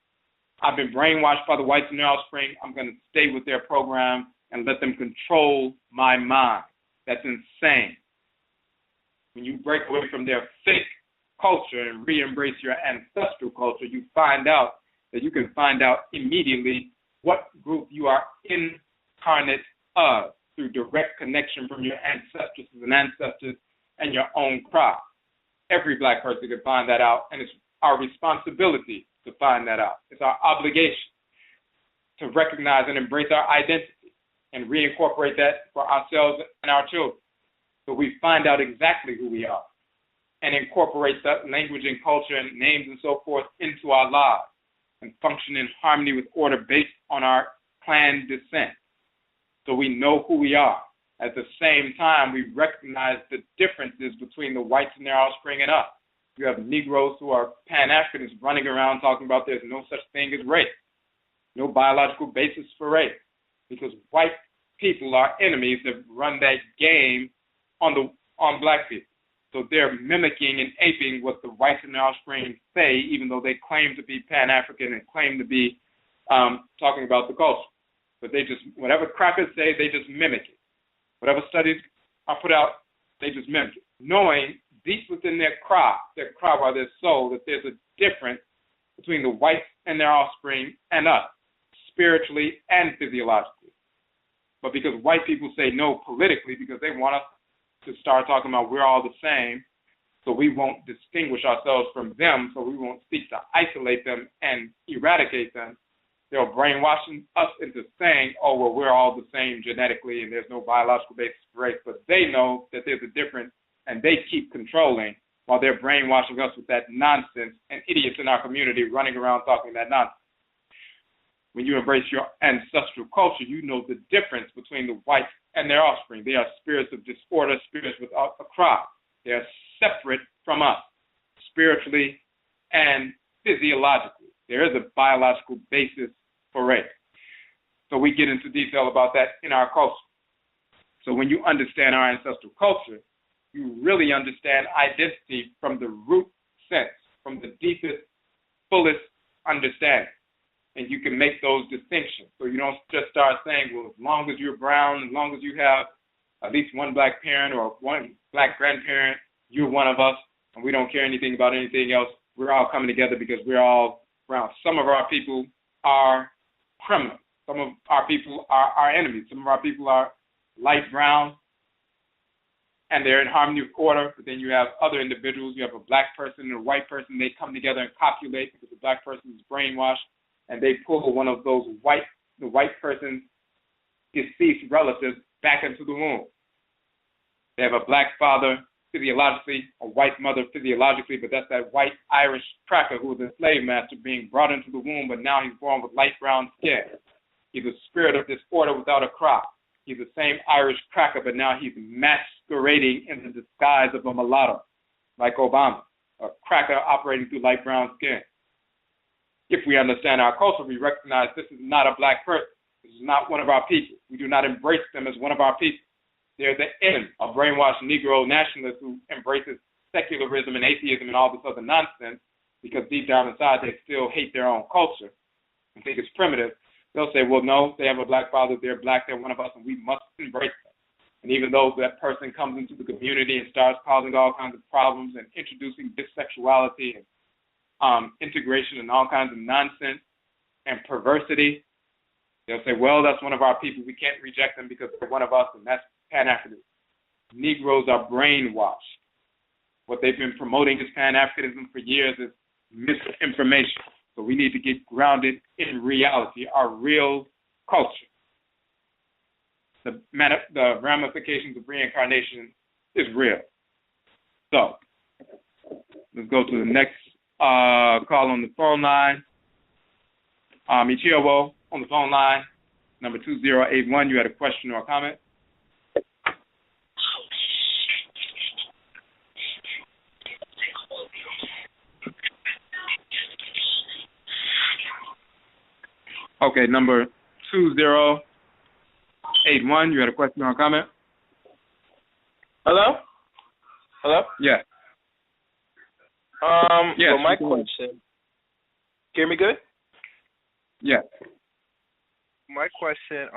I've been brainwashed by the whites and their offspring, I'm going to stay with their program and let them control my mind. That's insane. When you break away from their fake culture and re-embrace your ancestral culture, you find out that you can find out immediately what group you are incarnate of through direct connection from your ancestresses and ancestors and your own crop. Every black person can find that out, and it's our responsibility to find that out. It's our obligation to recognize and embrace our identity and reincorporate that for ourselves and our children. So we find out exactly who we are and incorporate that language and culture and names and so forth into our lives and function in harmony with order based on our clan descent. So we know who we are. At the same time, we recognize the differences between the whites and their offspring and us. You have Negroes who are Pan-Africans running around talking about there's no such thing as race, no biological basis for race, because white people, our enemies, have run that game on black people. So they're mimicking and aping what the whites and their offspring say, even though they claim to be Pan-African and claim to be talking about the culture. But they just, whatever crackers say, they just mimic it. Whatever studies are put out, they just mimic it, knowing deep within their cry by their soul, that there's a difference between the whites and their offspring and us, spiritually and physiologically. But because white people say no politically, because they want us to start talking about we're all the same, so we won't distinguish ourselves from them, so we won't seek to isolate them and eradicate them, they're brainwashing us into saying, oh, well, we're all the same genetically and there's no biological basis for race. But they know that there's a difference, and they keep controlling while they're brainwashing us with that nonsense, and idiots in our community running around talking that nonsense. When you embrace your ancestral culture, you know the difference between the whites and their offspring. They are spirits of disorder, spirits without a cry. They are separate from us, spiritually and physiologically. There is a biological basis for race. So we get into detail about that in our culture. So when you understand our ancestral culture, you really understand identity from the root sense, from the deepest, fullest understanding. And you can make those distinctions. So you don't just start saying, well, as long as you're brown, as long as you have at least one black parent or one black grandparent, you're one of us, and we don't care anything about anything else. We're all coming together because we're all brown. Some of our people are criminals. Some of our people are our enemies. Some of our people are light brown, and they're in harmony with order. But then you have other individuals. You have a black person and a white person. They come together and copulate because the black person is brainwashed, and they pull one of those the white person's deceased relatives back into the womb. They have a black father physiologically, a white mother physiologically, but that's that white Irish cracker who was a slave master being brought into the womb, but now he's born with light brown skin. He's a spirit of disorder without a cry. He's the same Irish cracker, but now he's masquerading in the disguise of a mulatto, like Obama, a cracker operating through light brown skin. If we understand our culture, we recognize this is not a black person. This is not one of our people. We do not embrace them as one of our people. They're the enemy, a brainwashed Negro nationalist who embraces secularism and atheism and all this other nonsense because deep down inside they still hate their own culture and think it's primitive. They'll say, well, no, they have a black father, they're black, they're one of us, and we must embrace them. And even though that person comes into the community and starts causing all kinds of problems and introducing bisexuality and integration and all kinds of nonsense and perversity, they'll say, well, that's one of our people. We can't reject them because they're one of us, and that's Pan-Africanism. Negroes are brainwashed. What they've been promoting as Pan-Africanism for years is misinformation. So we need to get grounded in reality, our real culture. The ramifications of reincarnation is real. So let's go to the next call on the phone line. Ichiowo on the phone line, number 2081. You had a question or a comment? Okay, number 2081. You had a question or a comment? Hello? Hello? Yeah. Yes, well, my question. Hear me good? Yeah. My question,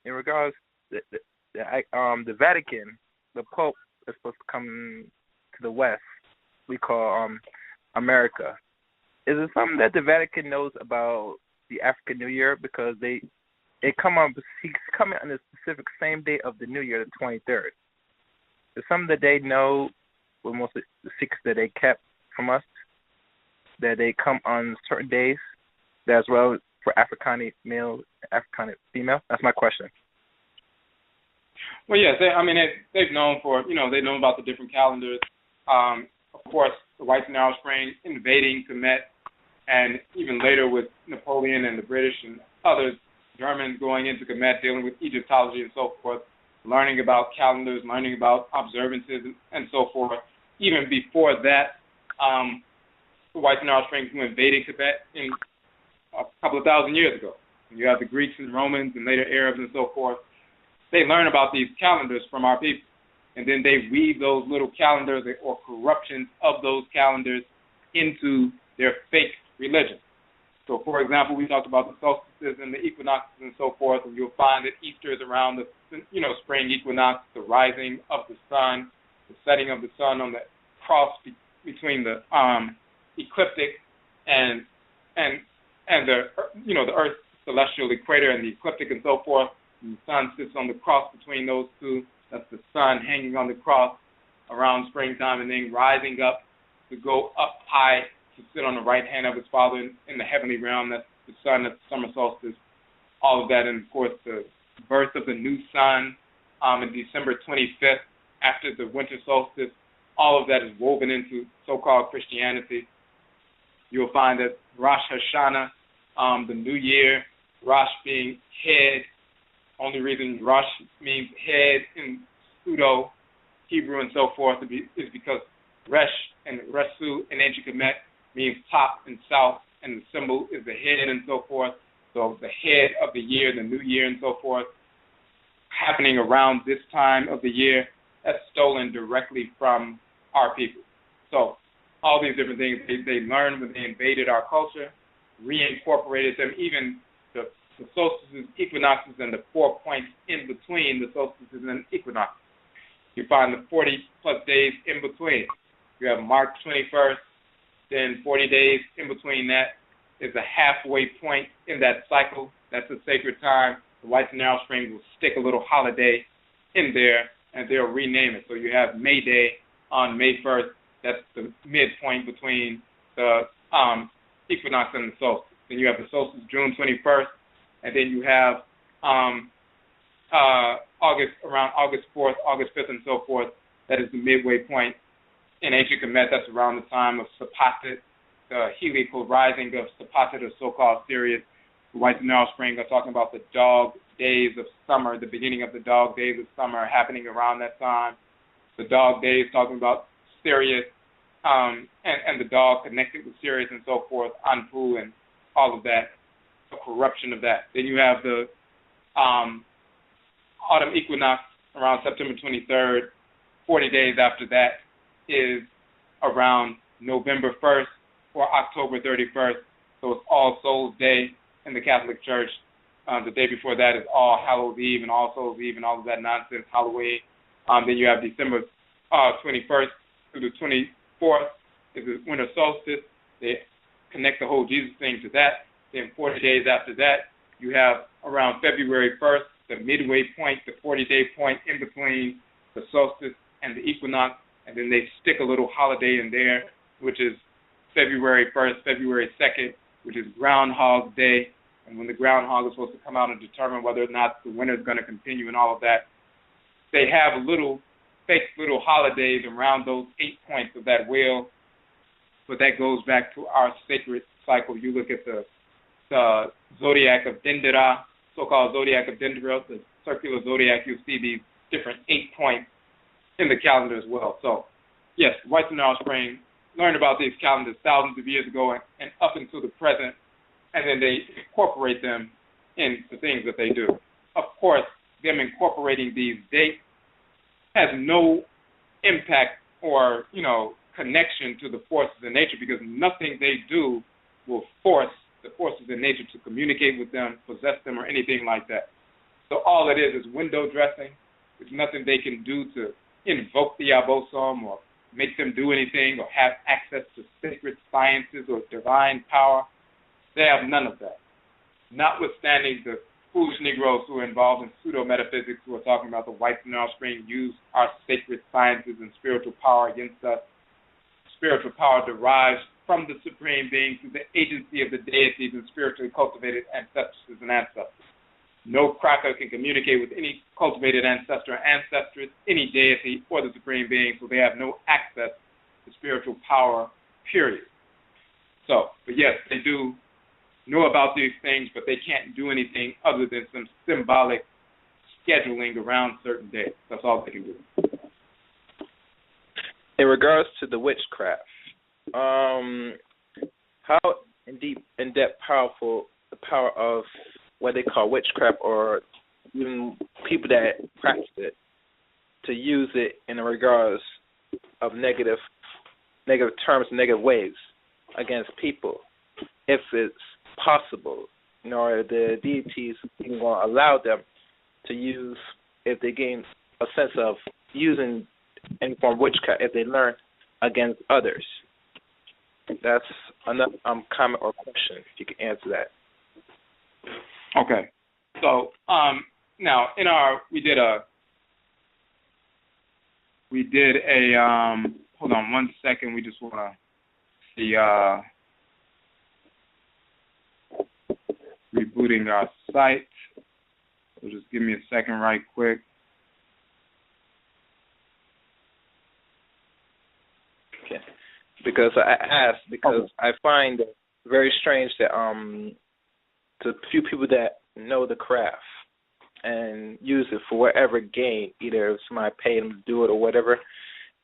in regards to the Vatican, the Pope is supposed to come to the West. We call America. Is it something that the Vatican knows about the African New Year? Because he's coming on the specific same day of the New Year, the 23rd. Is something that they know, with most of the secrets that they kept from us, that they come on certain days, as well for Afrikaner male, Afrikaner female? That's my question. Well, yes, they've known they know about the different calendars. Of course, the whites and their offspring invading Kemet, and even later with Napoleon and the British and others, Germans going into Kemet, dealing with Egyptology and so forth, learning about calendars, learning about observances and so forth. Even before that, the whites and their offspring who invaded Tibet in a couple of thousand years ago. You have the Greeks and Romans and later Arabs and so forth. they learn about these calendars from our people, and then they weave those little calendars or corruptions of those calendars into their fake religion. So, for example, we talked about the solstices and the equinoxes and so forth, and you'll find that Easter is around the spring equinox, the rising of the sun, the setting of the sun on the cross between the ecliptic and the the Earth's celestial equator and the ecliptic and so forth. And the sun sits on the cross between those two. That's the sun hanging on the cross around springtime and then rising up to go up high to sit on the right hand of his Father in the heavenly realm. That's the sun, that's the summer solstice, all of that. And, of course, the birth of the new sun in December 25th after the winter solstice, all of that is woven into so-called Christianity. You'll find that Rosh Hashanah, the new year, Rosh being head. Only reason Rosh means head in pseudo-Hebrew and so forth is because Resh and Resu in ancient Kemet means top and south, and the symbol is the head and so forth. So the head of the year, the new year and so forth, happening around this time of the year, that's stolen directly from our people. So all these different things they learned when they invaded our culture, reincorporated them, even the solstices, equinoxes, and the 4 points in between the solstices and equinoxes. You find the 40-plus days in between. You have March 21st, then 40 days in between that is a halfway point in that cycle. That's a sacred time. The Whites and Narrow Springs will stick a little holiday in there, and they'll rename it. So you have May Day on May 1st. That's the midpoint between the equinox and the solstice. Then you have the solstice June 21st, and then you have around August 4th, August 5th, and so forth. That is the midway point. In ancient Kemet, that's around the time of Sapatit, the heliacal rising of Sapatit, or so-called Sirius. The Whites and Narrow Spring are talking about the dog days of summer, the beginning of the dog days of summer happening around that time. The dog days talking about Sirius and the dog connected with Sirius and so forth, Anpu and all of that, the corruption of that. Then you have the autumn equinox around September 23rd. 40 days after that is around November 1st or October 31st. So it's All Souls Day in the Catholic Church. The day before that is All Hallows Eve and All Souls Eve and all of that nonsense, Halloween. Then you have December 21st through the 24th is the winter solstice. They connect the whole Jesus thing to that. Then 40 days after that, you have around February 1st, the midway point, the 40-day point in between the solstice and the equinox, and then they stick a little holiday in there, which is February 1st, February 2nd, which is Groundhog Day, and when the groundhog is supposed to come out and determine whether or not the winter is going to continue and all of that. They have fake little holidays around those 8 points of that wheel, but that goes back to our sacred cycle. You look at the zodiac of Dendera, so-called zodiac of Dendera, the circular zodiac, you'll see these different 8 points in the calendar as well. So, yes, Whites and Narrow Spring learned about these calendars thousands of years ago and up until the present, and then they incorporate them in the things that they do. Of course, them incorporating these dates has no impact or, connection to the forces in nature, because nothing they do will force the forces in nature to communicate with them, possess them, or anything like that. So all it is window dressing. There's nothing they can do to invoke the Abosom or make them do anything or have access to sacred sciences or divine power. They have none of that. Notwithstanding the foolish Negroes who are involved in pseudo-metaphysics who are talking about the Whites and Narrow Spring use our sacred sciences and spiritual power against us. Spiritual power derives from the Supreme Being through the agency of the deities and spiritually cultivated ancestors and ancestors. No cracker can communicate with any cultivated ancestor or ancestress, any deity, or the Supreme Being, so they have no access to spiritual power, period. So, but yes, they do know about these things, but they can't do anything other than some symbolic scheduling around certain days. That's all they can do. In regards to the witchcraft, how in depth powerful the power of what they call witchcraft, or even people that practice it to use it in regards of negative terms, negative ways against people, if it's possible, or the deities even going to allow them to use, if they gain a sense of using any form of witchcraft, if they learn against others. That's another comment or question, if you can answer that. Okay. So now we did a hold on one second, we just want to see rebooting our site. So just give me a second right quick. Okay. Because I asked because I find it very strange that the few people that know the craft and use it for whatever gain, either if somebody paid them to do it or whatever,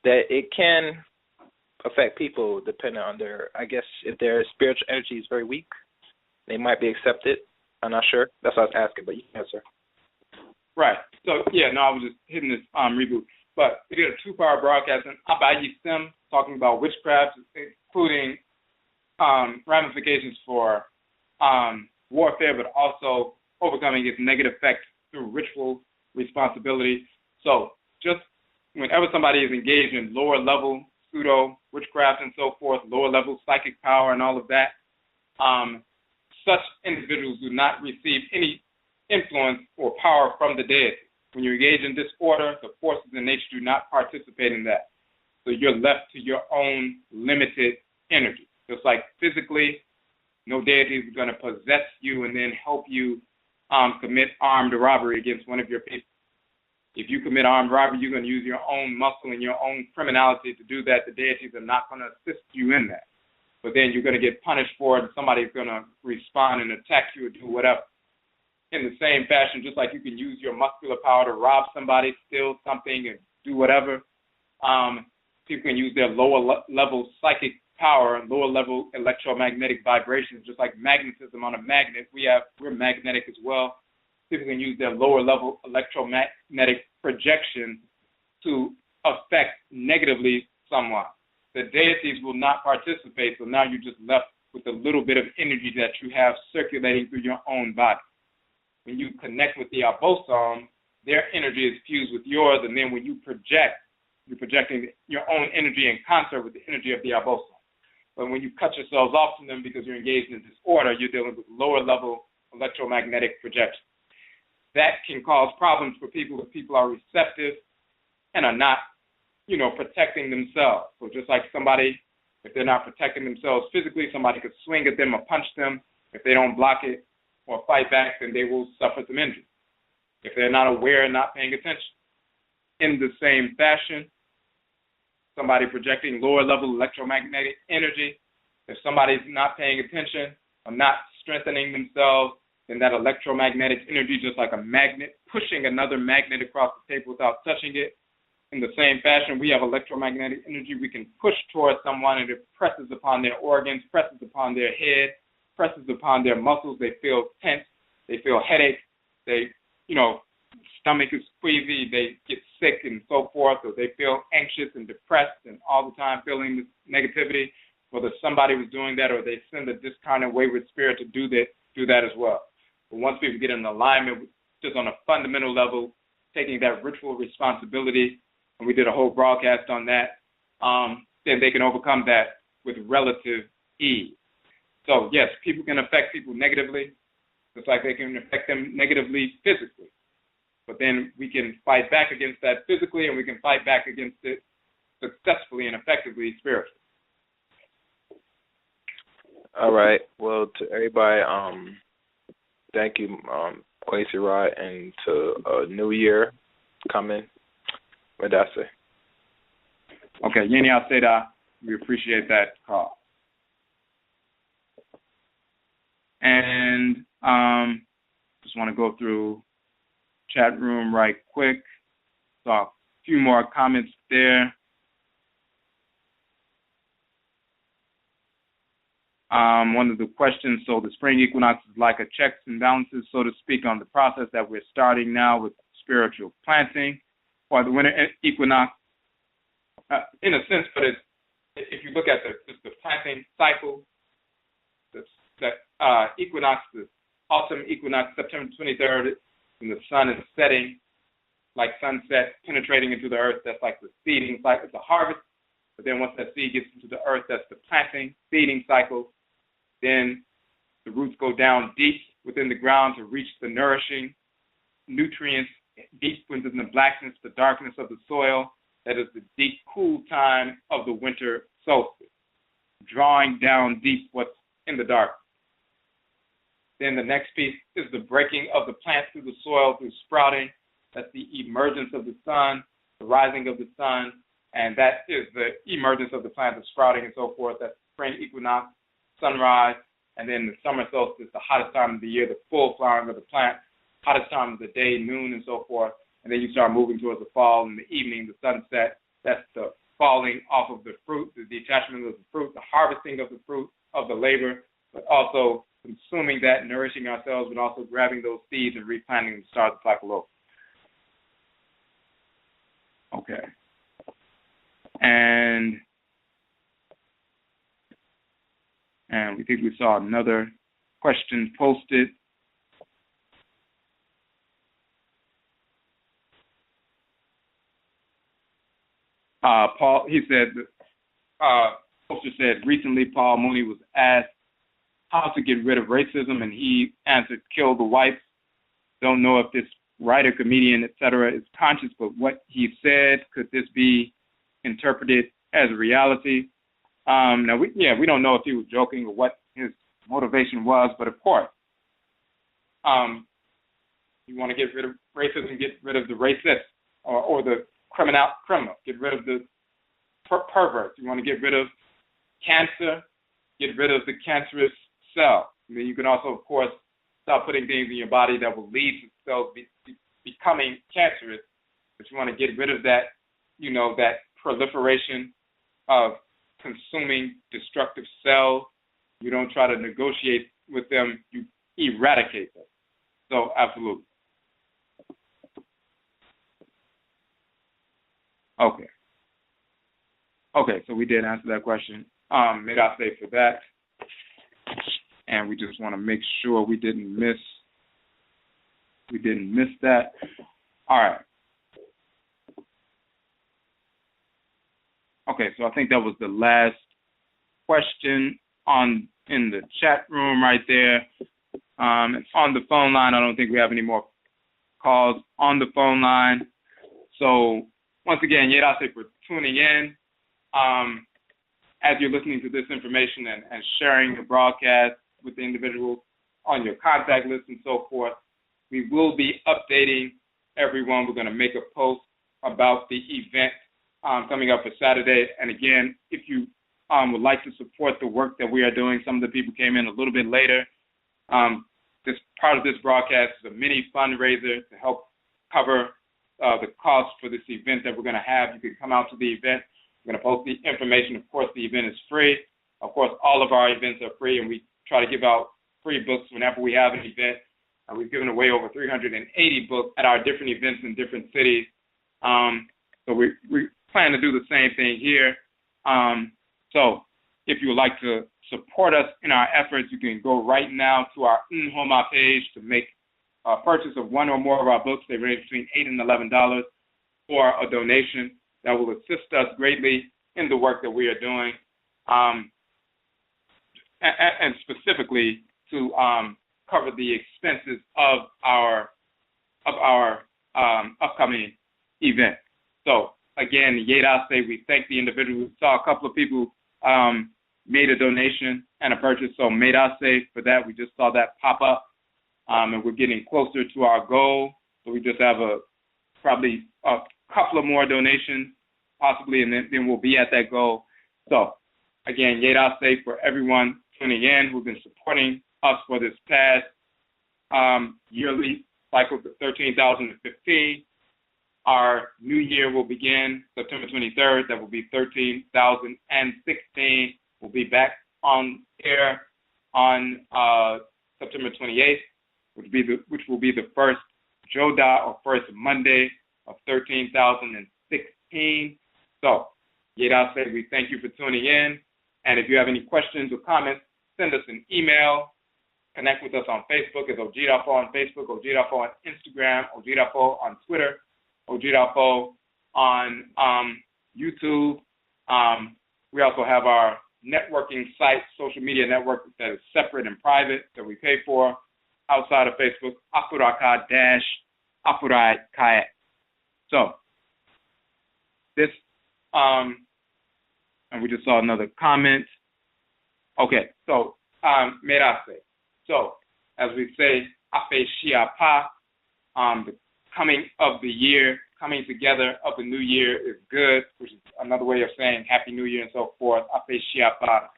that it can affect people depending on their, I guess, if their spiritual energy is very weak, they might be accepted. I'm not sure. That's what I was asking, but you can answer. Right. So, I was just hitting this reboot. But we did a 2-part broadcast on Abayistem, talking about witchcraft, including ramifications for warfare, but also overcoming its negative effects through ritual responsibility. So just whenever somebody is engaged in lower level pseudo witchcraft and so forth, lower level psychic power and all of that, such individuals do not receive any influence or power from the deity. When you engage in disorder, the forces in nature do not participate in that. So you're left to your own limited energy. Just like physically, no deity is going to possess you and then help you commit armed robbery against one of your people. If you commit armed robbery, you're going to use your own muscle and your own criminality to do that. The deities are not going to assist you in that. But then you're going to get punished for it, and somebody's going to respond and attack you or do whatever. In the same fashion, just like you can use your muscular power to rob somebody, steal something, and do whatever, people can use their lower level psychic power and lower level electromagnetic vibrations, just like magnetism on a magnet. We're magnetic as well. People can use their lower level electromagnetic projection to affect negatively someone. The deities will not participate, so now you're just left with a little bit of energy that you have circulating through your own body. When you connect with the Abosom, their energy is fused with yours, and then when you project, you're projecting your own energy in concert with the energy of the Abosom. But when you cut yourselves off from them because you're engaged in disorder, you're dealing with lower level electromagnetic projection. That can cause problems for people if people are receptive and are not, protecting themselves. So just like somebody, if they're not protecting themselves physically, somebody could swing at them or punch them. If they don't block it or fight back, then they will suffer some injury if they're not aware and not paying attention. In the same fashion, somebody projecting lower level electromagnetic energy, if somebody's not paying attention or not strengthening themselves, then that electromagnetic energy, just like a magnet, pushing another magnet across the table without touching it. In the same fashion, we have electromagnetic energy we can push towards someone, and it presses upon their organs, presses upon their head, presses upon their muscles. They feel tense, they feel headache, they, stomach is queasy, they get sick and so forth, or they feel anxious and depressed and all the time feeling this negativity, whether somebody was doing that or they send a discarnate wayward spirit to do that as well. But once people get in alignment, just on a fundamental level, taking that ritual responsibility, and we did a whole broadcast on that, then they can overcome that with relative ease. So yes, people can affect people negatively, just like they can affect them negatively physically. But then we can fight back against that physically, and we can fight back against it successfully and effectively spiritually. All right. Well, to everybody, thank you, Kwesi Rod, and to New Year coming. What did I say? Okay, Yeni Aseda, we appreciate that call. And just want to go through chat room right quick. So a few more comments there. One of the questions, so the spring equinox is like a checks and balances, so to speak, on the process that we're starting now with spiritual planting, or the winter equinox, in a sense, but if you look at the planting cycle, that equinox, the autumn equinox, September 23rd, when the sun is setting, like sunset, penetrating into the earth, that's like the seeding cycle. It's a harvest, but then once that seed gets into the earth, that's the planting, seeding cycle. Then the roots go down deep within the ground to reach the nourishing nutrients deep within the blackness, the darkness of the soil. That is the deep, cool time of the winter solstice, drawing down deep what's in the dark. Then the next piece is the breaking of the plant through the soil through sprouting. That's the emergence of the sun, the rising of the sun, and that is the emergence of the plant, the sprouting and so forth. That's spring equinox, sunrise, and then the summer solstice, the hottest time of the year, the full flowering of the plant, hottest time of the day, noon, and so forth. And then you start moving towards the fall and the evening, the sunset. That's the falling off of the fruit, the detachment of the fruit, the harvesting of the fruit of the labor, but also consuming that, nourishing ourselves, but also grabbing those seeds and replanting them to start the cycle over. Okay. And we think we saw another question posted. Paul, he said, poster said, recently Paul Mooney was asked how to get rid of racism, and he answered, kill the whites. Don't know if this writer, comedian, etc. is conscious, but what he said, could this be interpreted as a reality? Now, we don't know if he was joking or what his motivation was, but of course, you want to get rid of racism, get rid of the racist or the criminal, get rid of the perverts. You want to get rid of cancer, get rid of the cancerous cell. And then you can also, of course, stop putting things in your body that will lead to cells becoming cancerous. But you want to get rid of that, that proliferation of consuming destructive cells. You don't try to negotiate with them, you eradicate them. So, absolutely. Okay, so we did answer that question. Made I say for that. And we just want to make sure we didn't miss that. All right. Okay, so I think that was the last question in the chat room right there. On the phone line, I don't think we have any more calls on the phone line. So once again, Yedase for tuning in. As you're listening to this information and sharing the broadcast with the individuals on your contact list and so forth, we will be updating everyone. We're going to make a post about the event coming up for Saturday. And again, if you would like to support the work that we are doing, some of the people came in a little bit later. This part of this broadcast is a mini fundraiser to help cover the cost for this event that we're going to have. You can come out to the event. We're going to post the information. Of course, the event is free. Of course, all of our events are free, and we try to give out free books whenever we have an event. We've given away over 380 books at our different events in different cities. So we plan to do the same thing here. So if you would like to support us in our efforts, you can go right now to our Nhoma page to make a purchase of one or more of our books. They range between $8 and $11 for a donation. That will assist us greatly in the work that we are doing, and specifically to cover the expenses of our upcoming event. So again, Yedase, we thank the individual. We saw a couple of people made a donation and a purchase. So Medase for that. We just saw that pop up, and we're getting closer to our goal. So we just have probably a couple of more donations, possibly, and then we'll be at that goal. So again, Yedase for everyone tuning in who's been supporting us for this past yearly cycle, 13,015. Our new year will begin September 23rd. That will be 13,016. We'll be back on air on September 28th, which will be the first Joda, or first Monday of 13,016. So, Yedase, we thank you for tuning in. And if you have any questions or comments, send us an email. Connect with us on Facebook as Ojidafo on Facebook, Ojidafo on Instagram, Ojidafo on Twitter, Ojidafo on YouTube. We also have our networking site, social media network that is separate and private that we pay for outside of Facebook, Afuraka-Afurai-Kayak. So, this, and we just saw another comment. Okay, so, Merase. So, as we say, Afe Shiapa, the coming of the year, coming together of the new year is good, which is another way of saying Happy New Year and so forth. Afe Shiapa.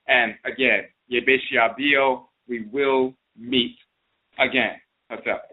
And again, Yebe Shiabio, we will meet again. That's up.